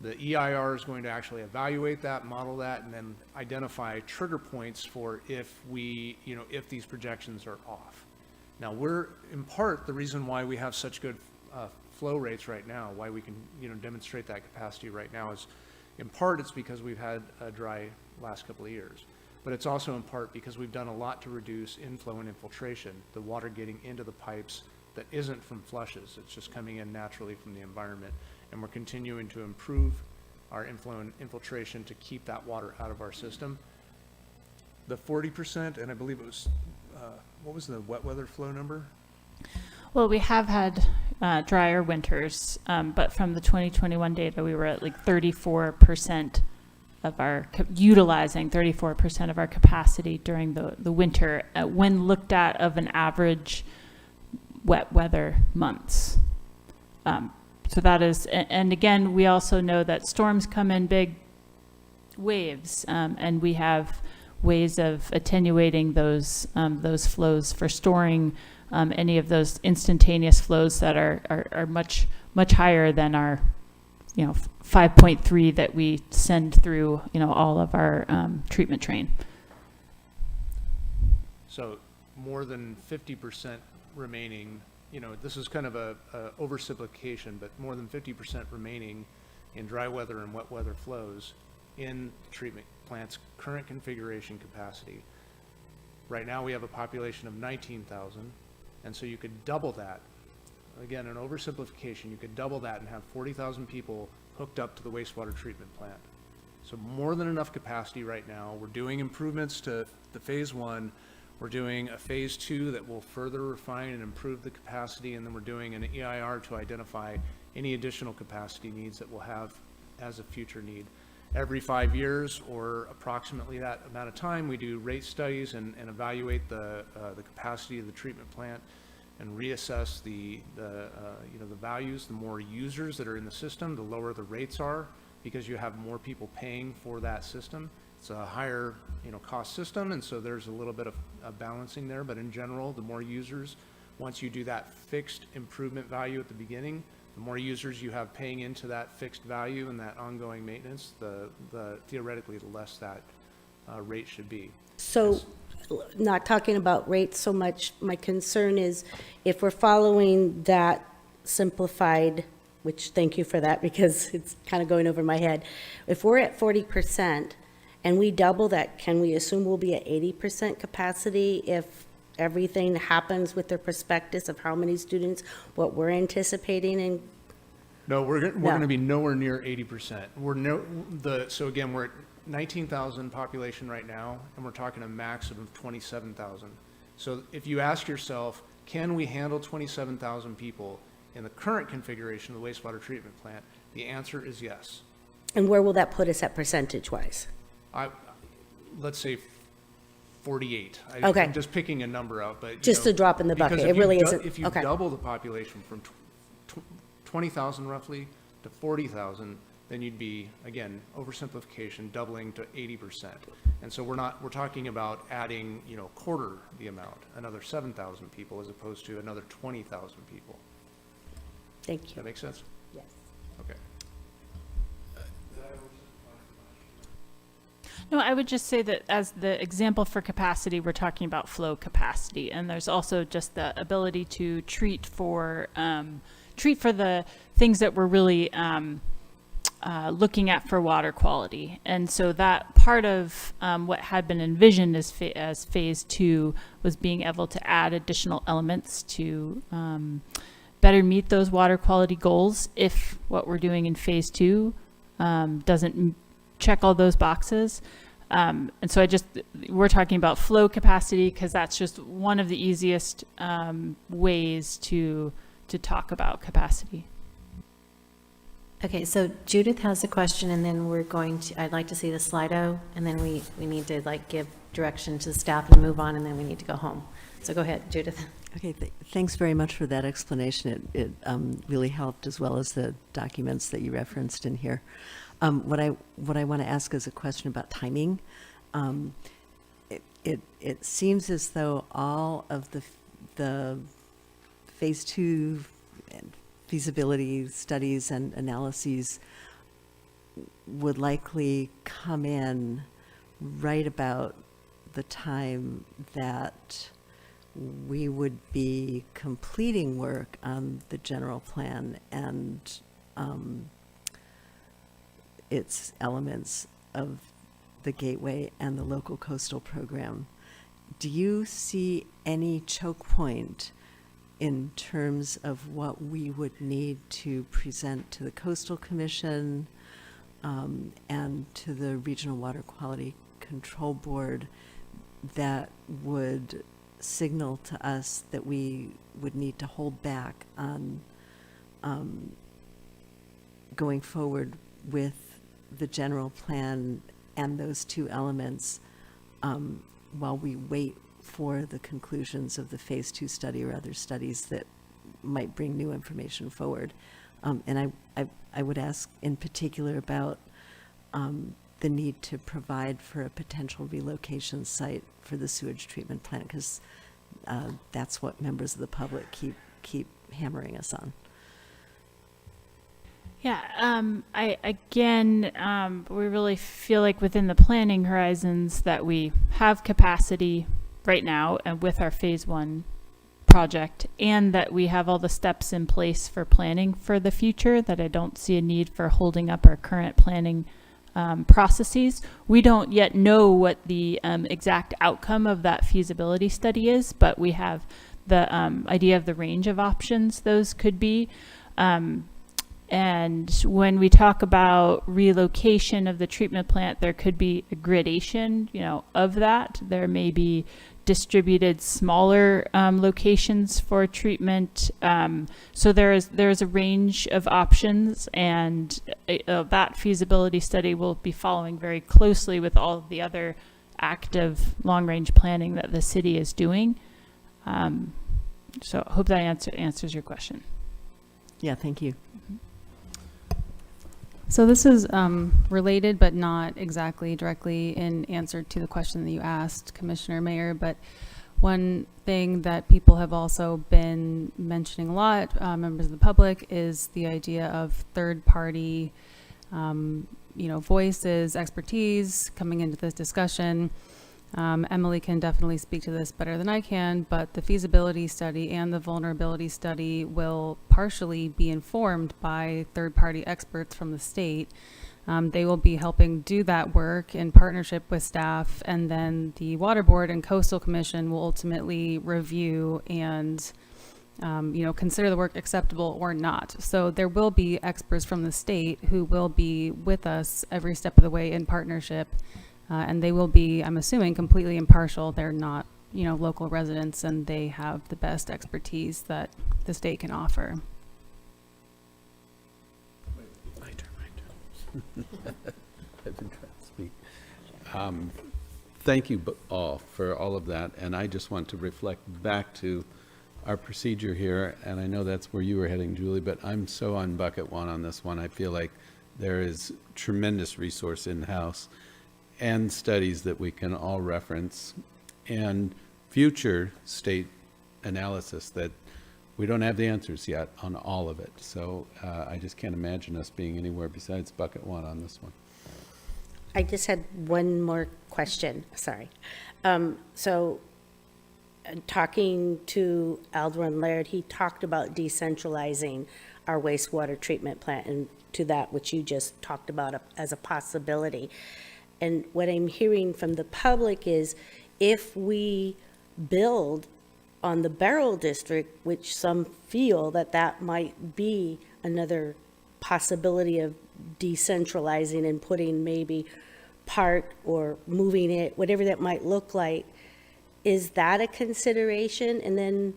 The EIR is going to actually evaluate that, model that, and then identify trigger points for if if these projections are off. Now, we're, in part, the reason why we have such good flow rates right now, why we can, demonstrate that capacity right now is, in part, it's because we've had a dry last couple of years. But it's also in part because we've done a lot to reduce inflow and infiltration, the water getting into the pipes that isn't from flushes. It's just coming in naturally from the environment. And we're continuing to improve our infiltration to keep that water out of our system. The 40%, and I believe it was, what was the wet weather flow number? Well, we have had drier winters, but from the 2021 data, we were at like 34% of our, utilizing 34% of our capacity during the winter when looked at of an average wet weather months. So that is, and again, we also know that storms come in big waves, and we have ways of attenuating those flows for storing any of those instantaneous flows that are much higher than our 5.3 that we send through all of our treatment train. So more than 50% remaining, this is kind of a oversimplification, but more than 50% remaining in dry weather and wet weather flows in the treatment plant's current configuration capacity. Right now we have a population of 19,000, and so you could double that. Again, an oversimplification, you could double that and have 40,000 people hooked up to the wastewater treatment plant. So more than enough capacity right now. We're doing improvements to the phase 1. We're doing a phase 2 that will further refine and improve the capacity, and then we're doing an EIR to identify any additional capacity needs that we'll have as a future need. Every 5 years, or approximately that amount of time, we do rate studies and evaluate the capacity of the treatment plant and reassess the values. The more users that are in the system, the lower the rates are, because you have more people paying for that system. It's a higher cost system, and so there's a little bit of balancing there. But in general, the more users, once you do that fixed improvement value at the beginning, the more users you have paying into that fixed value and that ongoing maintenance, theoretically, the less that rate should be. So, not talking about rates so much, my concern is if we're following that simplified, which thank you for that because it's kind of going over my head. If we're at 40% and we double that, can we assume we'll be at 80% capacity if everything happens with their prospectus of how many students, what we're anticipating? And no, we're going to be nowhere near 80%. So again, we're at 19,000 population right now, and we're talking a maximum of 27,000. So if you ask yourself, can we handle 27,000 people in the current configuration of the wastewater treatment plant? The answer is yes. And where will that put us at percentage-wise? Let's say 48. Okay. I'm just picking a number out, but just a drop in the bucket. It really isn't. If you double the population from 20,000 roughly to 40,000, then you'd be, again, oversimplification, doubling to 80%. And so we're talking about adding, quarter the amount, another 7,000 people as opposed to another 20,000 people. Thank you. Does that make sense? Yes. Okay. No, I would just say that as the example for capacity, we're talking about flow capacity, and there's also just the ability to treat for the things that we're really looking at for water quality. And so that part of what had been envisioned as phase 2 was being able to add additional elements to better meet those water quality goals if what we're doing in phase 2 doesn't check all those boxes. And so we're talking about flow capacity because that's just one of the easiest ways to talk about capacity. Okay, so Judith has a question, and then I'd like to see the Slido, and then we need to give direction to the staff and move on, and then we need to go home. So go ahead, Judith. Okay, thanks very much for that explanation. It really helped, as well as the documents that you referenced in here. What I want to ask is a question about timing. It seems as though all of the phase 2 feasibility studies and analyses would likely come in right about the time that we would be completing work on the general plan and its elements of the Gateway and the local coastal program. Do you see any choke point in terms of what we would need to present to the Coastal Commission and to the Regional Water Quality Control Board that would signal to us that we would need to hold back on going forward with the general plan and those two elements while we wait for the conclusions of the Phase 2 study or other studies that might bring new information forward. And I would ask in particular about the need to provide for a potential relocation site for the sewage treatment plant, because that's what members of the public keep hammering us on. Yeah, we really feel like within the planning horizons that we have capacity right now and with our Phase 1 project, and that we have all the steps in place for planning for the future, that I don't see a need for holding up our current planning processes. We don't yet know what the exact outcome of that feasibility study is, but we have the idea of the range of options those could be. And when we talk about relocation of the treatment plant, there could be a gradation, of that. There may be distributed smaller locations for treatment. So there's a range of options, and that feasibility study will be following very closely with all of the other active long-range planning that the city is doing. So I hope that answers your question. Yeah, thank you. So this is related, but not exactly directly in answer to the question that you asked, Commissioner Mayer. But one thing that people have also been mentioning a lot, members of the public, is the idea of third-party, voices, expertise coming into this discussion. Emily can definitely speak to this better than I can, but the feasibility study and the vulnerability study will partially be informed by third-party experts from the state. They will be helping do that work in partnership with staff, and then the Water Board and Coastal Commission will ultimately review and consider the work acceptable or not. So there will be experts from the state who will be with us every step of the way in partnership. And they will be, I'm assuming, completely impartial. They're not, local residents, and they have the best expertise that the state can offer. My turn. I've been trying to speak. Thank you all for all of that. And I just want to reflect back to our procedure here. And I know that's where you were heading, Julie, but I'm so on bucket one on this one. I feel like there is tremendous resource in-house and studies that we can all reference, and future state analysis that we don't have the answers yet on all of it. So I just can't imagine us being anywhere besides bucket one on this one. I just had one more question, sorry. Talking to Alderman Laird, he talked about decentralizing our wastewater treatment plant, and to that which you just talked about as a possibility. And what I'm hearing from the public is, if we build on the Beryl District, which some feel that might be another possibility of decentralizing and putting maybe part or moving it, whatever that might look like, is that a consideration? And then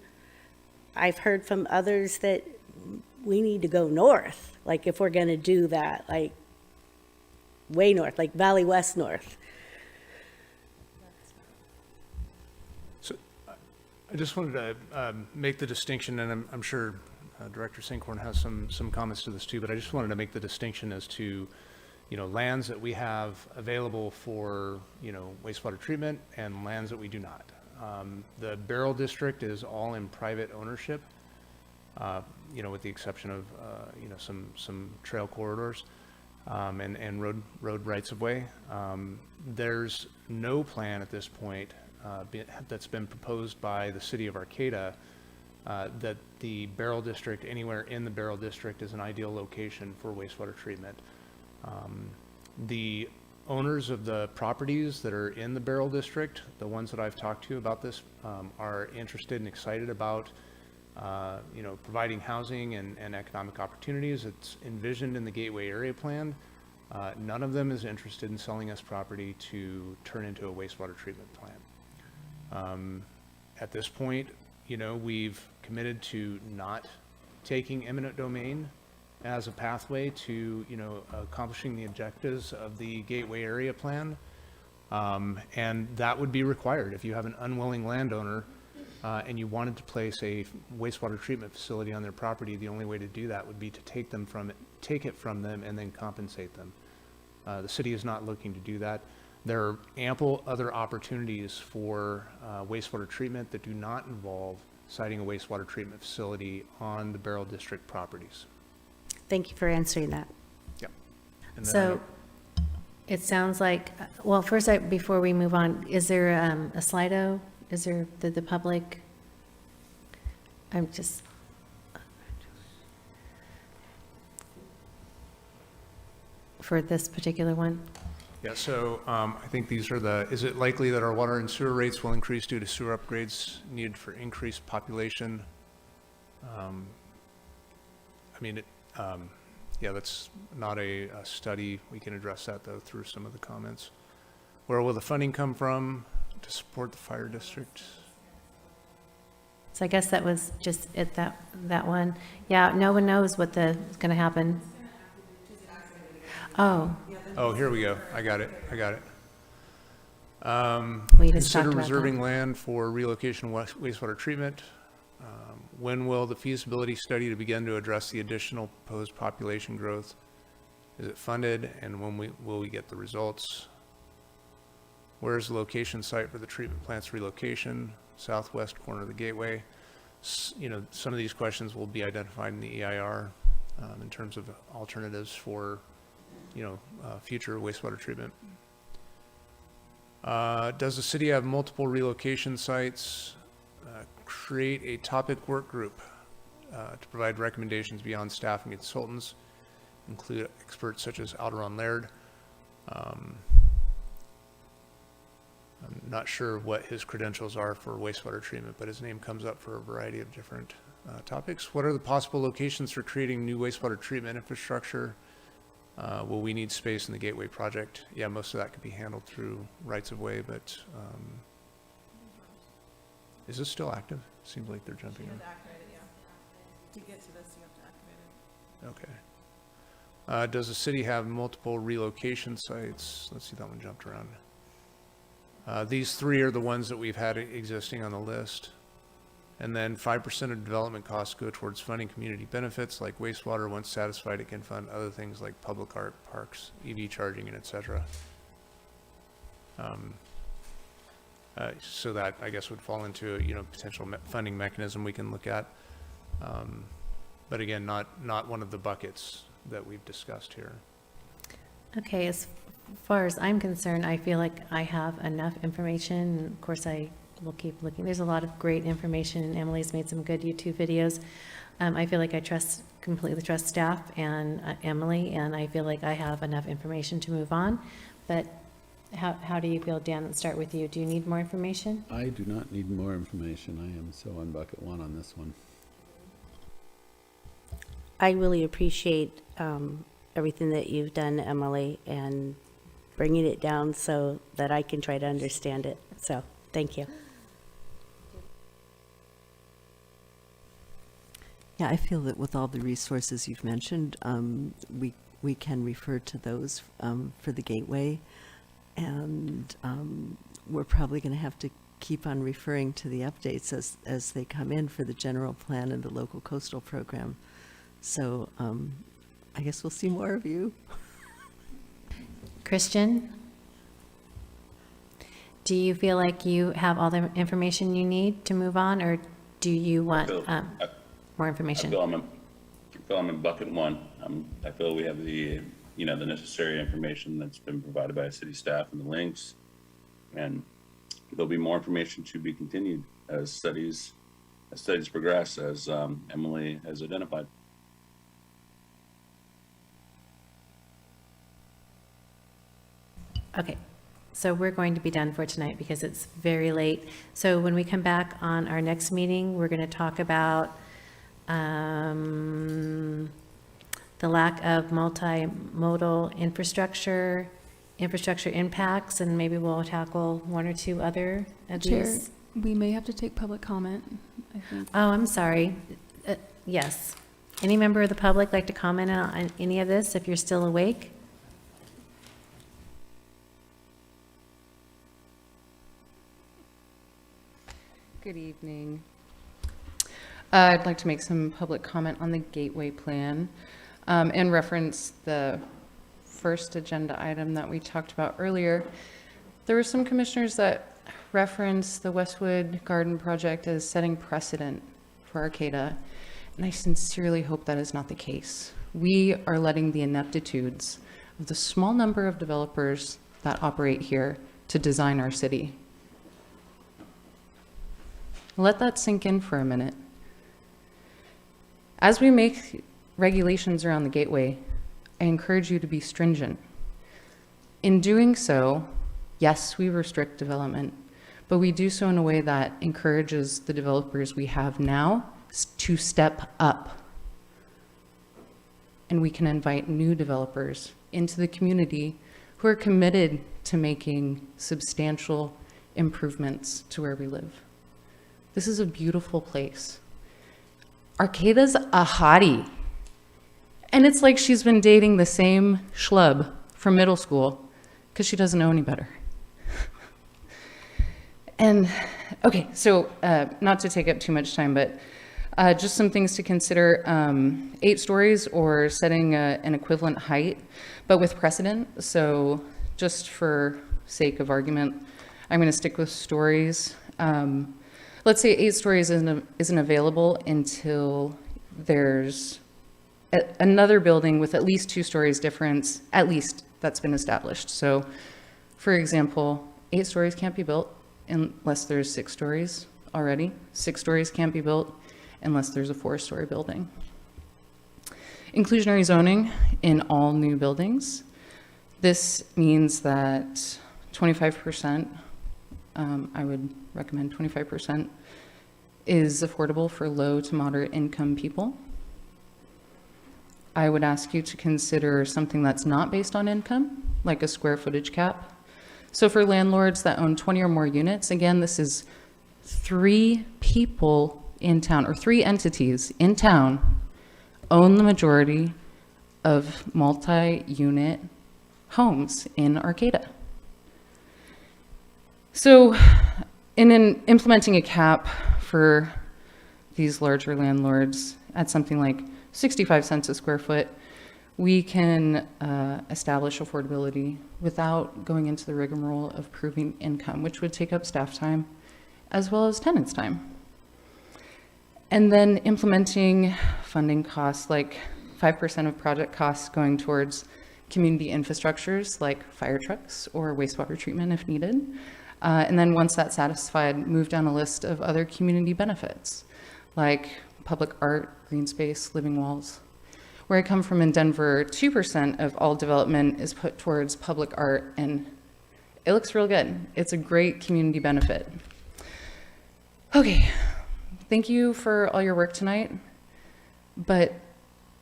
I've heard from others that we need to go north, like if we're going to do that, like way north, like Valley West north. So I just wanted to make the distinction, and I'm sure Director Sinkhorn has some comments to this too, but I just wanted to make the distinction as to, lands that we have available for, wastewater treatment and lands that we do not. The Beryl District is all in private ownership, with the exception of, some trail corridors. And road rights of way. There's no plan at this point that's been proposed by the city of Arcata that the Beryl District, anywhere in the Beryl District, is an ideal location for wastewater treatment. The owners of the properties that are in the Beryl District, the ones that I've talked to about this, are interested and excited about providing housing and economic opportunities. It's envisioned in the Gateway Area Plan None of them is interested in selling us property to turn into a wastewater treatment plant. At this point, you know, we've committed to not taking eminent domain as a pathway to, you know, accomplishing the objectives of the Gateway Area Plan. And that would be required if you have an unwilling landowner and you wanted to place a wastewater treatment facility on their property. The only way to do that would be to take it from them and then compensate them. The city is not looking to do that. There are ample other opportunities for wastewater treatment that do not involve siting a wastewater treatment facility on the Beryl District properties. Thank you for answering that. Yeah. And then So it sounds like, well, first, before we move on, is there a Slido? Is there the public? I'm just. For this particular one? Yeah, so I think these are is it likely that our water and sewer rates will increase due to sewer upgrades needed for increased population? Yeah, that's not a study. We can address that, though, through some of the comments. Where will the funding come from to support the fire district? So I guess that was just that one. Yeah, no one knows what's going to happen. Oh. Oh, here we go. I got it. We just Consider talked about reserving that. land for relocation of wastewater treatment. When will the feasibility study to begin to address the additional proposed population growth? Is it funded, and when will we get the results? Where is the location site for the treatment plant's relocation? Southwest corner of the Gateway. You know, some of these questions will be identified in the EIR in terms of alternatives for, you know, future wastewater treatment. Does the city have multiple relocation sites? Create a topic work group to provide recommendations beyond staff and consultants, include experts such as Alderon Laird. I'm not sure what his credentials are for wastewater treatment, but his name comes up for a variety of different topics. What are the possible locations for creating new wastewater treatment infrastructure? Will we need space in the Gateway project? Yeah, most of that could be handled through rights of way, but is this still active? Seems like they're jumping You on. have to activate it, yeah. To get to this, you have to activate it. Okay. Does the city have multiple relocation sites? Let's see, that one jumped around. These three are the ones that we've had existing on the list. And then 5% of development costs go towards funding community benefits like wastewater. Once satisfied, it can fund other things like public art, parks, EV charging, and et cetera. So that, I guess, would fall into a, you know, potential funding mechanism we can look at. But again, not one of the buckets that we've discussed here. Okay, as far as I'm concerned, I feel like I have enough information. Of course, I will keep looking. There's a lot of great information, and Emily's made some good YouTube videos. I feel like I completely trust staff and Emily, and I feel like I have enough information to move on. But how do you feel, Dan? Let's start with you. Do you need more information? I do not need more information. I am so on bucket one on this one. I really appreciate everything that you've done, Emily, and bringing it down so that I can try to understand it. So, thank you. Yeah, I feel that with all the resources you've mentioned, we can refer to those for the Gateway. And we're probably going to have to keep on referring to the updates as they come in for the general plan and the local coastal program. So I guess we'll see more of you. Christian, do you feel like you have all the information you need to move on, or do you want more information? I feel I'm in bucket one. I feel we have the, you know, the necessary information that's been provided by city staff and the links, and there'll be more information to be continued as studies progress, as Emily has identified. Okay, so we're going to be done for tonight because it's very late. So when we come back on our next meeting, we're going to talk about the the lack of multimodal infrastructure impacts, and maybe we'll tackle one or two other of Chair, these. we may have to take public comment, I think. Oh, I'm sorry. Yes. Any member of the public like to comment on any of this if you're still awake? Good evening. I'd like to make some public comment on the Gateway Plan and reference the first agenda item that we talked about earlier. There were some commissioners that referenced the Westwood Garden project as setting precedent for Arcata, and I sincerely hope that is not the case. We are letting the ineptitudes of the small number of developers that operate here to design our city. Let that sink in for a minute. As we make regulations around the Gateway, I encourage you to be stringent. In doing so, yes, we restrict development, but we do so in a way that encourages the developers we have now to step up. And we can invite new developers into the community who are committed to making substantial improvements to where we live. This is a beautiful place. Arcata's a hottie. And it's like she's been dating the same schlub from middle school because she doesn't know any better. And okay, so not to take up too much time, but just some things to consider. 8 stories or setting an equivalent height, but with precedent. So just for sake of argument, I'm going to stick with stories. Let's say 8 stories isn't available until there's another building with at least 2 stories difference, at least that's been established. So for example, 8 stories can't be built unless there's 6 stories already. 6 stories can't be built unless there's a 4-story building. Inclusionary zoning in all new buildings. This means that 25%, I would recommend 25%, is affordable for low to moderate income people. I would ask you to consider something that's not based on income, like a square footage cap. So for landlords that own 20 or more units, again, this is 3 people in town, or 3 entities in town own the majority of multi-unit homes in Arcata. So in implementing a cap for these larger landlords at something like 65 cents a square foot, we can establish affordability without going into the rigmarole of proving income, which would take up staff time as well as tenants' time. And then implementing funding costs, like 5% of project costs going towards community infrastructures like fire trucks or wastewater treatment if needed. And then once that's satisfied, move down a list of other community benefits like public art, green space, living walls. Where I come from in Denver, 2% of all development is put towards public art, and it looks real good. It's a great community benefit. Okay, thank you for all your work tonight, but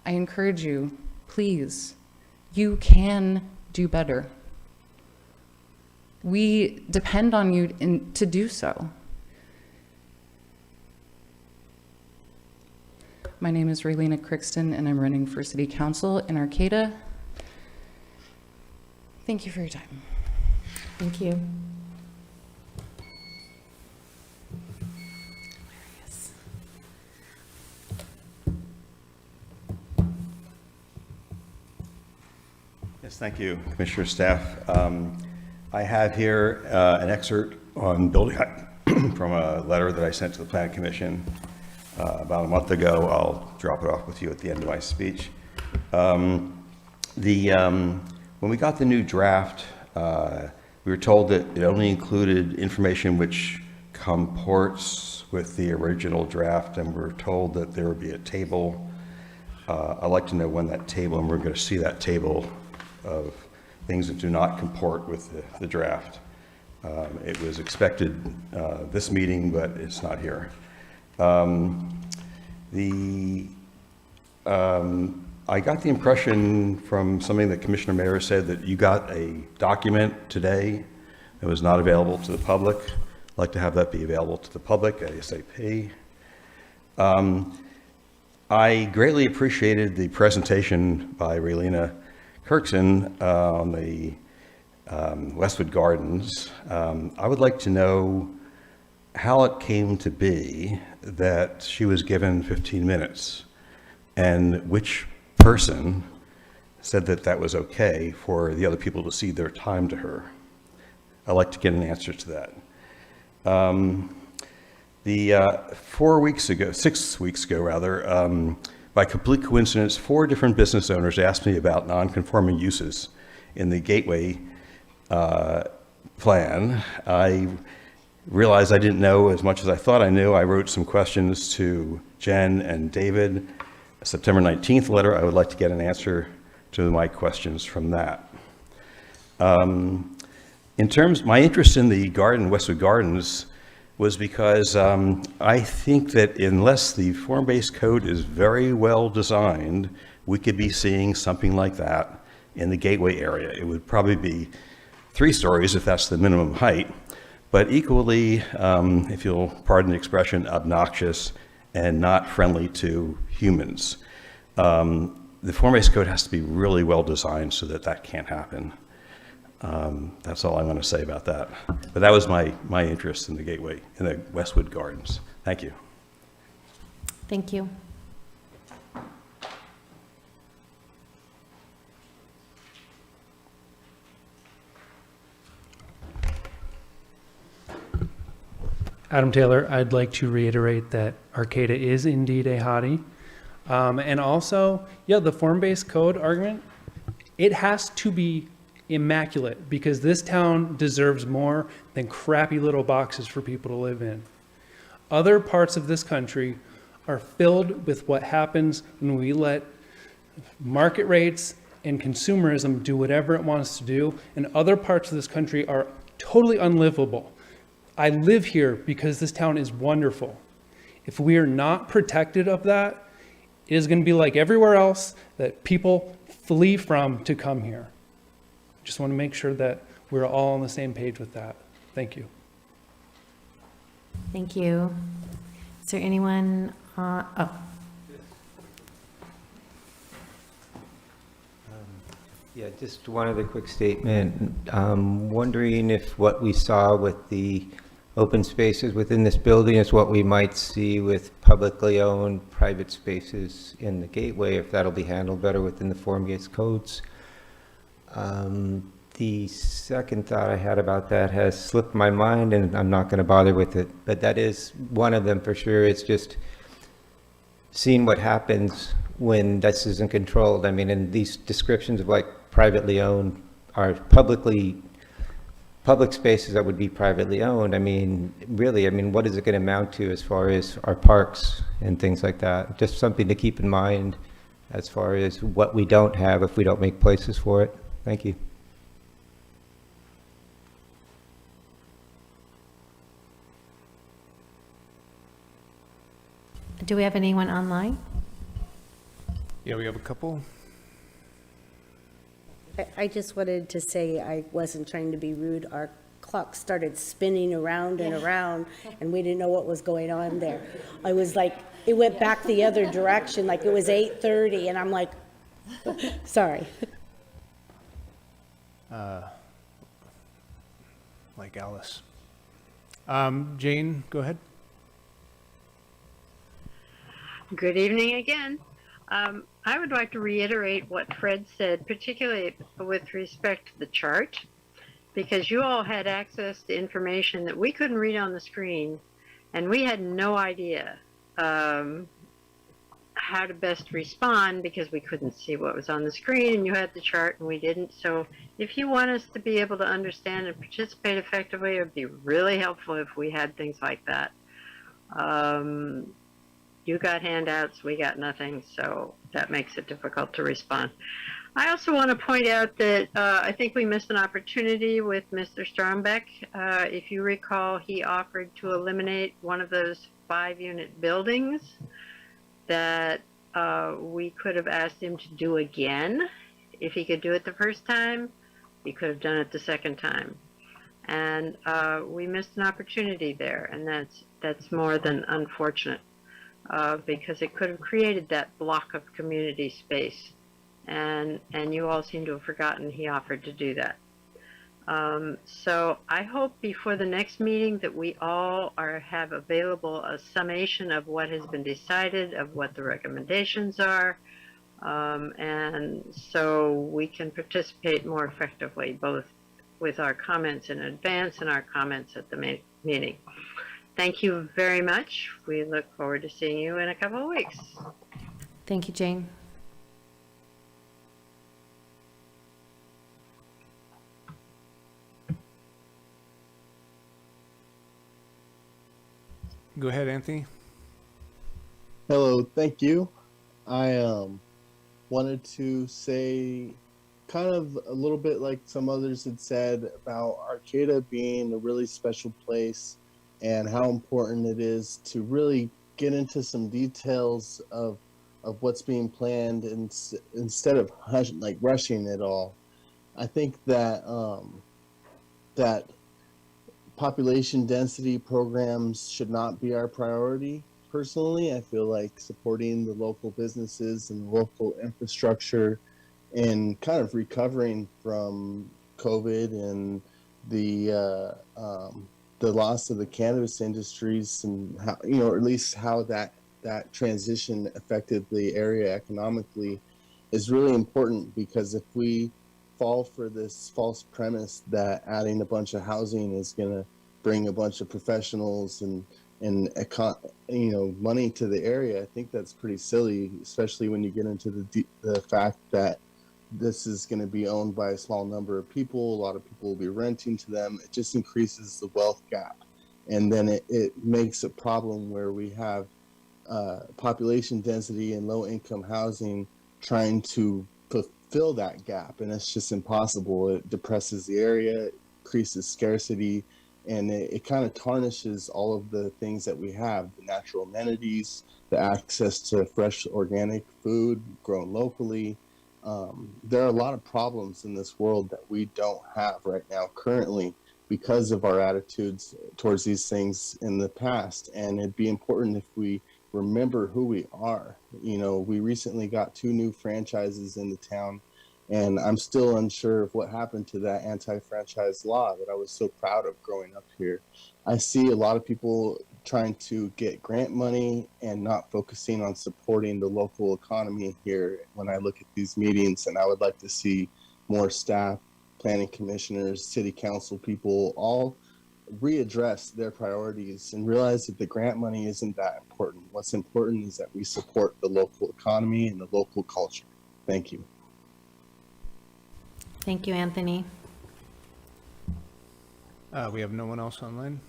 I encourage you, please, you can do better. We depend on you to do so. My name is Raylena Crixton, and I'm running for City Council in Arcata. Thank you for your time. Thank you. Yes, thank you, Commissioner, staff. I have here an excerpt on building height from a letter that I sent to the Planning Commission about a month ago. I'll drop it off with you at the end of my speech. When we got the new draft, we were told that it only included information which comports with the original draft, and we're told that there would be a table. I'd like to know when that table, and we're going to see that table of things that do not comport with the draft. It was expected this meeting, but it's not here. I I got the impression from something that Commissioner Mayer said that you got a document today that was not available to the public. I'd like to have that be available to the public ASAP. I greatly appreciated the presentation by Relina Kirkson on the Westwood Gardens. I would like to know how it came to be that she was given 15 minutes and which person said that that was okay for the other people to cede their time to her. I'd like to get an answer to that. 6 weeks ago rather, by complete coincidence, 4 different business owners asked me about non-conforming uses in the Gateway plan. I realized I didn't know as much as I thought I knew. I wrote some questions to Jen and David. A September 19th letter, I would like to get an answer to my questions from that. My interest in the Westwood Gardens was because I think that unless the form-based code is very well designed, we could be seeing something like that in the Gateway area. It would probably be 3 stories if that's the minimum height, but equally, if you'll pardon the expression, obnoxious and not friendly to humans. The form-based code has to be really well designed so that that can't happen. That's all I want to say about that. But that was my interest in the Gateway, in the Westwood Gardens. Thank you. Thank you. Adam Taylor, I'd like to reiterate that Arcata is indeed a hottie. And also, yeah, the form-based code argument, it has to be immaculate because this town deserves more than crappy little boxes for people to live in. Other parts of this country are filled with what happens when we let market rates and consumerism do whatever it wants to do, and other parts of this country are totally unlivable. I live here because this town is wonderful. If we are not protected of that, it is going to be like everywhere else that people flee from to come here. Just want to make sure that we're all on the same page with that. Thank you. Thank you. Is there anyone, Yeah, just one other quick statement. Wondering if what we saw with the open spaces within this building is what we might see with publicly owned private spaces in the Gateway, if that'll be handled better within the form-based codes. The second thought I had about that has slipped my mind, and I'm not going to bother with it, but that is one of them for sure. It's just seeing what happens when this isn't controlled. I mean, in these descriptions of like privately owned are public spaces that would be privately owned. I mean, really, I mean, what is it going to amount to as far as our parks and things like that? Just something to keep in mind as far as what we don't have if we don't make places for it. Thank you. do we have anyone online? Yeah, we have a couple. I just wanted to say I wasn't trying to be rude. Our clock started spinning around and around, and we didn't know what was going on there. I was like, it went back the other direction, like it was 8:30, and I'm like, sorry. Like Alice. Jane, go ahead. Good evening again. I would like to reiterate what Fred said, particularly with respect to the chart, because you all had access to information that we couldn't read on the screen, and we had no idea how to best respond because we couldn't see what was on the screen, and you had the chart and we didn't. So if you want us to be able to understand and participate effectively, it would be really helpful if we had things like that. You got handouts, we got nothing, so that makes it difficult to respond. I also want to point out that I think we missed an opportunity with Mr. Strombeck. If you recall, he offered to eliminate one of those 5-unit buildings that we could have asked him to do again. If he could do it the first time, he could have done it the second time. And we missed an opportunity there, and that's more than unfortunate, because it could have created that block of community space, and you all seem to have forgotten he offered to do that. So I hope before the next meeting that we all have available a summation of what has been decided, of what the recommendations are, and so we can participate more effectively, both with our comments in advance and our comments at the meeting. Thank you very much. We look forward to seeing you in a couple of weeks. Thank you, Jane. Go ahead, Anthony. Hello, thank you. I wanted to say kind of a little bit like some others had said about Arcata being a really special place and how important it is to really get into some details of what's being planned and instead of rushing it all. I think that that population density programs should not be our priority. Personally, I feel like supporting the local businesses and local infrastructure and kind of recovering from COVID and the loss of the cannabis industries and how, or at least how that transition affected the area economically is really important, because if we fall for this false premise that adding a bunch of housing is going to bring a bunch of professionals and money to the area, I think that's pretty silly, especially when you get into the fact that this is going to be owned by a small number of people. A lot of people will be renting to them. It just increases the wealth gap. And then it makes a problem where we have population density and low income housing trying to fulfill that gap. And it's just impossible. It depresses the area, it increases scarcity, and it kind of tarnishes all of the things that we have, the natural amenities, the access to fresh organic food grown locally. There are a lot of problems in this world that we don't have right now currently because of our attitudes towards these things in the past. And it'd be important if we remember who we are. We recently got 2 new franchises in the town, and I'm still unsure of what happened to that anti-franchise law that I was so proud of growing up here. I see a lot of people trying to get grant money and not focusing on supporting the local economy here when I look at these meetings, and I would like to see more staff, planning commissioners, city council people all readdress their priorities and realize that the grant money isn't that important. What's important is that we support the local economy and the local culture. Thank you. Thank you, Anthony. We have no one else online.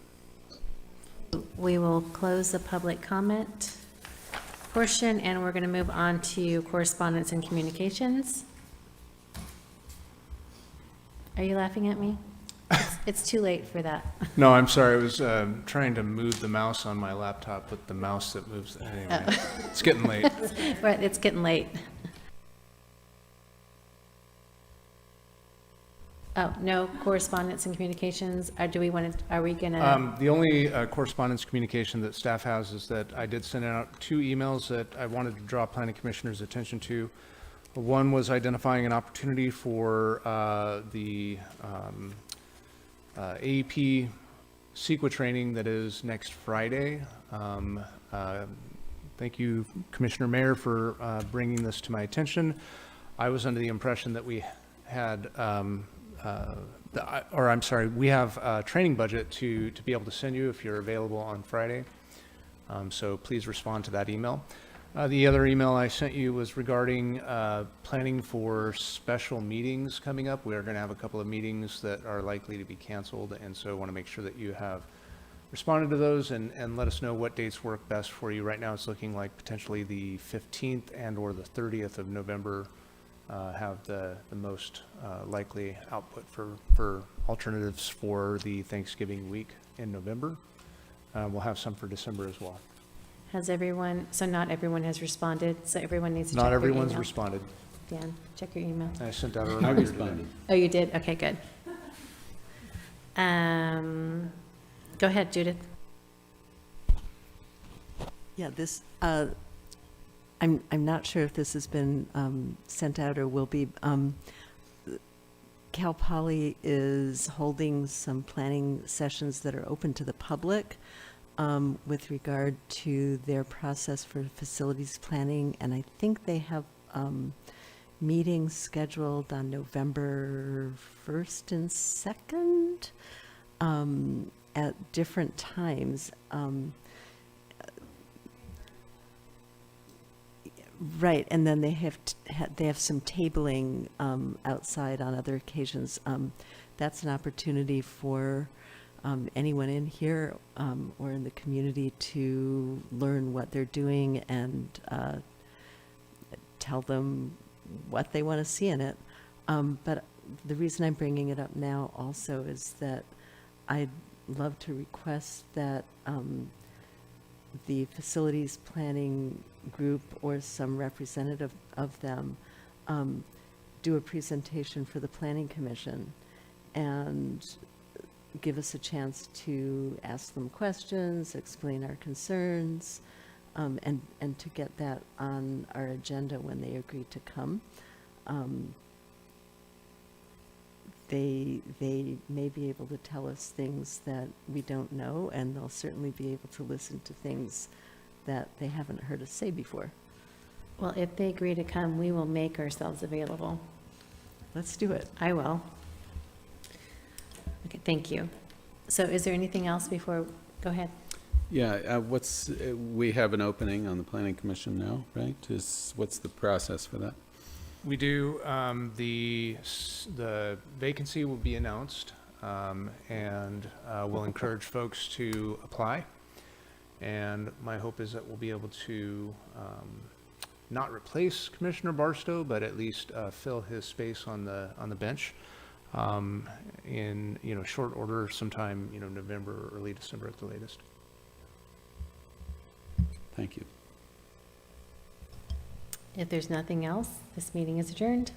We will close the public comment portion, and we're going to move on to correspondence and communications. Are you laughing at me? It's too late for that. No, I'm sorry. I was trying to move the mouse on my laptop with the mouse that moves. Anyway, It's getting late. Right, it's getting late. Oh, no correspondence and communications. Are we gonna? The only correspondence communication that staff has is that I did send out 2 emails that I wanted to draw planning commissioners' attention to. One was identifying an opportunity for the AEP CEQA training that is next Friday. Thank you, Commissioner Mayer, for bringing this to my attention. I was under the impression that we had, we have a training budget to be able to send you if you're available on Friday. So please respond to that email. The other email I sent you was regarding planning for special meetings coming up. We are going to have a couple of meetings that are likely to be canceled, and so I want to make sure that you have responded to those and let us know what dates work best for you. Right now it's looking like potentially the 15th and or the 30th of November have the most likely output for alternatives for the Thanksgiving week in November. We'll have some for December as well. Has everyone, so not everyone has responded, so everyone needs to check Not their everyone's email. responded. Dan, check your email. I sent out a I reminder today. responded. Oh, you did? Okay, good. Go ahead, Judith. Yeah, this, I'm not sure if this has been sent out or will be. Cal Poly is holding some planning sessions that are open to the public with regard to their process for facilities planning, and I think they have meetings scheduled on November 1st and 2nd at different times. Right, and then they have they have some tabling outside on other occasions. That's an opportunity for anyone in here or in the community to learn what they're doing and tell them what they want to see in it. But the reason I'm bringing it up now also is that I'd love to request that the facilities planning group or some representative of them do a presentation for the Planning Commission and give us a chance to ask them questions, explain our concerns, and to get that on our agenda when they agree to come. They may be able to tell us things that we don't know, and they'll certainly be able to listen to things that they haven't heard us say before. Well, if they agree to come, we will make ourselves available. Let's do it. I will. Okay, thank you. So is there anything else before, go ahead. Yeah, we have an opening on the Planning Commission now, right? What's the process for that? We do, the vacancy will be announced, and we'll encourage folks to apply. And my hope is that we'll be able to not replace Commissioner Barstow, but at least fill his space on the bench in short order, sometime November or early December at the latest. Thank you. If there's nothing else, this meeting is adjourned.